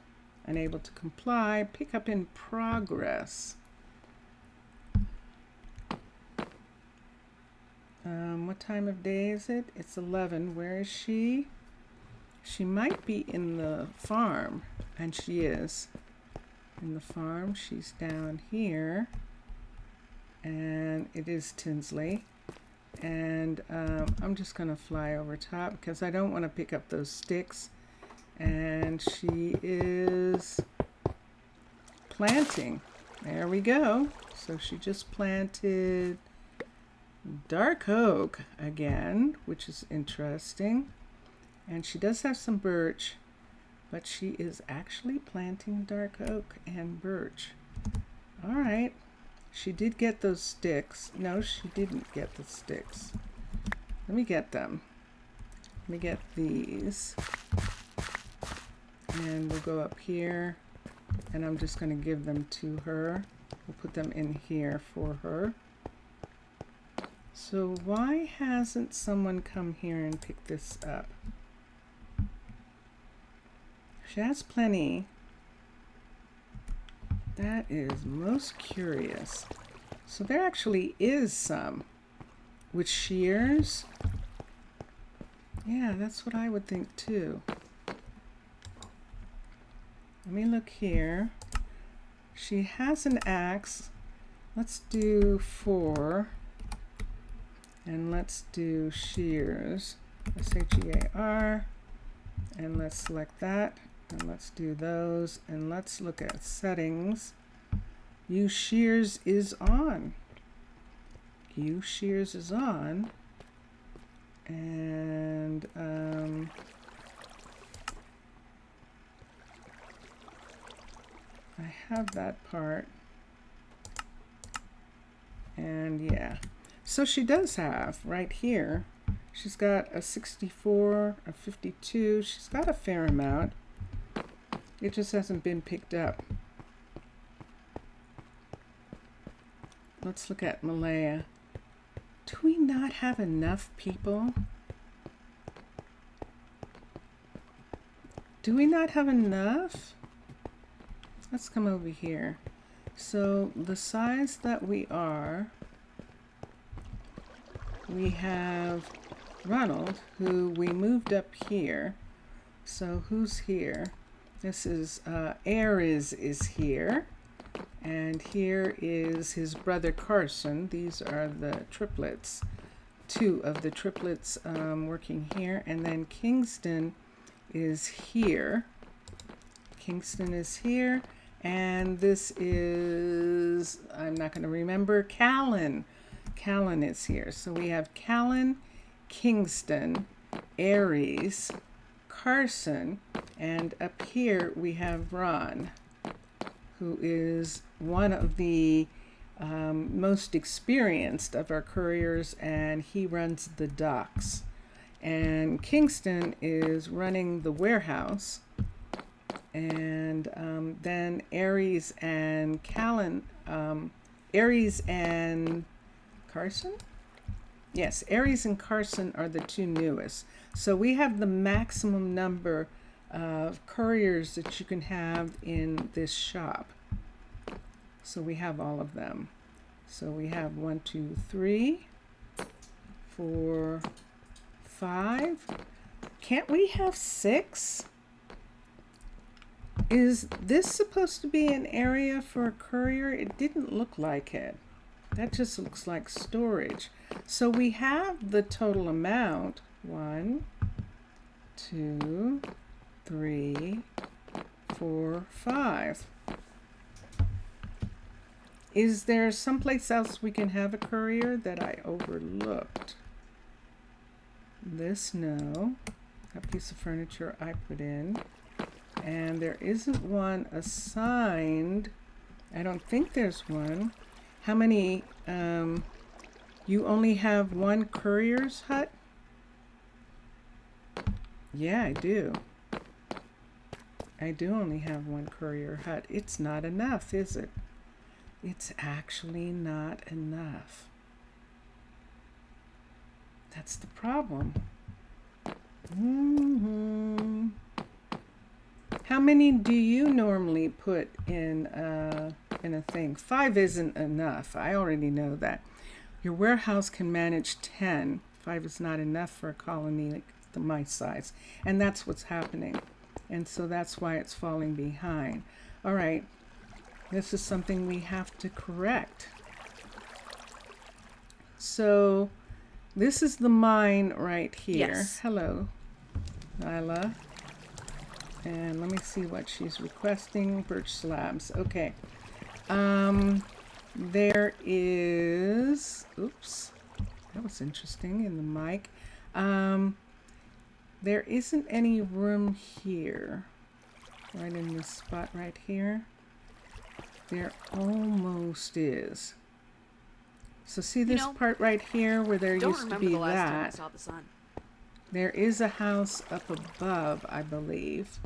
Unable to comply. Pickup in progress. What time of day is it? It's 11. Where is she? She might be in the farm. And she is in the farm. She's down here. And it is Tinsley. And I'm just going to fly over top because I don't want to pick up those sticks. And she is planting. There we go. So she just planted dark oak again, which is interesting. And she does have some birch, but she is actually planting dark oak and birch. All right. She did get those sticks. No, she didn't get the sticks. Let me get them. Let me get these. And we'll go up here. And I'm just going to give them to her. We'll put them in here for her. So why hasn't someone come here and picked this up? She has plenty. That is most curious. So there actually is some with shears. Yeah, that's what I would think too. Let me look here. She has an axe. Let's do 4. And let's do shears. S-H-E-A-R. And let's select that. And let's do those. And let's look at settings. Use shears is on. Use shears is on. And I have that part. And yeah. So she does have right here. She's got a 64, a 52. She's got a fair amount. It just hasn't been picked up. Let's look at Malaya. Do we not have enough people? Do we not have enough? Let's come over here. So the size that we are, we have Ronald, who we moved up here. So who's here? This is Ares is here, and here is his brother Carson. These are the triplets, 2 of the triplets working here, and then Kingston is here. Kingston is here, and this is, I'm not going to remember, Callan. Callan is here. So we have Callan, Kingston, Ares, Carson, and up here we have Ron, who is one of the most experienced of our couriers, and he runs the docks. And Kingston is running the warehouse, and then Ares and Callan, Ares and Carson? Yes, Ares and Carson are the 2 newest. So we have the maximum number of couriers that you can have in this shop. So we have all of them. So we have 1, 2, 3, 4, 5. Can't we have 6? Is this supposed to be an area for a courier? It didn't look like it. That just looks like storage. So we have the total amount. 1, 2, 3, 4, 5. Is there someplace else we can have a courier that I overlooked? This, no. That piece of furniture I put in. And there isn't one assigned. I don't think there's one. How many, you only have 1 courier's hut? Yeah, I do. I do only have 1 courier hut. It's not enough, is it? It's actually not enough. That's the problem. How many do you normally put in a thing? 5 isn't enough. I already know that. Your warehouse can manage 10. 5 is not enough for a colony like my size. And that's what's happening. And so that's why it's falling behind. All right. This is something we have to correct. So this is the mine right here. Yes. Hello, Nyla. And let me see what she's requesting. Birch slabs. Okay. There is, oops. That was interesting in the mic. There isn't any room here. Right in this spot right here. There almost is. So see this part right here where there used to be the last time I that. saw the sun. There is a house up above, I believe.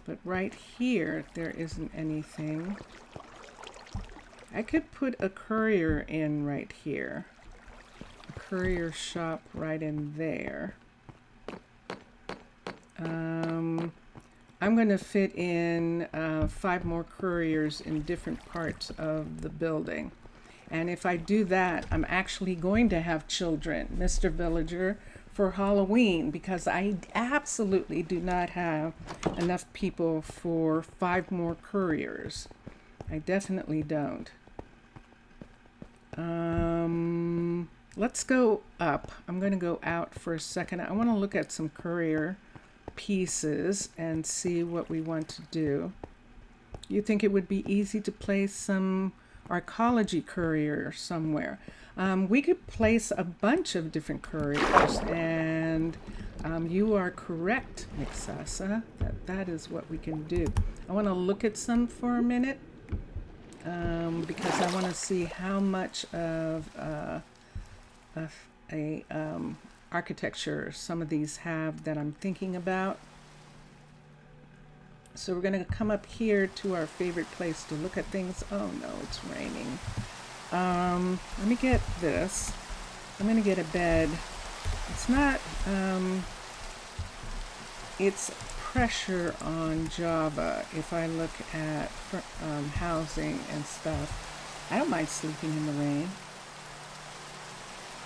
But right here, there isn't anything. I could put a courier in right here. A courier shop right in there. I'm going to fit in 5 more couriers in different parts of the building. And if I do that, I'm actually going to have children, Mr. Villager, for Halloween, because I absolutely do not have enough people for 5 more couriers. I definitely don't. Let's go up. I'm going to go out for a second. I want to look at some courier pieces and see what we want to do. You think it would be easy to place some arcology courier somewhere? We could place a bunch of different couriers, and you are correct, Mixasa, that is what we can do. I want to look at some for a minute because I want to see how much of a architecture some of these have that I'm thinking about. So we're going to come up here to our favorite place to look at things. Oh no, it's raining. Let me get this. I'm going to get a bed. It's not, it's pressure on Java. If I look at housing and stuff, I don't mind sleeping in the rain.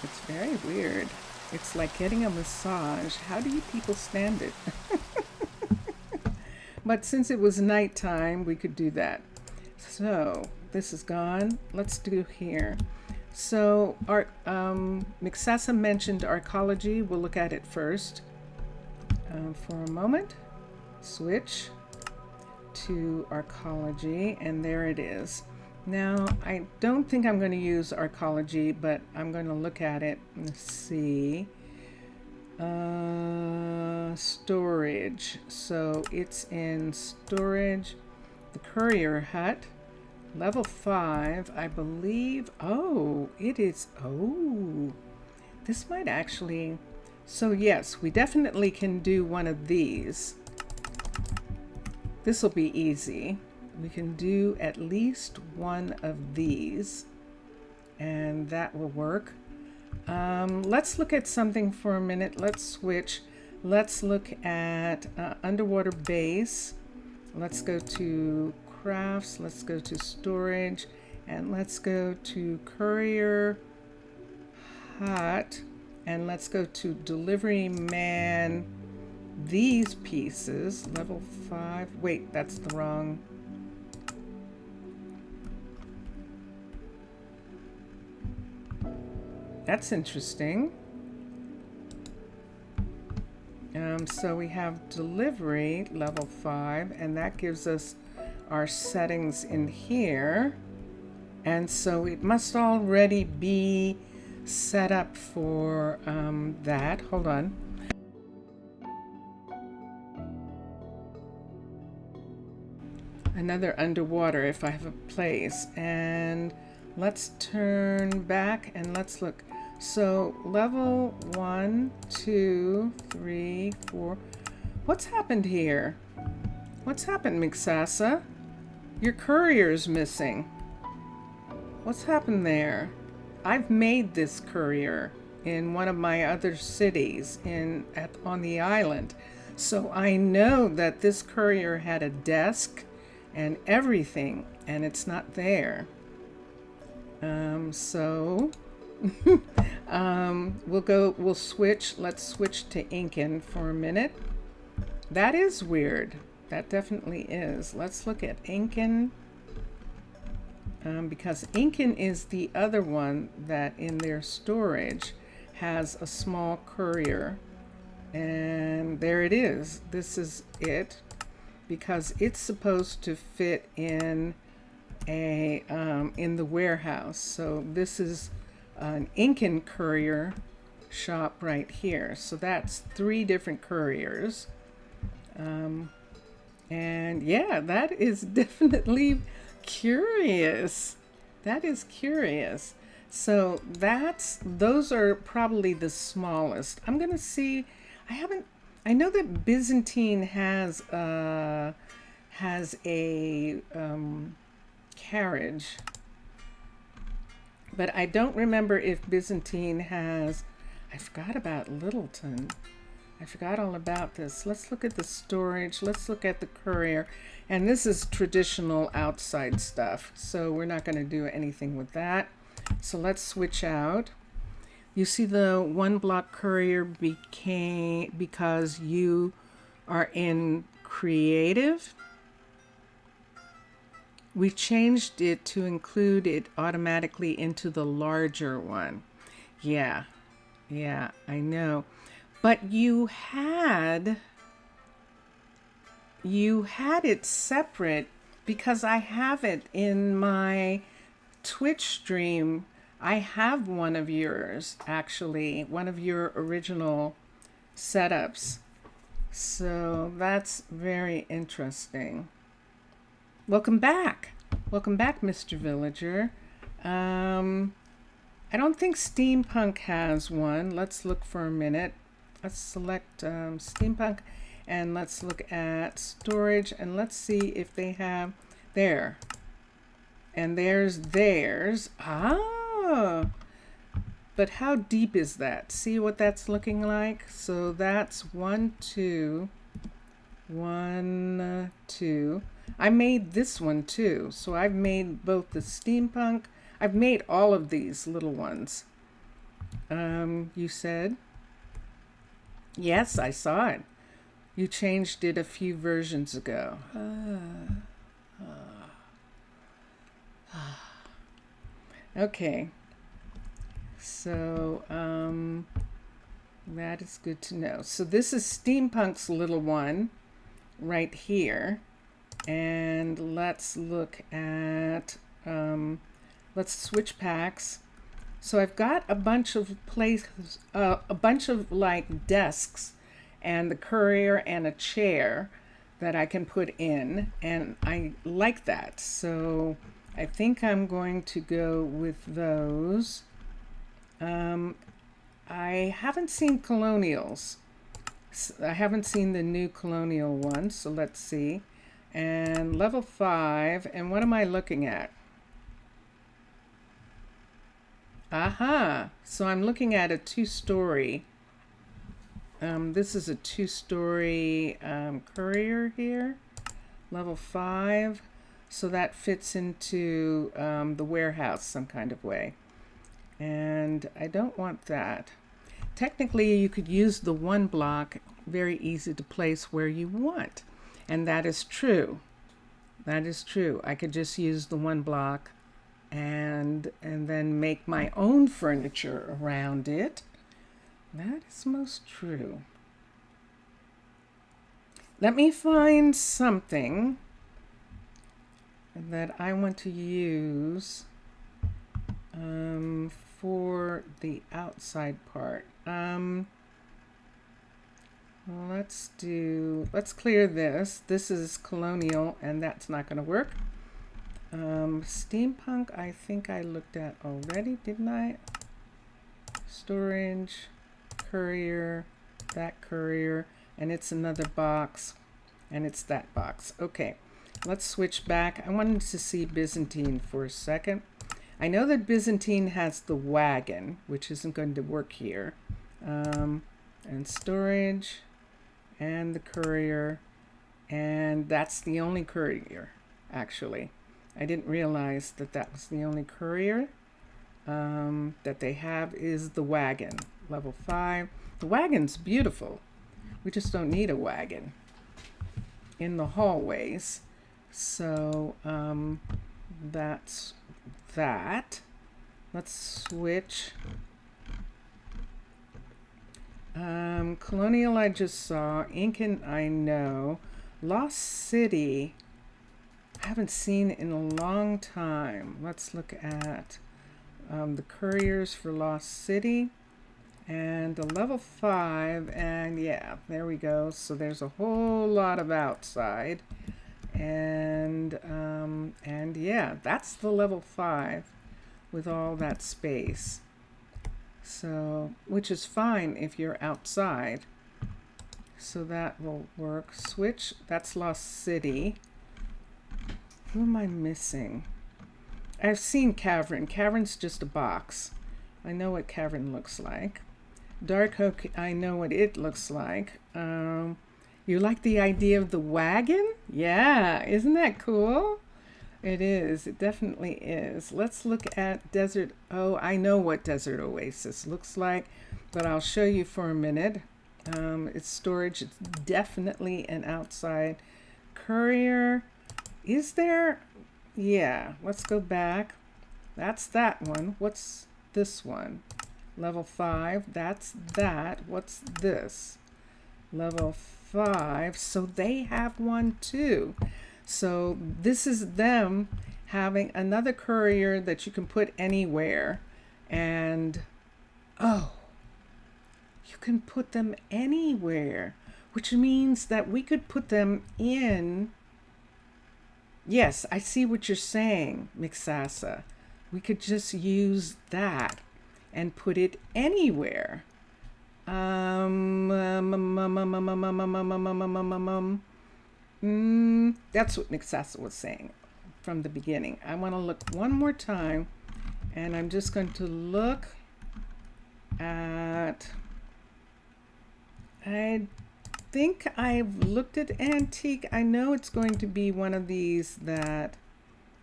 It's very weird. It's like getting a massage. How do you people stand it? But since it was nighttime, we could do that. So this is gone. Let's do here. So our Mixasa mentioned arcology. We'll look at it first for a moment. Switch to arcology, and there it is. Now, I don't think I'm going to use arcology, but I'm going to look at it and see. Storage. So it's in storage. The courier hut. Level 5, I believe. Oh, it is. Oh, this might actually. So yes, we definitely can do one of these. This will be easy. We can do at least one of these, and that will work. Let's look at something for a minute. Let's switch. Let's look at underwater base. Let's go to crafts. Let's go to storage, and let's go to courier hut, and let's go to delivery man. These pieces, level 5. Wait, that's the wrong. That's interesting. So we have delivery level 5, and that gives us our settings in here. And so it must already be set up for that. Hold on. Another underwater if I have a place. And let's turn back and let's look. So level 1, 2, 3, 4. What's happened here? What's happened, Mixasa? Your courier's missing. What's happened there? I've made this courier in one of my other cities on the island. So I know that this courier had a desk and everything, and it's not there. We'll switch. Let's switch to Incan for a minute. That is weird. That definitely is. Let's look at Incan. Because Incan is the other one that in their storage has a small courier. And there it is. This is it. Because it's supposed to fit in in the warehouse. So this is an Incan courier shop right here. So that's 3 different couriers. And yeah, that is definitely curious. That is curious. So those are probably the smallest. I'm gonna see. I know that Byzantine has a carriage, but I don't remember if Byzantine has. I forgot about Littleton. I forgot all about this. Let's look at the storage. Let's look at the courier. And this is traditional outside stuff, so we're not going to do anything with that. So let's switch out. You see the 1 block courier became because you are in creative. We changed it to include it automatically into the larger one. Yeah, I know. But you had it separate because I have it in my Twitch stream. I have one of yours, actually, one of your original setups. So that's very interesting. Welcome back. Welcome back, Mr. Villager. I don't think Steampunk has one. Let's look for a minute. Let's select Steampunk and let's look at storage and let's see if they have there. And there's theirs. Ah, but how deep is that? See what that's looking like? So that's 1, 2, 1, 2. I made this one too. So I've made both the Steampunk. I've made all of these little ones. You said? Yes, I saw it. You changed it a few versions ago. Okay. So, that is good to know. So this is Steampunk's little one right here. And let's look at, let's switch packs. So I've got a bunch of places, a bunch of like desks and the courier and a chair that I can put in, and I like that. So I think I'm going to go with those. I haven't seen colonials. I haven't seen the new colonial one, so let's see. And level 5, and what am I looking at? Aha, so I'm looking at a 2-story. This is a 2-story courier here, level 5. So that fits into the warehouse some kind of way. And I don't want that. Technically, you could use the 1 block, very easy to place where you want. And that is true. That is true. I could just use the 1 block and then make my own furniture around it. That is most true. Let me find something that I want to use for the outside part. Let's clear this. This is colonial and that's not going to work. Steampunk, I think I looked at already, didn't I? Storage, courier, that courier, and it's another box, and it's that box. Okay, let's switch back. I wanted to see Byzantine for a second. I know that Byzantine has the wagon, which isn't going to work here. And storage, and the courier, and that's the only courier, actually. I didn't realize that that was the only courier that they have is the wagon, level 5. The wagon's beautiful. We just don't need a wagon in the hallways. So that's that. Let's switch. Colonial I just saw. Incan I know. Lost City I haven't seen in a long time. Let's look at the couriers for Lost City. and a level 5, and yeah, there we go. So there's a whole lot of outside, and yeah, that's the level 5 with all that space. So, which is fine if you're outside. So that will work. Switch, that's Lost City. Who am I missing? I've seen Cavern. Cavern's just a box. I know what Cavern looks like. Dark Oak, I know what it looks like. You like the idea of the wagon? Yeah, isn't that cool? It is. It definitely is. Let's look at Desert. Oh, I know what Desert Oasis looks like, but I'll show you for a minute. It's storage. It's definitely an outside courier. Is there? Yeah, let's go back. That's that one. What's this one? Level 5. That's that. What's this? Level 5. So they have one too. So this is them having another courier that you can put anywhere. And oh, you can put them anywhere, which means that we could put them in. Yes, I see what you're saying, Mixasa. We could just use that and put it anywhere. That's what Mixasa was saying from the beginning. I want to look one more time, and I'm just going to look at, I think I've looked at antique. I know it's going to be one of these that,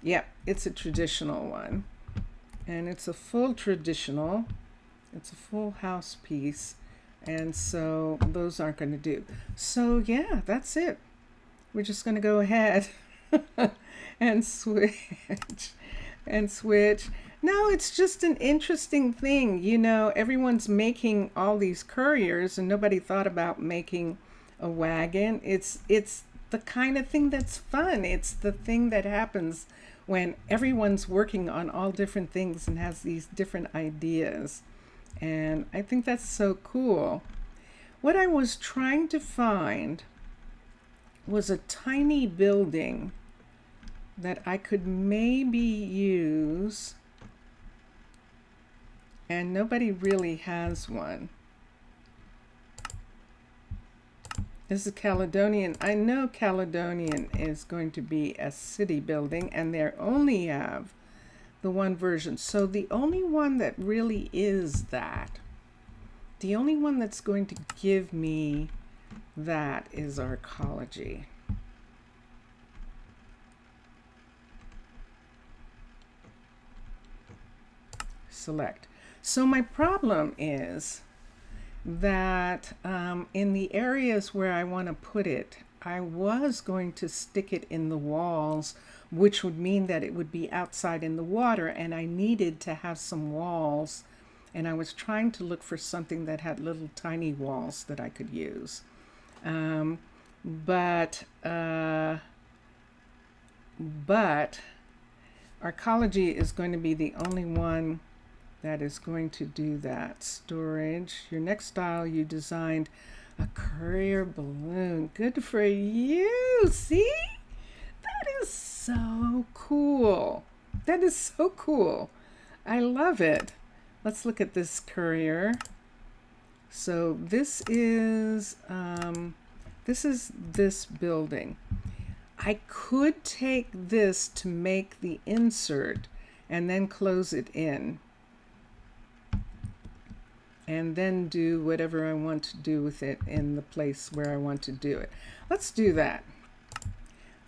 yeah, it's a traditional one. And it's a full traditional. It's a full house piece. And so those aren't going to do. So yeah, that's it. We're just going to go ahead and switch and switch. No, it's just an interesting thing. You know, everyone's making all these couriers and nobody thought about making a wagon. It's the kind of thing that's fun. It's the thing that happens when everyone's working on all different things and has these different ideas. And I think that's so cool. What I was trying to find was a tiny building that I could maybe use, and nobody really has one. This is Caledonian. I know Caledonian is going to be a city building, and they only have the one version. So the only one that really is that, the only one that's going to give me that is Arcology. Select. So my problem is that in the areas where I want to put it, I was going to stick it in the walls, which would mean that it would be outside in the water, and I needed to have some walls, and I was trying to look for something that had little tiny walls that I could use. But Arcology is going to be the only one that is going to do that. Storage. Your next style, you designed a courier balloon. Good for you. See? That is so cool. That is so cool. I love it. Let's look at this courier. So this is this building. I could take this to make the insert and then close it in, and then do whatever I want to do with it in the place where I want to do it. Let's do that.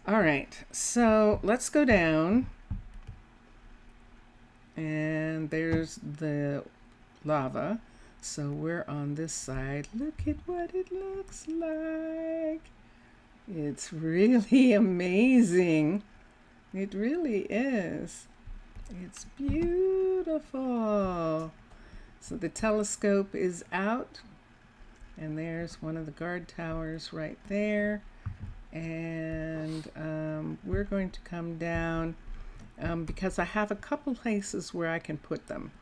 All right, so let's go down, and there's the lava. So we're on this side. Look at what it looks like. It's really amazing. It really is. It's beautiful. So the telescope is out, and there's one of the guard towers right there. And we're going to come down because I have a couple places where I can put them.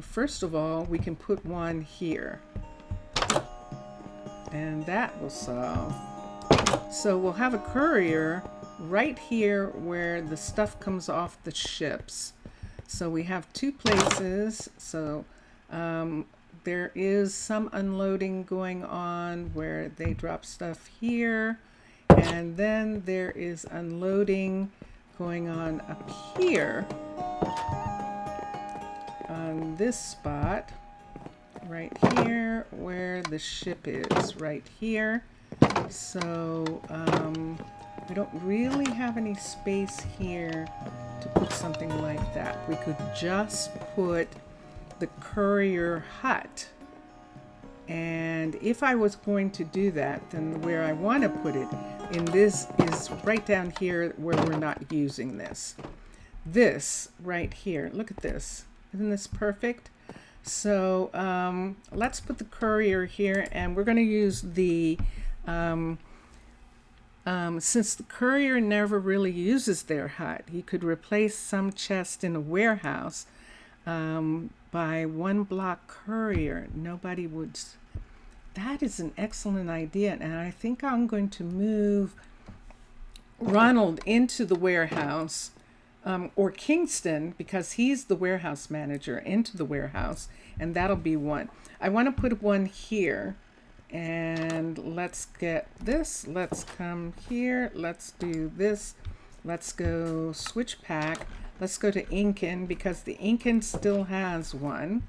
First of all, we can put one here, and that will solve. So we'll have a courier right here where the stuff comes off the ships. So we have two places. So there is some unloading going on where they drop stuff here, and then there is unloading going on up here on this spot right here where the ship is right here. So we don't really have any space here to put something like that. We could just put the courier hut. And if I was going to do that, then where I want to put it in this is right down here where we're not using this. This right here, look at this. Isn't this perfect? So let's put the courier here, and we're going to use the since the courier never really uses their hut, you could replace some chest in a warehouse by one block courier. Nobody would. That is an excellent idea, and I think I'm going to move Ronald into the warehouse, or Kingston, because he's the warehouse manager, into the warehouse, and that'll be one. I want to put one here, and let's get this. Let's come here. Let's do this. Let's go switch pack. Let's go to Incan, because the Incan still has one.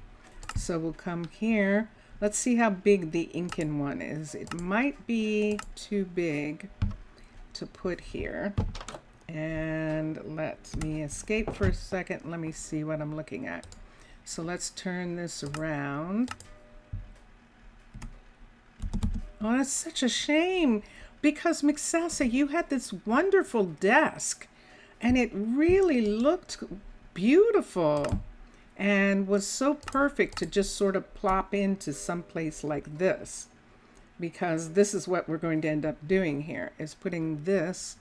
So we'll come here. Let's see how big the Incan one is. It might be too big to put here. And let me escape for a second. Let me see what I'm looking at. So let's turn this around. Oh, that's such a shame, because Mixasa, you had this wonderful desk, and it really looked beautiful and was so perfect to just sort of plop into some place like this, because this is what we're going to end up doing here, is putting this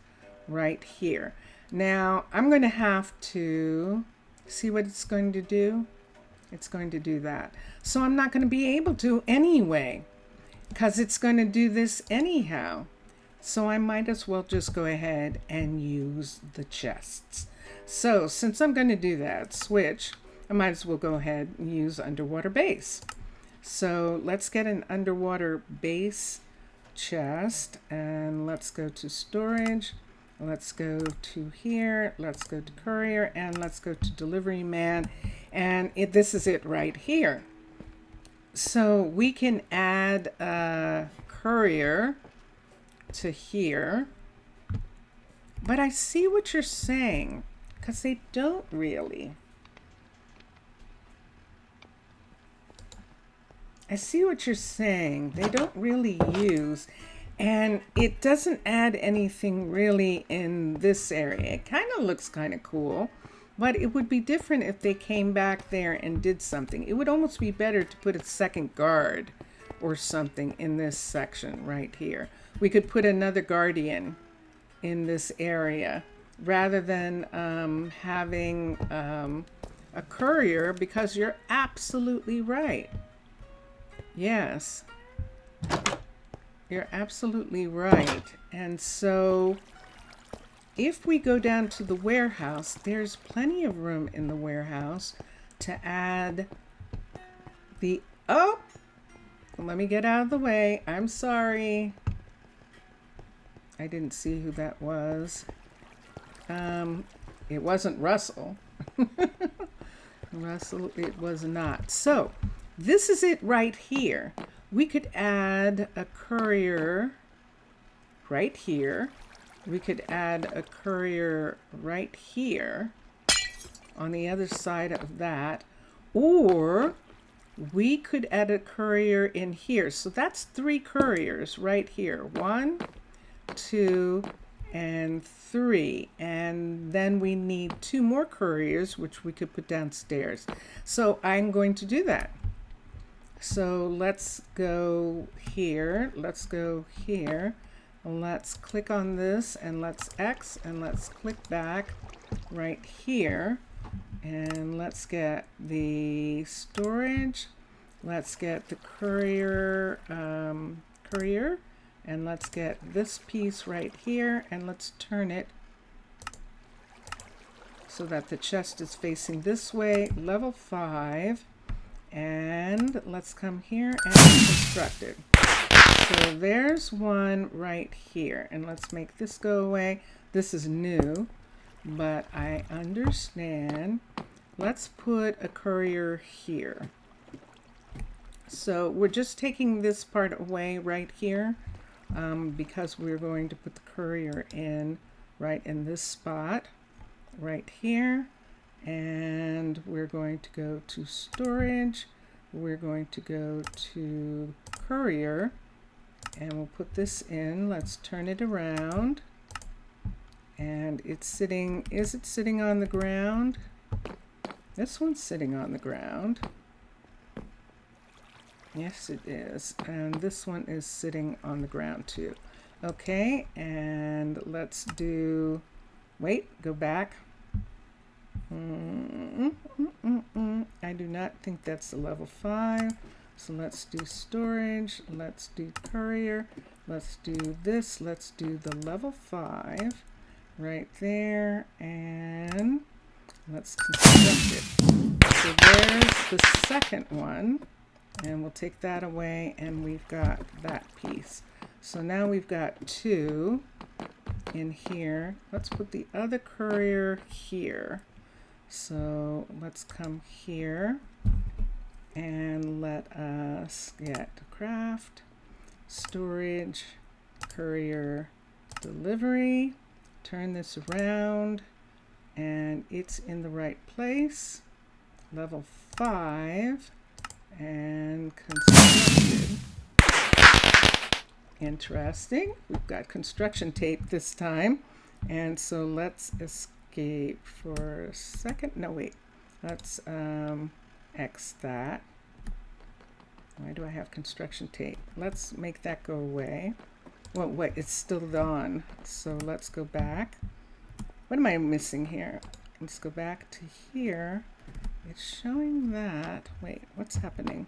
right here. Now I'm going to have to see what it's going to do. It's going to do that. So I'm not going to be able to anyway, because it's going to do this anyhow. So I might as well just go ahead and use the chests. So since I'm going to do that switch, I might as well go ahead and use underwater base. So let's get an underwater base chest, and let's go to storage. Let's go to here. Let's go to courier, and let's go to delivery man. And this is it right here. So we can add a courier to here. But I see what you're saying, because they don't really. I see what you're saying. They don't really use, and it doesn't add anything really in this area. It kind of looks kind of cool, but it would be different if they came back there and did something. It would almost be better to put a second guard or something in this section right here. We could put another guardian in this area rather than having a courier, because you're absolutely right. Yes, you're absolutely right. And so if we go down to the warehouse, there's plenty of room in the warehouse to add the, oh, let me get out of the way. I'm sorry. I didn't see who that was. It wasn't Russell. Russell, it was not. So this is it right here. We could add a courier right here. We could add a courier right here on the other side of that. Or we could add a courier in here. So that's 3 couriers right here. 1, 2, and 3. And then we need 2 more couriers, which we could put downstairs. So I'm going to do that. So let's go here. Let's go here. Let's click on this, and let's X, and let's click back right here. And let's get the storage. Let's get the courier, and let's get this piece right here, and let's turn it so that the chest is facing this way. Level 5. And let's come here and construct it. So there's one right here, and let's make this go away. This is new, but I understand. Let's put a courier here. So we're just taking this part away right here because we're going to put the courier in right in this spot right here. And we're going to go to storage. We're going to go to courier, and we'll put this in. Let's turn it around. And it's sitting, is it sitting on the ground? This one's sitting on the ground. Yes, it is. And this one is sitting on the ground too. Okay, and let's do, wait, go back. I do not think that's a level 5. So let's do storage. Let's do courier. Let's do this. Let's do the level 5 right there. And let's construct it. So there's the second one. And we'll take that away, and we've got that piece. So now we've got 2 in here. Let's put the other courier here. So let's come here and let us get craft, storage, courier, delivery. Turn this around, and it's in the right place. Level 5 and constructed. Interesting. We've got construction tape this time. And so let's escape for a second. No, wait. Let's X that. Why do I have construction tape? Let's make that go away. Well, wait, it's still on. So let's go back. What am I missing here? Let's go back to here. It's showing that. Wait, what's happening?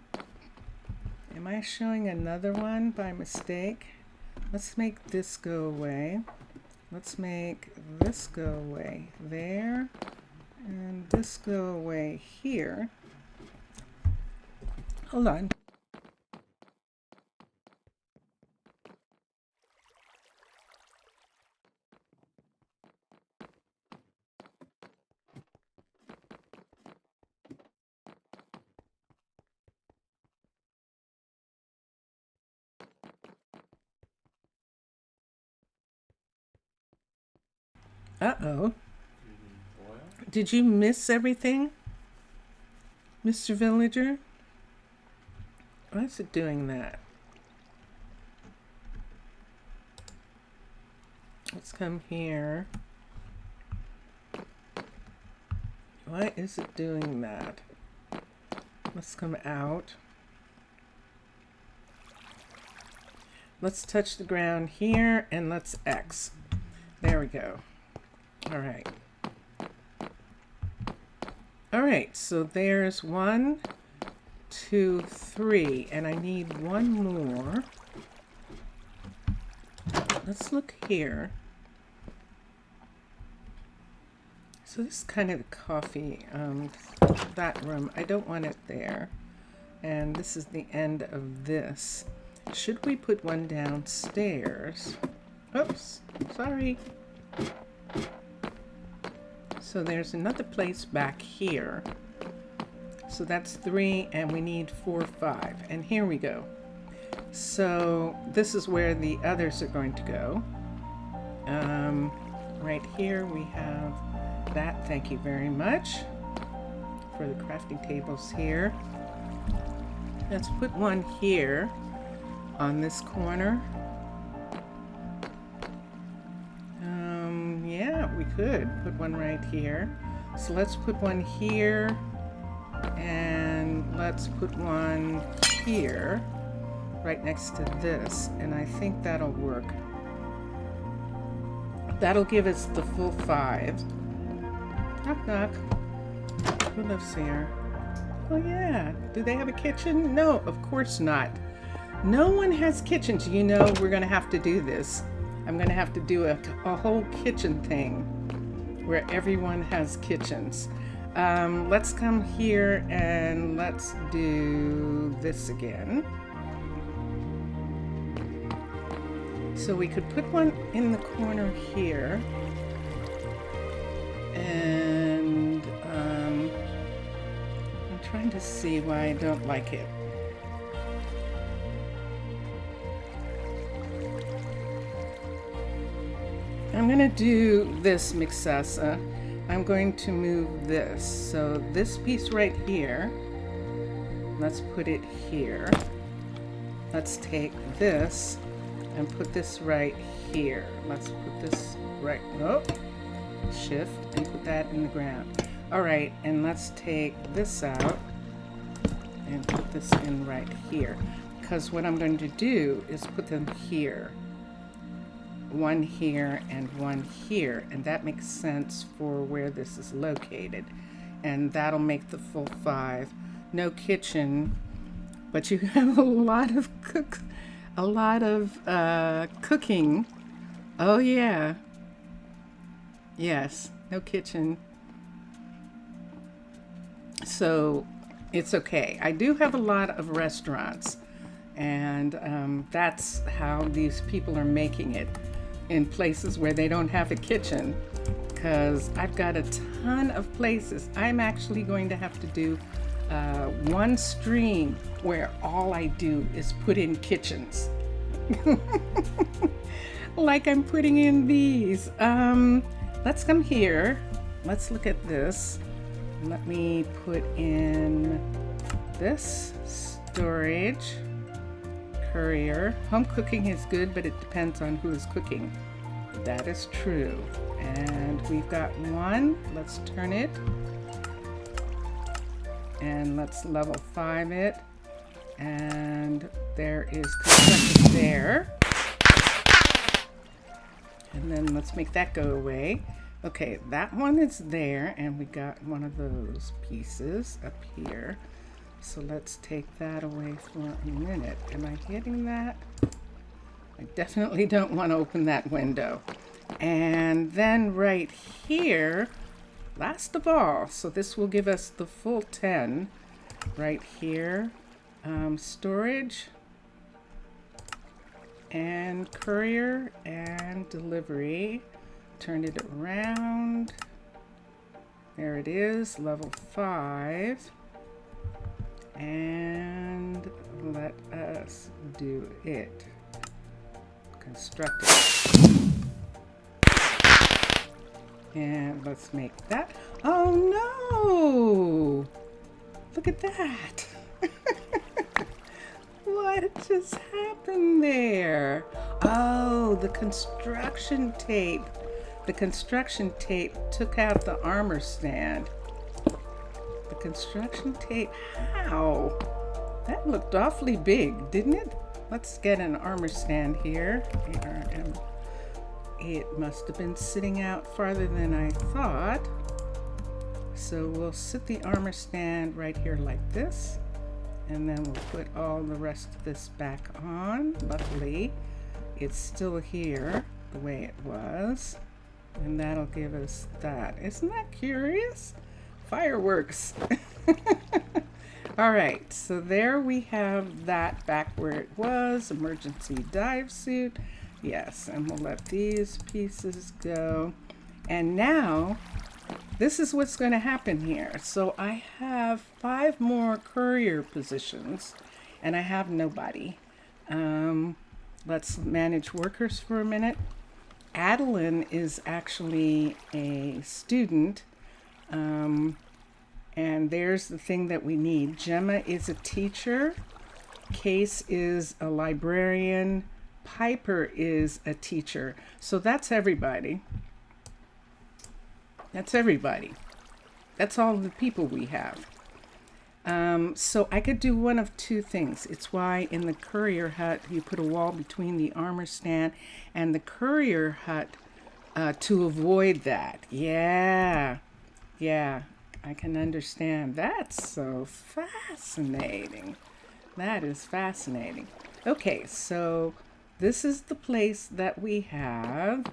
Am I showing another one by mistake? Let's make this go away. Let's make this go away there, and this go away here. Hold on. Uh-oh. Did you miss everything, Mr. Villager? Why is it doing that? Let's come here. Why is it doing that? Let's come out. Let's touch the ground here, and let's X. There we go. All right. All right, so there's 1, 2, 3, and I need one more. Let's look here. So this is kind of the coffee, that room. I don't want it there. And this is the end of this. Should we put one downstairs? Oops, sorry. So there's another place back here. So that's 3, and we need 4, 5. And here we go. So this is where the others are going to go. Right here we have that. Thank you very much for the crafting tables here. Let's put one here on this corner. Yeah, we could put one right here. So let's put one here, and let's put one here right next to this, and I think that'll work. That'll give us the full 5. Knock knock. Who lives here? Oh yeah. Do they have a kitchen? No, of course not. No one has kitchens. You know we're going to have to do this. I'm going to have to do a whole kitchen thing where everyone has kitchens. Let's come here and let's do this again. So we could put one in the corner here. And I'm trying to see why I don't like it. I'm going to do this, Mixasa. I'm going to move this. So this piece right here, let's put it here. Let's take this and put this right here. Let's put this right, oh, shift and put that in the ground. All right, and let's take this out and put this in right here. Because what I'm going to do is put them here. One here and one here, and that makes sense for where this is located, and that'll make the full 5. No kitchen, but you have a lot of cooking. Oh yeah, yes, no kitchen, so it's okay. I do have a lot of restaurants, and that's how these people are making it, in places where they don't have a kitchen, because I've got a ton of places. I'm actually going to have to do one stream where all I do is put in kitchens. Like I'm putting in these. Let's come here. Let's look at this. Let me put in this storage. Courier. Home cooking is good, but it depends on who is cooking. That is true. And we've got one. Let's turn it. And let's level 5 it. And there is construction there. And then let's make that go away. Okay, that one is there, and we got one of those pieces up here. So let's take that away for a minute. Am I hitting that? I definitely don't want to open that window. And then right here, last of all, so this will give us the full 10 right here. Storage and courier and delivery. Turn it around. There it is, level 5. And let us do it. Construct it. And let's make that. Oh no! Look at that. What just happened there? Oh, the construction tape. The construction tape took out the armor stand. The construction tape, how? That looked awfully big, didn't it? Let's get an armor stand here. ARM. It must have been sitting out farther than I thought. So we'll sit the armor stand right here like this. And then we'll put all the rest of this back on. Luckily, it's still here the way it was. And that'll give us that. Isn't that curious? Fireworks. All right, so there we have that back where it was. Emergency dive suit. Yes, and we'll let these pieces go. And now, this is what's going to happen here. So I have 5 more courier positions, and I have nobody. Let's manage workers for a minute. Adeline is actually a student, and there's the thing that we need. Gemma is a teacher. Case is a librarian. Piper is a teacher. So that's everybody. That's everybody. That's all the people we have. So I could do one of 2 things. It's why in the courier hut you put a wall between the armor stand and the courier hut to avoid that. Yeah. I can understand. That's so fascinating. That is fascinating. Okay, so this is the place that we have.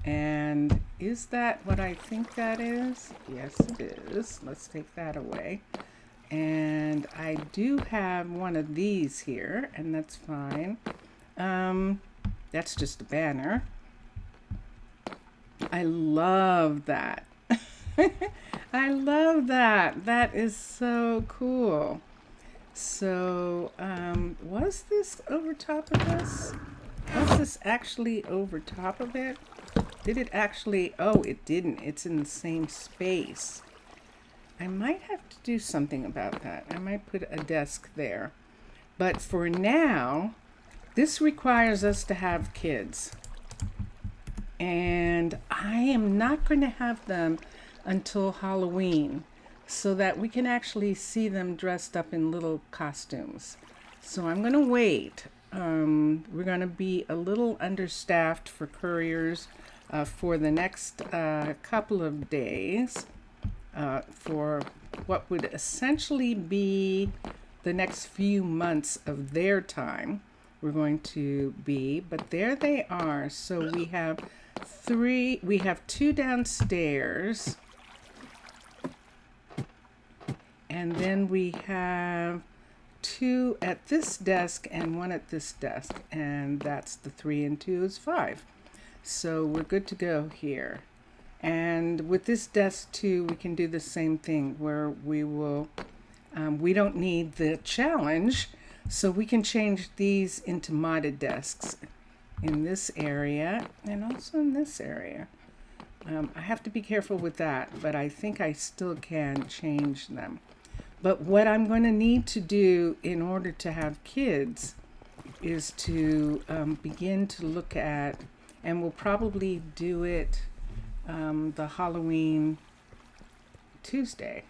And is that what I think that is? Yes, it is. Let's take that away. And I do have one of these here, and that's fine. That's just a banner. I love that. I love that. That is so cool. So, was this over top of this? Was this actually over top of it? Did it actually? Oh, it didn't. It's in the same space. I might have to do something about that. I might put a desk there. But for now, this requires us to have kids. And I am not going to have them until Halloween so that we can actually see them dressed up in little costumes. So I'm going to wait. We're going to be a little understaffed for couriers for the next couple of days for what would essentially be the next few months of their time. We're going to be, but there they are. So we have two downstairs, and then we have two at this desk and one at this desk, and that's the 3 and 2 is 5. So we're good to go here. And with this desk too, we can do the same thing where we will, we don't need the challenge, so we can change these into modded desks in this area and also in this area. I have to be careful with that, but I think I still can change them. But what I'm going to need to do in order to have kids is to begin to look at, and we'll probably do it the Halloween Tuesday.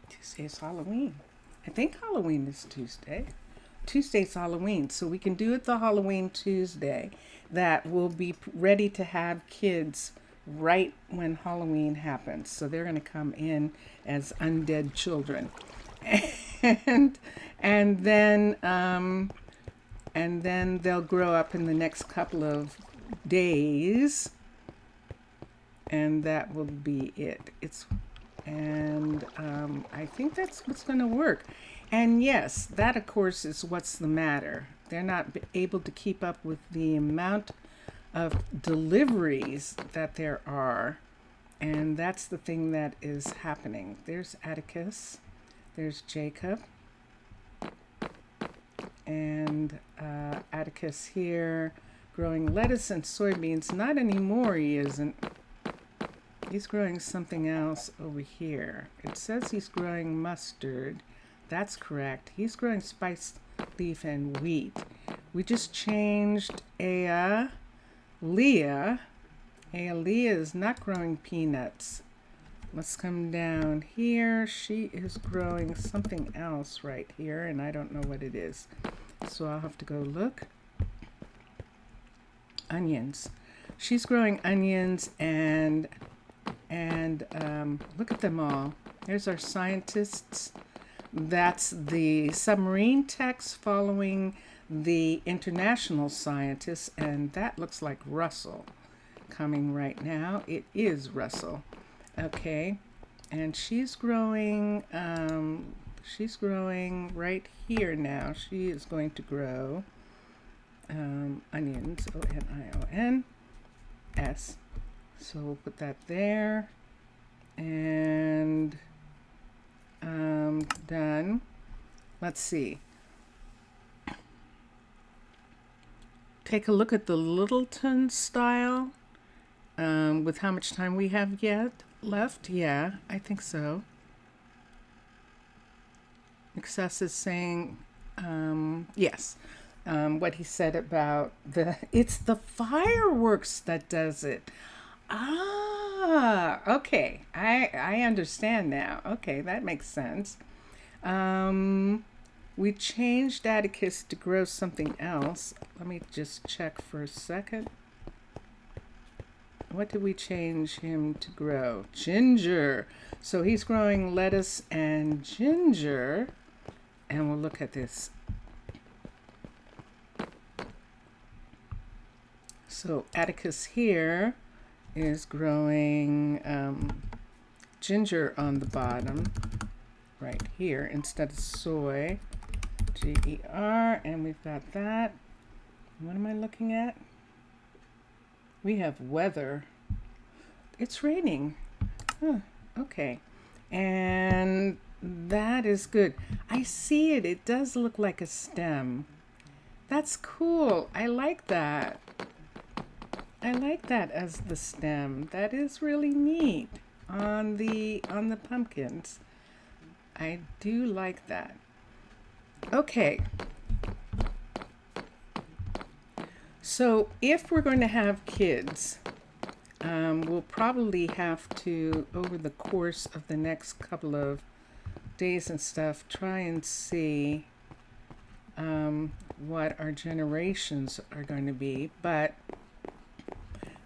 Tuesday's Halloween. I think Halloween is Tuesday. Tuesday's Halloween, so we can do it the Halloween Tuesday. That will be ready to have kids right when Halloween happens. So they're going to come in as undead children, and then they'll grow up in the next couple of days, and that will be it. I think that's what's going to work. And yes, that of course is what's the matter. They're not able to keep up with the amount of deliveries that there are. And that's the thing that is happening. There's Atticus. There's Jacob. And Atticus here growing lettuce and soybeans. Not anymore, he isn't. He's growing something else over here. It says he's growing mustard. That's correct. He's growing spice leaf and wheat. We just changed Leah. Leah is not growing peanuts. Let's come down here. She is growing something else right here, and I don't know what it is. So I'll have to go look. Onions. She's growing onions and look at them all. There's our scientists. That's the submarine techs following the international scientists, and that looks like Russell coming right now. It is Russell. Okay, and she's growing right here now. She is going to grow onions, O-N-I-O-N-S. So we'll put that there, and done. Let's see. Take a look at the Littleton style with how much time we have yet left. Yeah, I think so. Excess is saying yes. What he said about it's the fireworks that does it. Ah, okay. I understand now. Okay, that makes sense. We changed Atticus to grow something else. Let me just check for a second. what did we change him to grow? Ginger. So he's growing lettuce and ginger. And we'll look at this. So Atticus here is growing ginger on the bottom right here instead of soy. GER, and we've got that. What am I looking at? We have weather. It's raining. Huh, okay. And that is good. I see it. It does look like a stem. That's cool. I like that. I like that as the stem. That is really neat on the pumpkins. I do like that. Okay. So if we're going to have kids, we'll probably have to, over the course of the next couple of days and stuff, try and see what our generations are going to be. But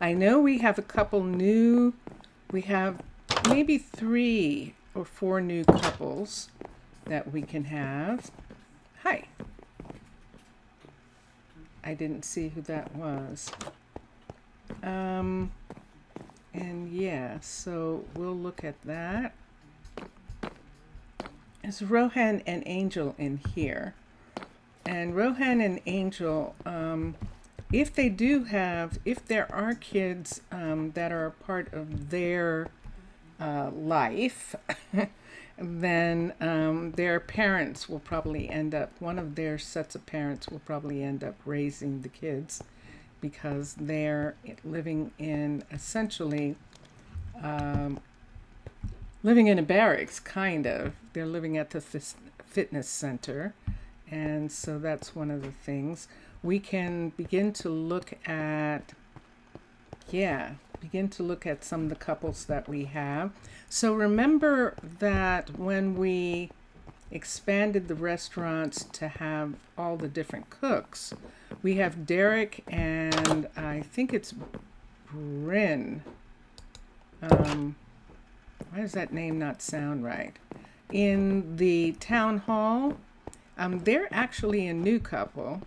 I know we have a couple new, we have maybe 3 or 4 new couples that we can have. Hi. I didn't see who that was. And yeah, so we'll look at that. There's Rohan and Angel in here. And Rohan and Angel, if there are kids that are a part of their life, then their parents will probably end up, one of their sets of parents will probably end up raising the kids, because they're living in essentially living in a barracks, kind of. They're living at the fitness center, and so that's one of the things. We can begin to look at, some of the couples that we have. So remember that when we expanded the restaurants to have all the different cooks, we have Derek and I think it's Bryn. Why does that name not sound right? In the town hall, they're actually a new couple.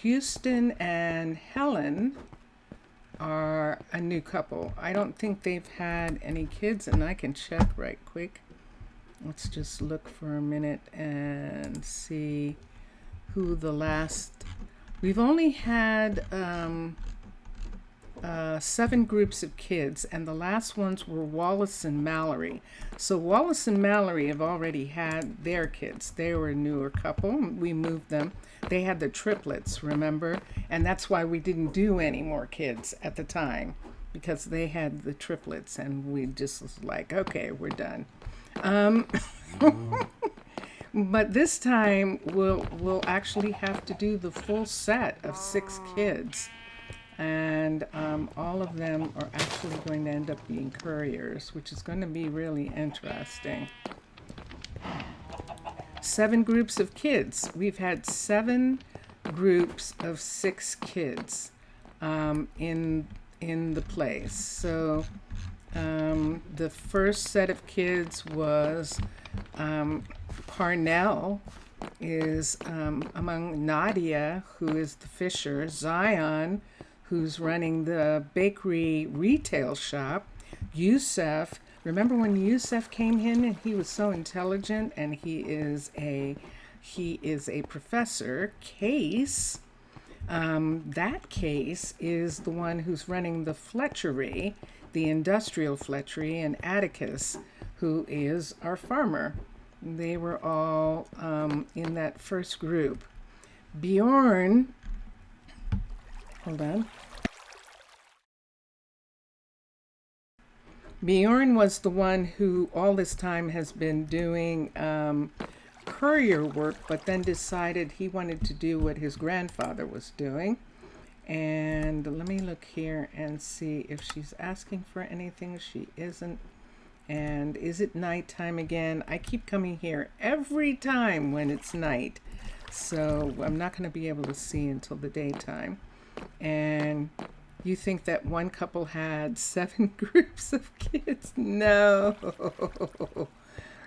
Houston and Helen are a new couple. I don't think they've had any kids, and I can check right quick. Let's just look for a minute and see who the last. We've only had 7 groups of kids, and the last ones were Wallace and Mallory. So Wallace and Mallory have already had their kids. They were a newer couple. We moved them. They had the triplets, remember? And that's why we didn't do any more kids at the time, because they had the triplets, and we just was like, okay, we're done. But this time we'll actually have to do the full set of 6 kids. And all of them are actually going to end up being couriers, which is going to be really interesting. 7 groups of kids. We've had 7 groups of 6 kids in the place. So the first set of kids was Parnell is among Nadia, who is the fisher, Zion, who's running the bakery retail shop, Yusef. Remember when Yusef came in and he was so intelligent, and he is a professor. Case, that Case is the one who's running the Fletchery, the industrial Fletchery, and Atticus, who is our farmer. They were all in that first group. Bjorn, hold on. Bjorn was the one who all this time has been doing courier work, but then decided he wanted to do what his grandfather was doing. And let me look here and see if she's asking for anything. She isn't. And is it nighttime again? I keep coming here every time when it's night, so I'm not going to be able to see until the daytime. And You think that one couple had 7 groups of kids? No.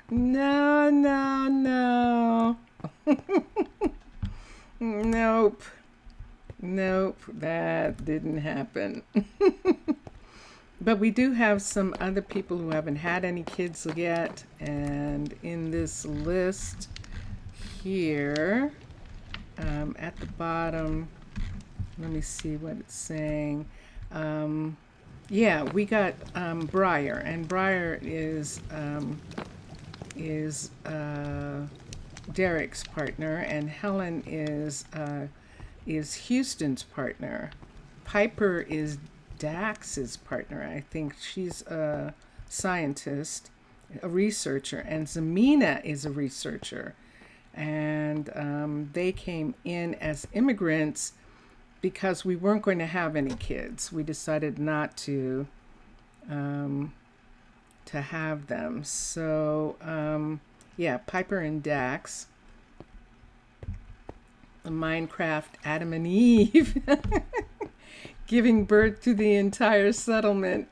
No, no, no. Nope. Nope, that didn't happen. But we do have some other people who haven't had any kids yet. And in this list here, at the bottom, let me see what it's saying. Yeah, we got Briar, and Briar is Derek's partner, and Helen is Houston's partner. Piper is Dax's partner. I think she's a scientist, a researcher, and Zamina is a researcher. And they came in as immigrants because we weren't going to have any kids. We decided not to have them. So yeah, Piper and Dax. The Minecraft Adam and Eve giving birth to the entire settlement.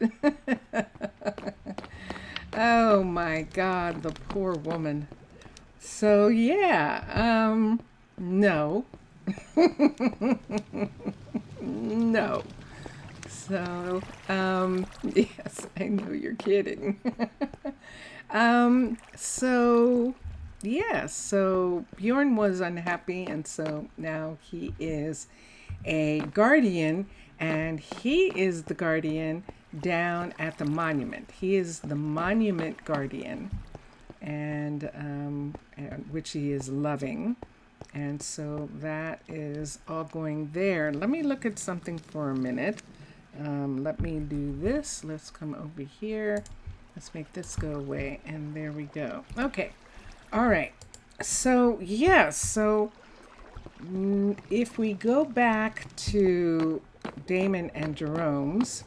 Oh my God, the poor woman. So yeah, no. No. So, yes, I know you're kidding. So, yeah, so Bjorn was unhappy, and so now he is a guardian, and he is the guardian down at the monument. He is the monument guardian, and which he is loving. And so that is all going there. Let me look at something for a minute. Let me do this. Let's come over here. Let's make this go away. And there we go. Okay. All right. So, yeah. So, if we go back to Damon and Jerome's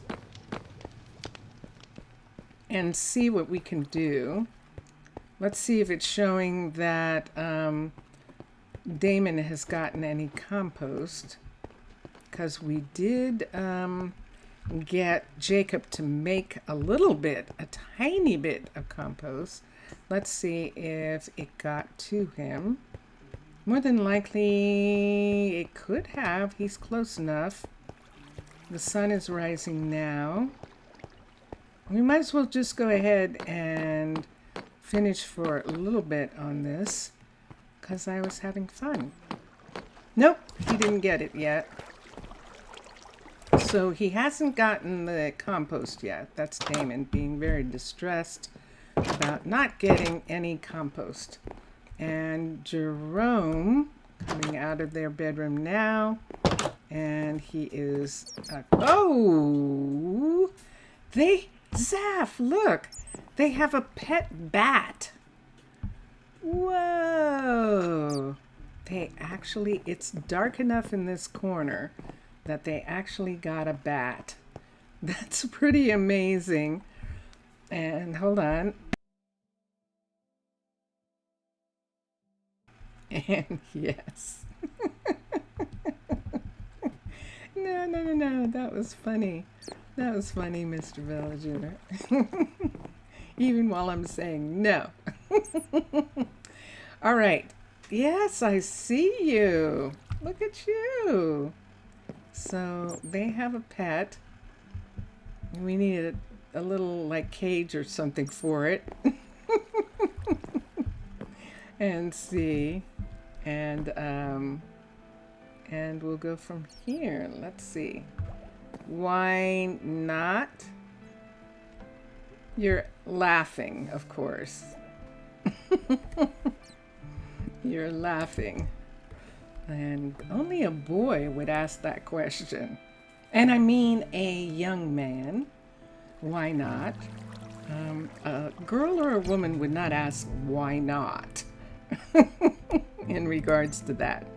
and see what we can do. Let's see if it's showing that Damon has gotten any compost, because we did get Jacob to make a little bit, a tiny bit of compost. Let's see if it got to him. More than likely it could have. He's close enough. The sun is rising now. We might as well just go ahead and finish for a little bit on this, because I was having fun. Nope, he didn't get it yet. So he hasn't gotten the compost yet. That's Damon being very distressed about not getting any compost. And Jerome coming out of their bedroom now. And he is... oh! Zaf, look! They have a pet bat. Whoa! They actually, it's dark enough in this corner that they actually got a bat. That's pretty amazing. And hold on. And yes. No. That was funny. That was funny, Mr. Villager. Even while I'm saying no. All right. Yes, I see you. Look at you. So they have a pet. We need a little like cage or something for it. And see. And we'll go from here. Let's see. Why not? You're laughing, of course. You're laughing. And only a boy would ask that question. And I mean a young man. Why not? A girl or a woman would not ask why not in regards to that.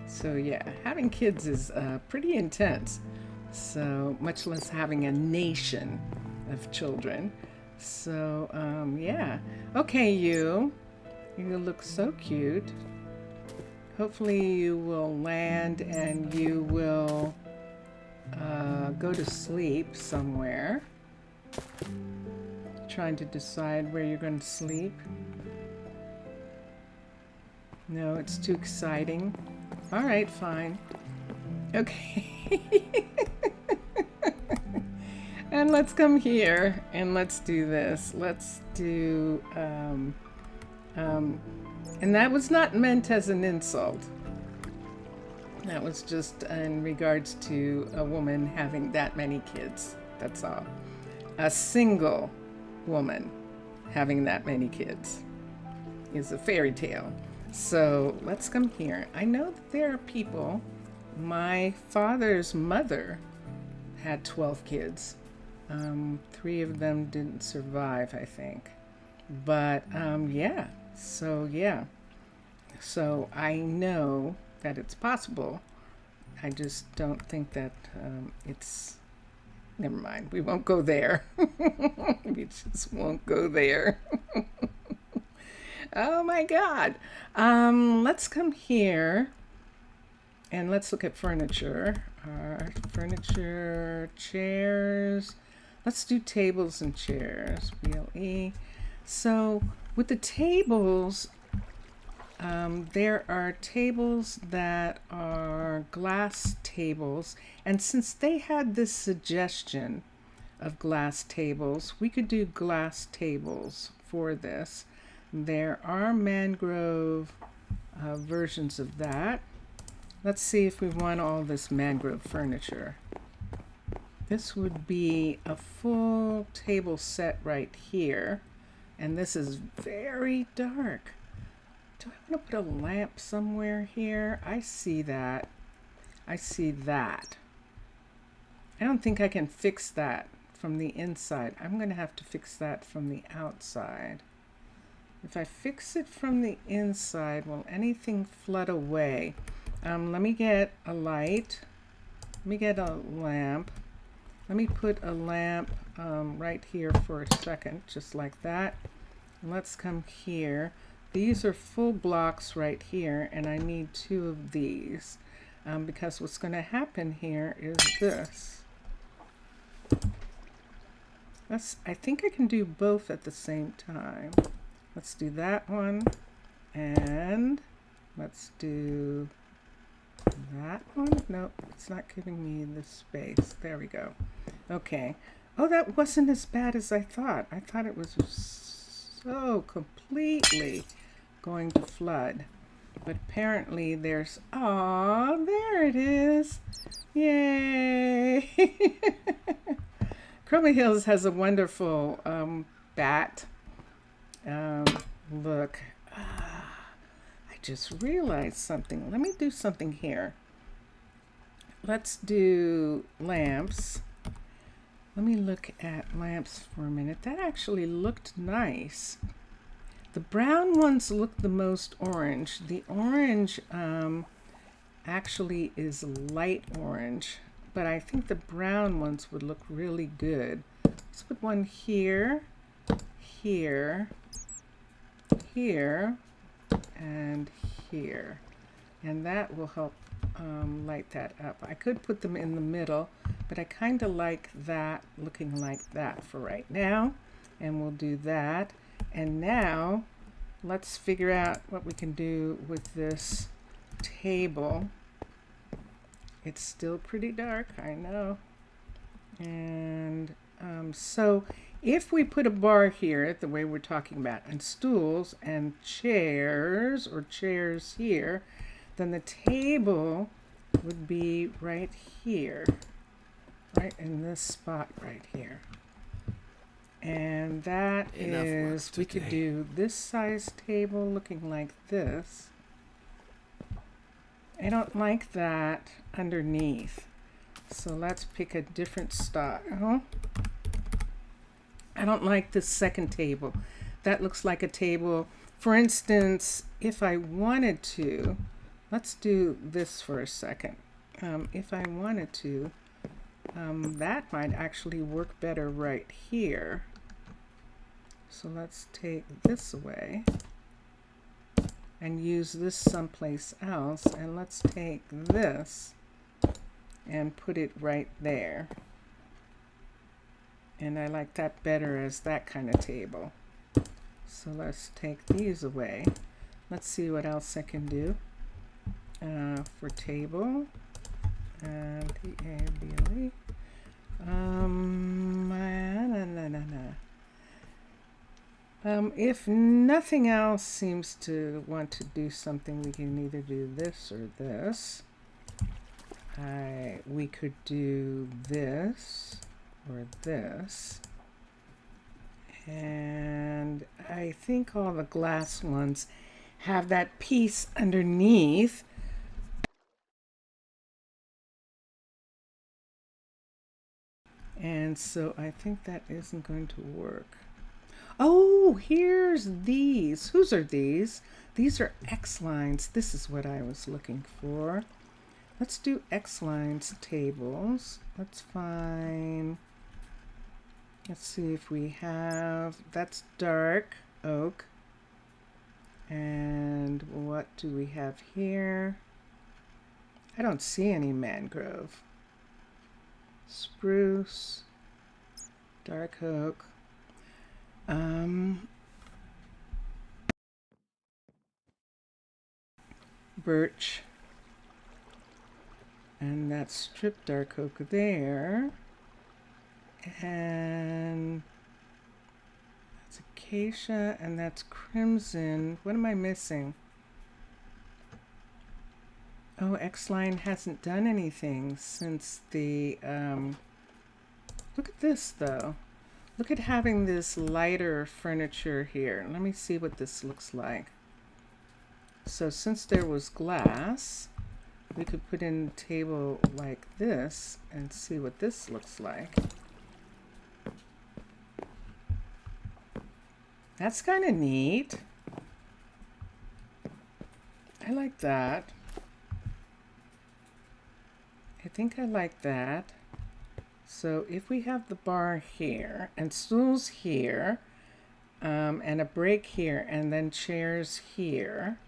So yeah, having kids is pretty intense. So much less having a nation of children. So yeah. Okay, you look so cute. Hopefully you will land and you will go to sleep somewhere. Trying to decide where you're going to sleep. No, it's too exciting. All right, fine. Okay. And let's come here and let's do this. Let's do, and that was not meant as an insult. That was just in regards to a woman having that many kids. That's all. A single woman having that many kids is a fairy tale. So let's come here. I know that there are people. My father's mother had 12 kids. 3 of them didn't survive, I think. But yeah. So I know that it's possible. I just don't think that it's... Never mind. We won't go there. We just won't go there. Oh my God. Let's come here and let's look at furniture. Furniture, chairs. Let's do tables and chairs. BLE. So with the tables, there are tables that are glass tables, and since they had this suggestion of glass tables, we could do glass tables for this. There are mangrove versions of that. Let's see if we want all this mangrove furniture. This would be a full table set right here, and this is very dark. Do I want to put a lamp somewhere here? I see that. I see that. I don't think I can fix that from the inside. I'm going to have to fix that from the outside. If I fix it from the inside, will anything flood away? Let me get a light. Let me get a lamp. Let me put a lamp right here for a second, just like that. And let's come here. These are full blocks right here, and I need 2 of these because what's going to happen here is this. I think I can do both at the same time. Let's do that one, and let's do that one. Nope, it's not giving me the space. There we go. Okay. Oh, that wasn't as bad as I thought. I thought it was so completely going to flood. But apparently there's... Aw, there it is. Yay! Chroma Hills has a wonderful bat. Look. I just realized something. Let me do something here. Let's do lamps. Let me look at lamps for a minute. That actually looked nice. The brown ones look the most orange. The orange actually is light orange, but I think the brown ones would look really good. Let's put one here, here, here, and here. And that will help light that up. I could put them in the middle, but I kind of like that looking like that for right now. And we'll do that. And now let's figure out what we can do with this table. It's still pretty dark, I know. And so if we put a bar here, the way we're talking about, and stools and chairs, or chairs here, then the table would be right here, right in this spot right here. And that is, we could do this size table looking like this. I don't like that underneath. So let's pick a different style. I don't like this second table. That looks like a table. For instance, if I wanted to, let's do this for a second. If I wanted to, that might actually work better right here. So let's take this away. and use this someplace else. And let's take this and put it right there. And I like that better as that kind of table. So let's take these away. Let's see what else I can do for table. T-A-B-L-E. If nothing else seems to want to do something, we can either do this or this. We could do this or this. And I think all the glass ones have that piece underneath. And so I think that isn't going to work. Oh, here's these. Whose are these? These are X lines. This is what I was looking for. Let's do X lines tables. Let's find, let's see if we have, that's dark oak. And what do we have here? I don't see any mangrove. Spruce, dark oak. Birch, and that's strip dark oak there, and that's acacia, and that's crimson. What am I missing? Oh, X-Line hasn't done anything since the, look at this though. Look at having this lighter furniture here. Let me see what this looks like. So since there was glass, we could put in a table like this and see what this looks like. That's kind of neat. I like that. I think I like that. So if we have the bar here and stools here, and a break here and then chairs here,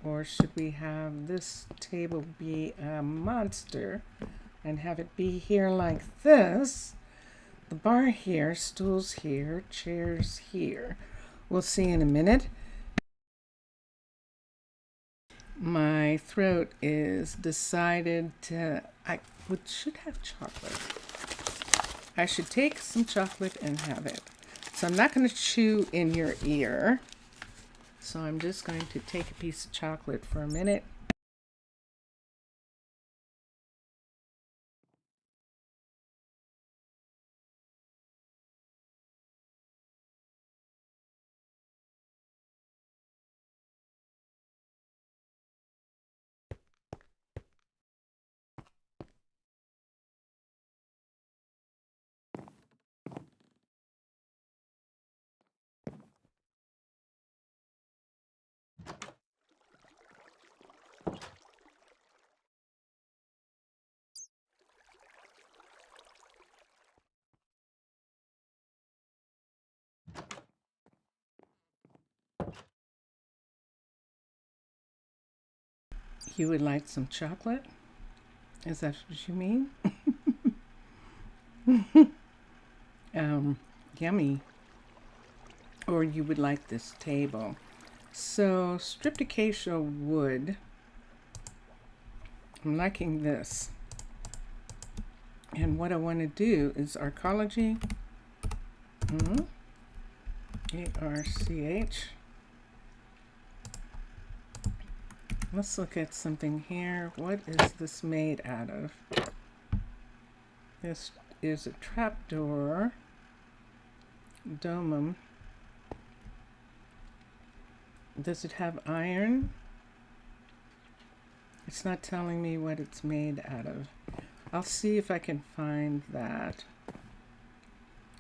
or should we have this table be a monster and have it be here like this? The bar here, stools here, chairs here. We'll see in a minute. My throat is decided to, should have chocolate. I should take some chocolate and have it. So I'm not going to chew in your ear. So I'm just going to take a piece of chocolate for a minute. You would like some chocolate? Is that what you mean? Yummy. Or you would like this table. So stripped acacia wood. I'm liking this. And what I want to do is arcology. A-R-C-H. Let's look at something here. What is this made out of? This is a trapdoor. Domum. Does it have iron? It's not telling me what it's made out of. I'll see if I can find that.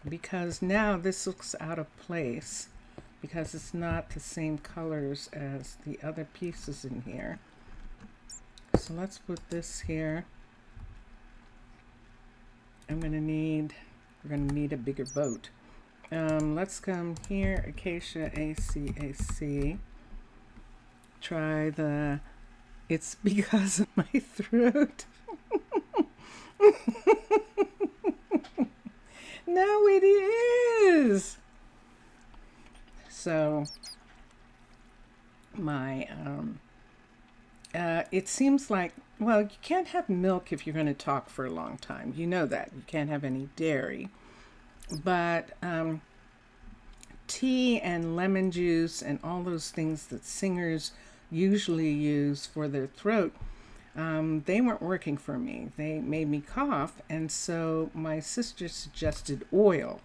Because now this looks out of place. Because it's not the same colors as the other pieces in here. So let's put this here. We're gonna need a bigger boat. Let's come here, acacia, A-C-A-C. try the It's Because of My Throat. No, it is. So my it seems like, well, you can't have milk if you're going to talk for a long time. You know that. You can't have any dairy. But tea and lemon juice and all those things that singers usually use for their throat, they weren't working for me. They made me cough. And so my sister suggested oil.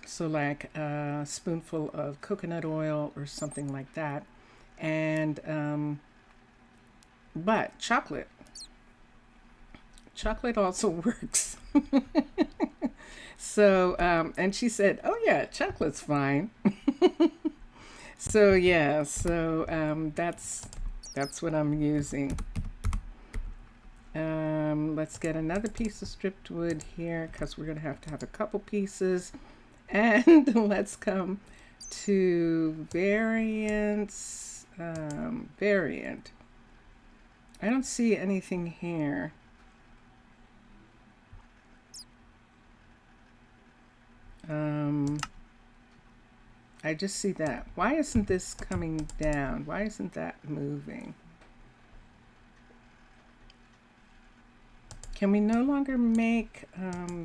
So like a spoonful of coconut oil or something like that. And but chocolate also works. So and she said, oh yeah, chocolate's fine. So yeah, so that's what I'm using. Let's get another piece of stripped wood here, because we're going to have a couple pieces. And let's come to variants. Variant. I don't see anything here. I just see that. Why isn't this coming down? Why isn't that moving? Can we no longer make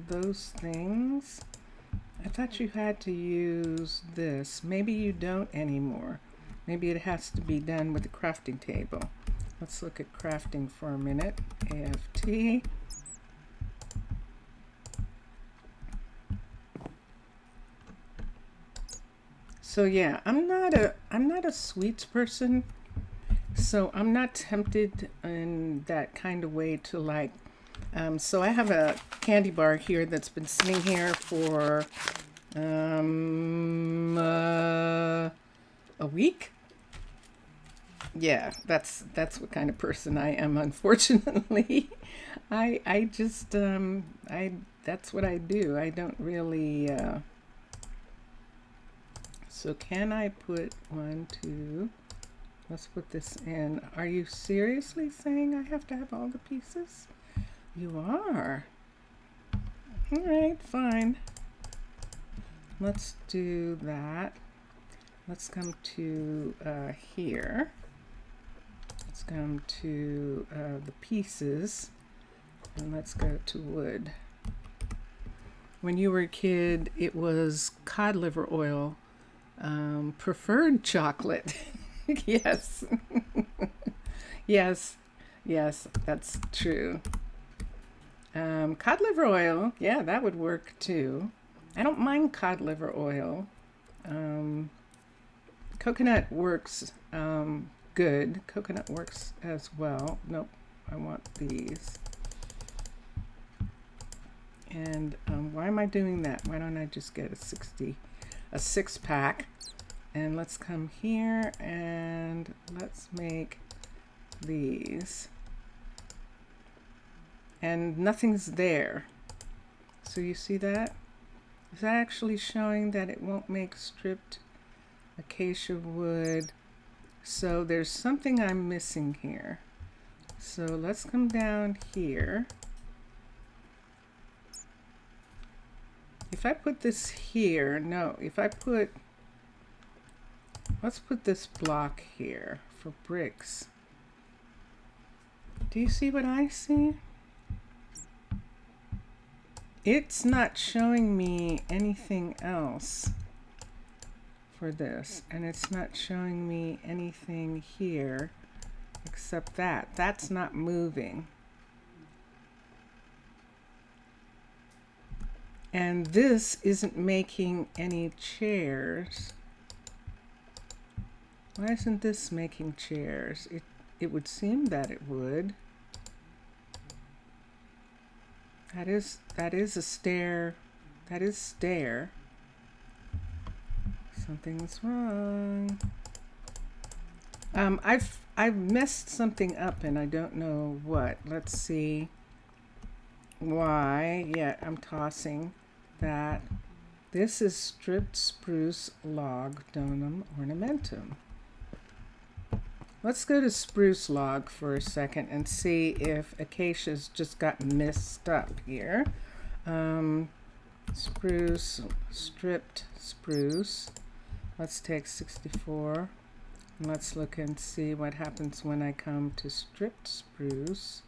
those things? I thought you had to use this. Maybe you don't anymore. Maybe it has to be done with the crafting table. Let's look at crafting for a minute. AFT. So yeah, I'm not a sweets person. So I'm not tempted in that kind of way to like, so I have a candy bar here that's been sitting here for a week. Yeah, that's what kind of person I am, unfortunately. I just that's what I do. I don't really so can I put 1, 2, let's put this in. Are you seriously saying I have to have all the pieces? You are. All right, fine. Let's do that. Let's come to here. Let's come to the pieces, and let's go to wood. When you were a kid, it was cod liver oil, preferred chocolate. Yes. Yes, that's true. Cod liver oil, yeah, that would work too. I don't mind cod liver oil. Coconut works good. Coconut works as well. Nope, I want these. And why am I doing that? Why don't I just get a 6-pack? And let's come here and let's make these. And nothing's there. So you see that? Is that actually showing that it won't make stripped acacia wood? So there's something I'm missing here. So let's come down here. If I put this here, no, if I put, let's put this block here for bricks. Do you see what I see? It's not showing me anything else for this, and it's not showing me anything here except that. That's not moving. And this isn't making any chairs. Why isn't this making chairs? It would seem that it would. That is a stair. That is stair. Something's wrong. I've messed something up and I don't know what. Let's see why. Yeah, I'm tossing that. This is stripped spruce log donum ornamentum. Let's go to spruce log for a second and see if acacia's just got messed up here. Spruce, stripped spruce. Let's take 64. And let's look and see what happens when I come to stripped spruce.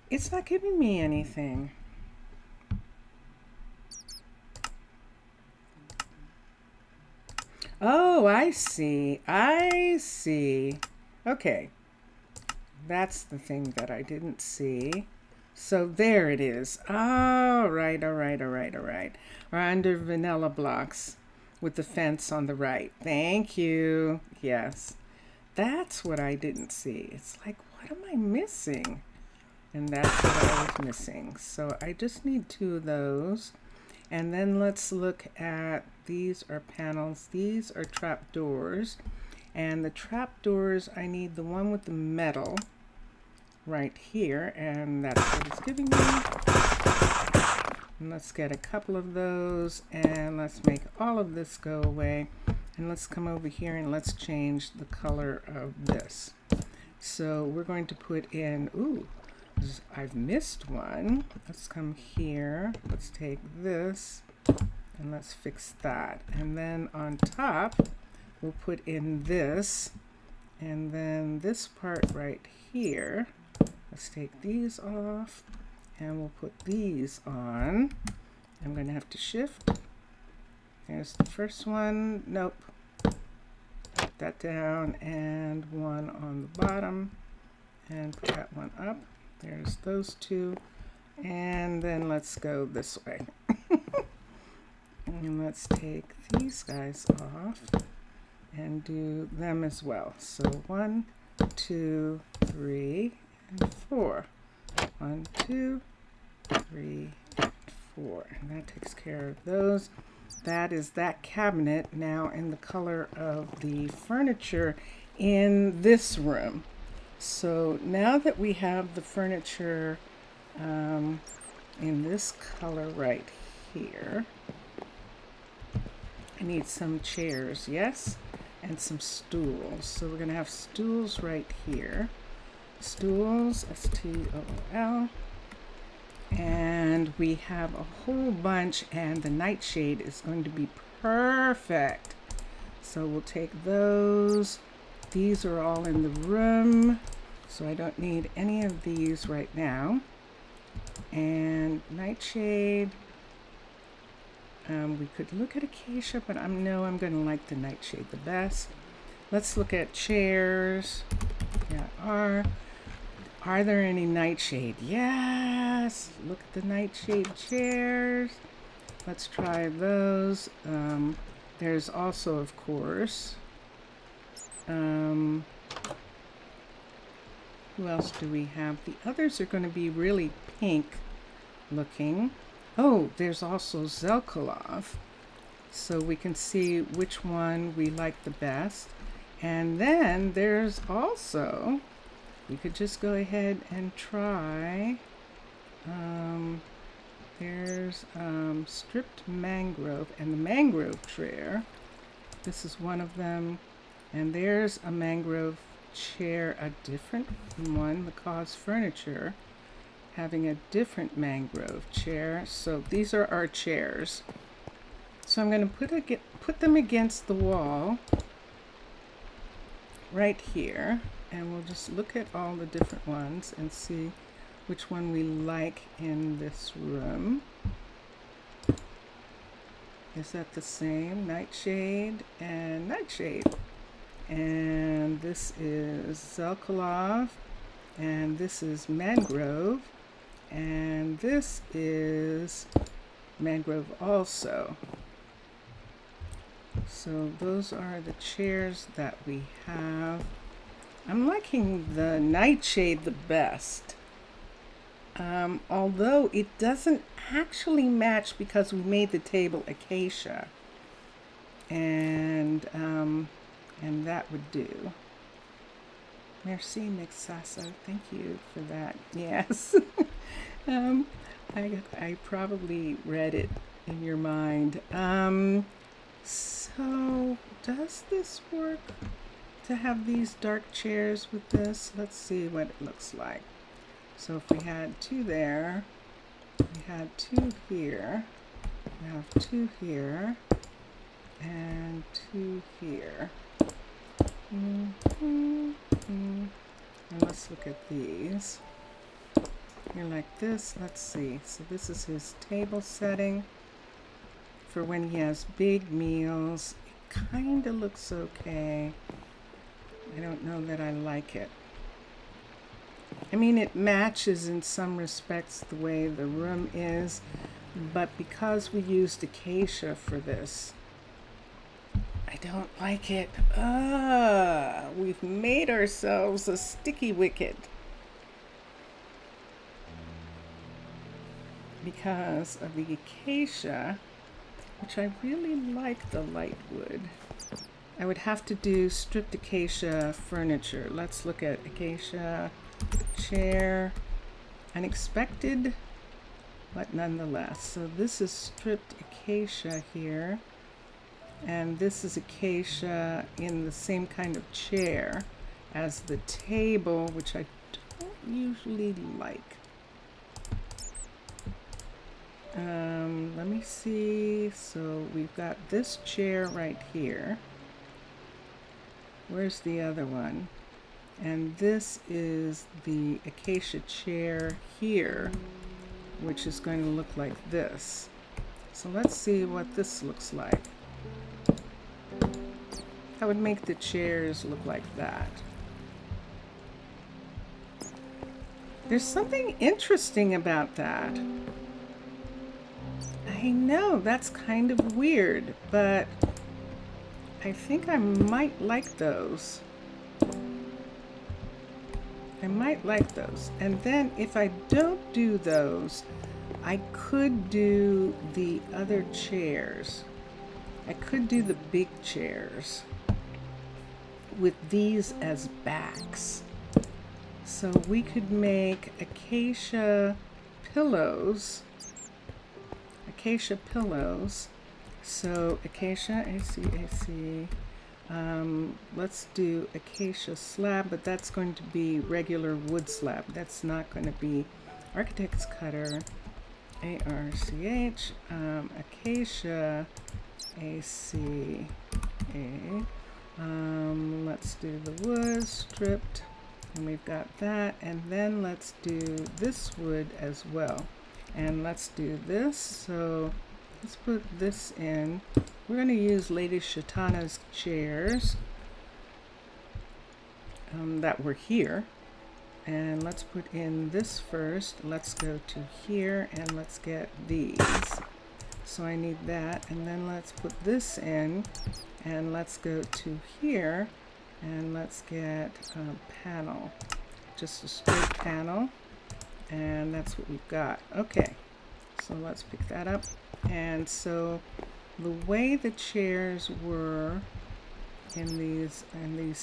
It's not giving me anything. Oh, I see. I see. Okay. That's the thing that I didn't see. So there it is. All right, all right, all right, all right. We're under vanilla blocks with the fence on the right. Thank you. Yes. That's what I didn't see. It's like, what am I missing? And that's what I was missing. So I just need 2 of those. And then let's look at, these are panels, these are trap doors. And the trap doors, I need the one with the metal right here, and that's what it's giving me. And let's get a couple of those, and let's make all of this go away. And let's come over here and let's change the color of this. So we're going to put in, ooh, I've missed one. Let's come here. Let's take this and let's fix that. And then on top, we'll put in this. And then this part right here, let's take these off and we'll put these on. I'm going to have to shift. There's the first one. Nope. Put that down, and one on the bottom, and put that one up. There's those 2, and then let's go this way. And let's take these guys off and do them as well. So 1, 2, 3, and 4. 1, 2, 3, and 4. And that takes care of those. That is that cabinet now in the color of the furniture in this room. So now that we have the furniture in this color right here, I need some chairs, yes, and some stools. So we're going to have stools right here. Stools, S-T-O-O-L. And we have a whole bunch, and the nightshade is going to be perfect. So we'll take those. These are all in the room, so I don't need any of these right now. And nightshade, we could look at acacia, but I'm going to like the nightshade the best. Let's look at chairs. Yeah, are there any nightshade? Yes, look at the nightshade chairs. Let's try those. There's also, of course, who else do we have? The others are going to be really pink looking. Oh, there's also Zelkolov. So we can see which one we like the best. And then there's also, we could just go ahead and try, there's stripped mangrove and the mangrove chair. This is one of them. And there's a mangrove chair, a different one, the Cause Furniture, having a different mangrove chair. So these are our chairs. So I'm going to put them against the wall right here, and we'll just look at all the different ones and see which one we like in this room. Is that the same? Nightshade and Nightshade. And this is Zelkolov, and this is Mangrove, and this is Mangrove also. So those are the chairs that we have. I'm liking the Nightshade the best. Although it doesn't actually match because we made the table acacia. And that would do. Merci, Mixasa. Thank you for that. Yes. I probably read it in your mind. So does this work? to have these dark chairs with this. Let's see what it looks like. So if we had two there, we had two here, we have two here, and two here. And let's look at these. Here like this, let's see. So this is his table setting for when he has big meals. It kind of looks okay. I don't know that I like it. I mean, it matches in some respects the way the room is, but because we used acacia for this, I don't like it. We've made ourselves a sticky wicket because of the acacia, which I really like the light wood. I would have to do stripped acacia furniture. Let's look at acacia chair. Unexpected, but nonetheless. So this is stripped acacia here. And this is acacia in the same kind of chair as the table, which I don't usually like. Let me see. So we've got this chair right here. Where's the other one? And this is the acacia chair here, which is going to look like this. So let's see what this looks like. I would make the chairs look like that. There's something interesting about that. I know that's kind of weird, but I think I might like those. I might like those. And then if I don't do those, I could do the other chairs. I could do the big chairs with these as backs. So we could make acacia pillows. Acacia pillows. So acacia, ACAC. Let's do acacia slab, but that's going to be regular wood slab. That's not going to be architect's cutter. ARCH. Acacia ACA. Let's do the wood stripped, and we've got that, and then let's do this wood as well, and let's do this. So let's put this in. We're going to use Lady Shatana's chairs that were here, and let's put in this first. Let's go to here and let's get these. So I need that, and then let's put this in, and let's go to here and let's get a panel, just a straight panel, and that's what we've got. Okay, so let's pick that up. And so the way the chairs were in these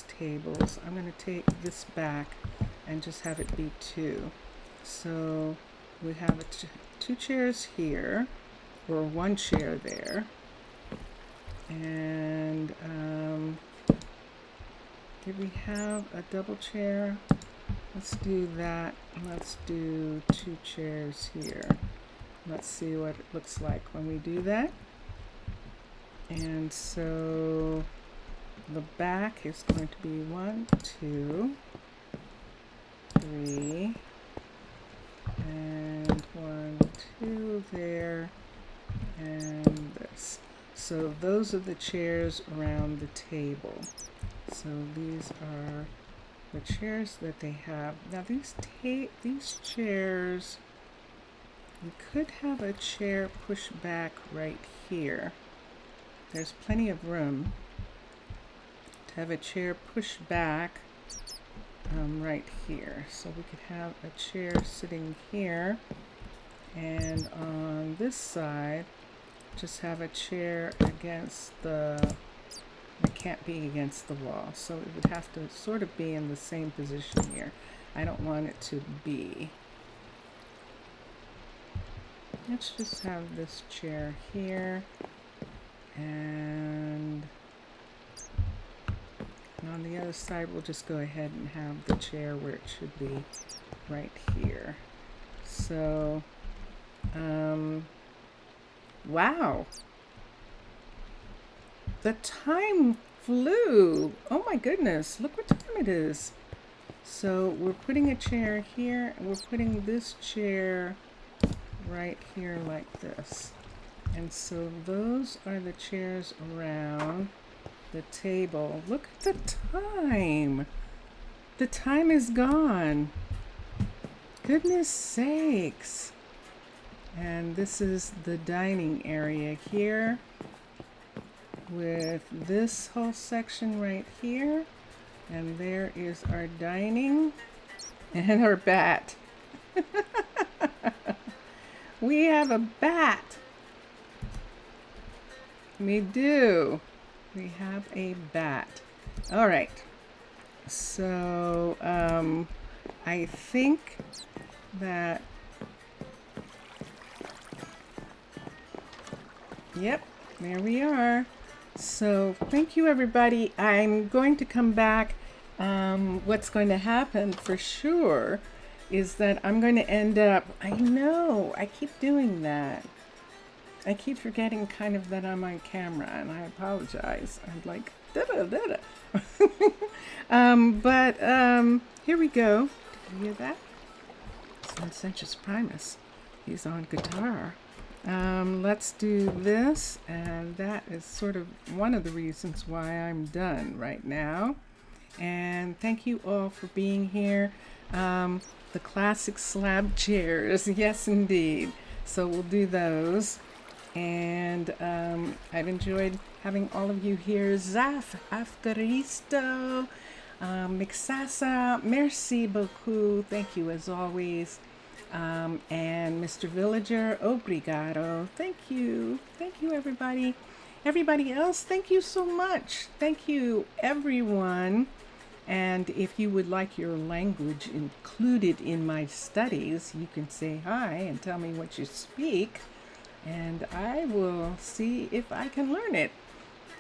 tables, I'm going to take this back and just have it be two. So we have two chairs here, or one chair there, and did we have a double chair? Let's do that. Let's do two chairs here. Let's see what it looks like when we do that. And so the back is going to be 1, 2, 3, and 1, 2 there, and this. So those are the chairs around the table. So these are the chairs that they have. Now these chairs, we could have a chair pushed back right here. There's plenty of room to have a chair pushed back right here. So we could have a chair sitting here, and on this side just have a chair against the, it can't be against the wall, so it would have to sort of be in the same position here. I don't want it to be. Let's just have this chair here, and And on the other side, we'll just go ahead and have the chair where it should be, right here. So, wow. The time flew. Oh my goodness, look what time it is. So we're putting a chair here, and we're putting this chair right here like this. And so those are the chairs around the table. Look at the time. The time is gone. Goodness sakes. And this is the dining area here with this whole section right here. And there is our dining and our bat. We have a bat. We do. We have a bat. All right. So, I think that, yep, there we are. So thank you, everybody. I'm going to come back. What's going to happen for sure is that I'm going to end up, I know, I keep doing that. I keep forgetting kind of that I'm on camera, and I apologize. I'm like, da-da-da-da. Here we go. Did you hear that? It's Vincentius Primus. He's on guitar. Let's do this, and that is sort of one of the reasons why I'm done right now. And thank you all for being here. The classic slab chairs, yes indeed. So we'll do those. And I've enjoyed having all of you here. Zaf, Afgaristo, Mixasa, merci beaucoup. Thank you as always. And Mr. Villager, obrigado. Thank you. Thank you, everybody. Everybody else, thank you so much. Thank you, everyone. And if you would like your language included in my studies, you can say hi and tell me what you speak, and I will see if I can learn it.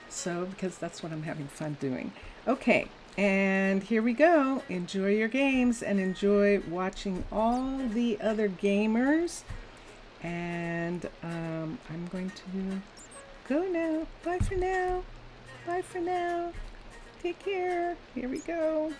So, because that's what I'm having fun doing. Okay, and here we go. Enjoy your games and enjoy watching all the other gamers. And I'm going to go now. Bye for now. Bye for now. Take care. Here we go.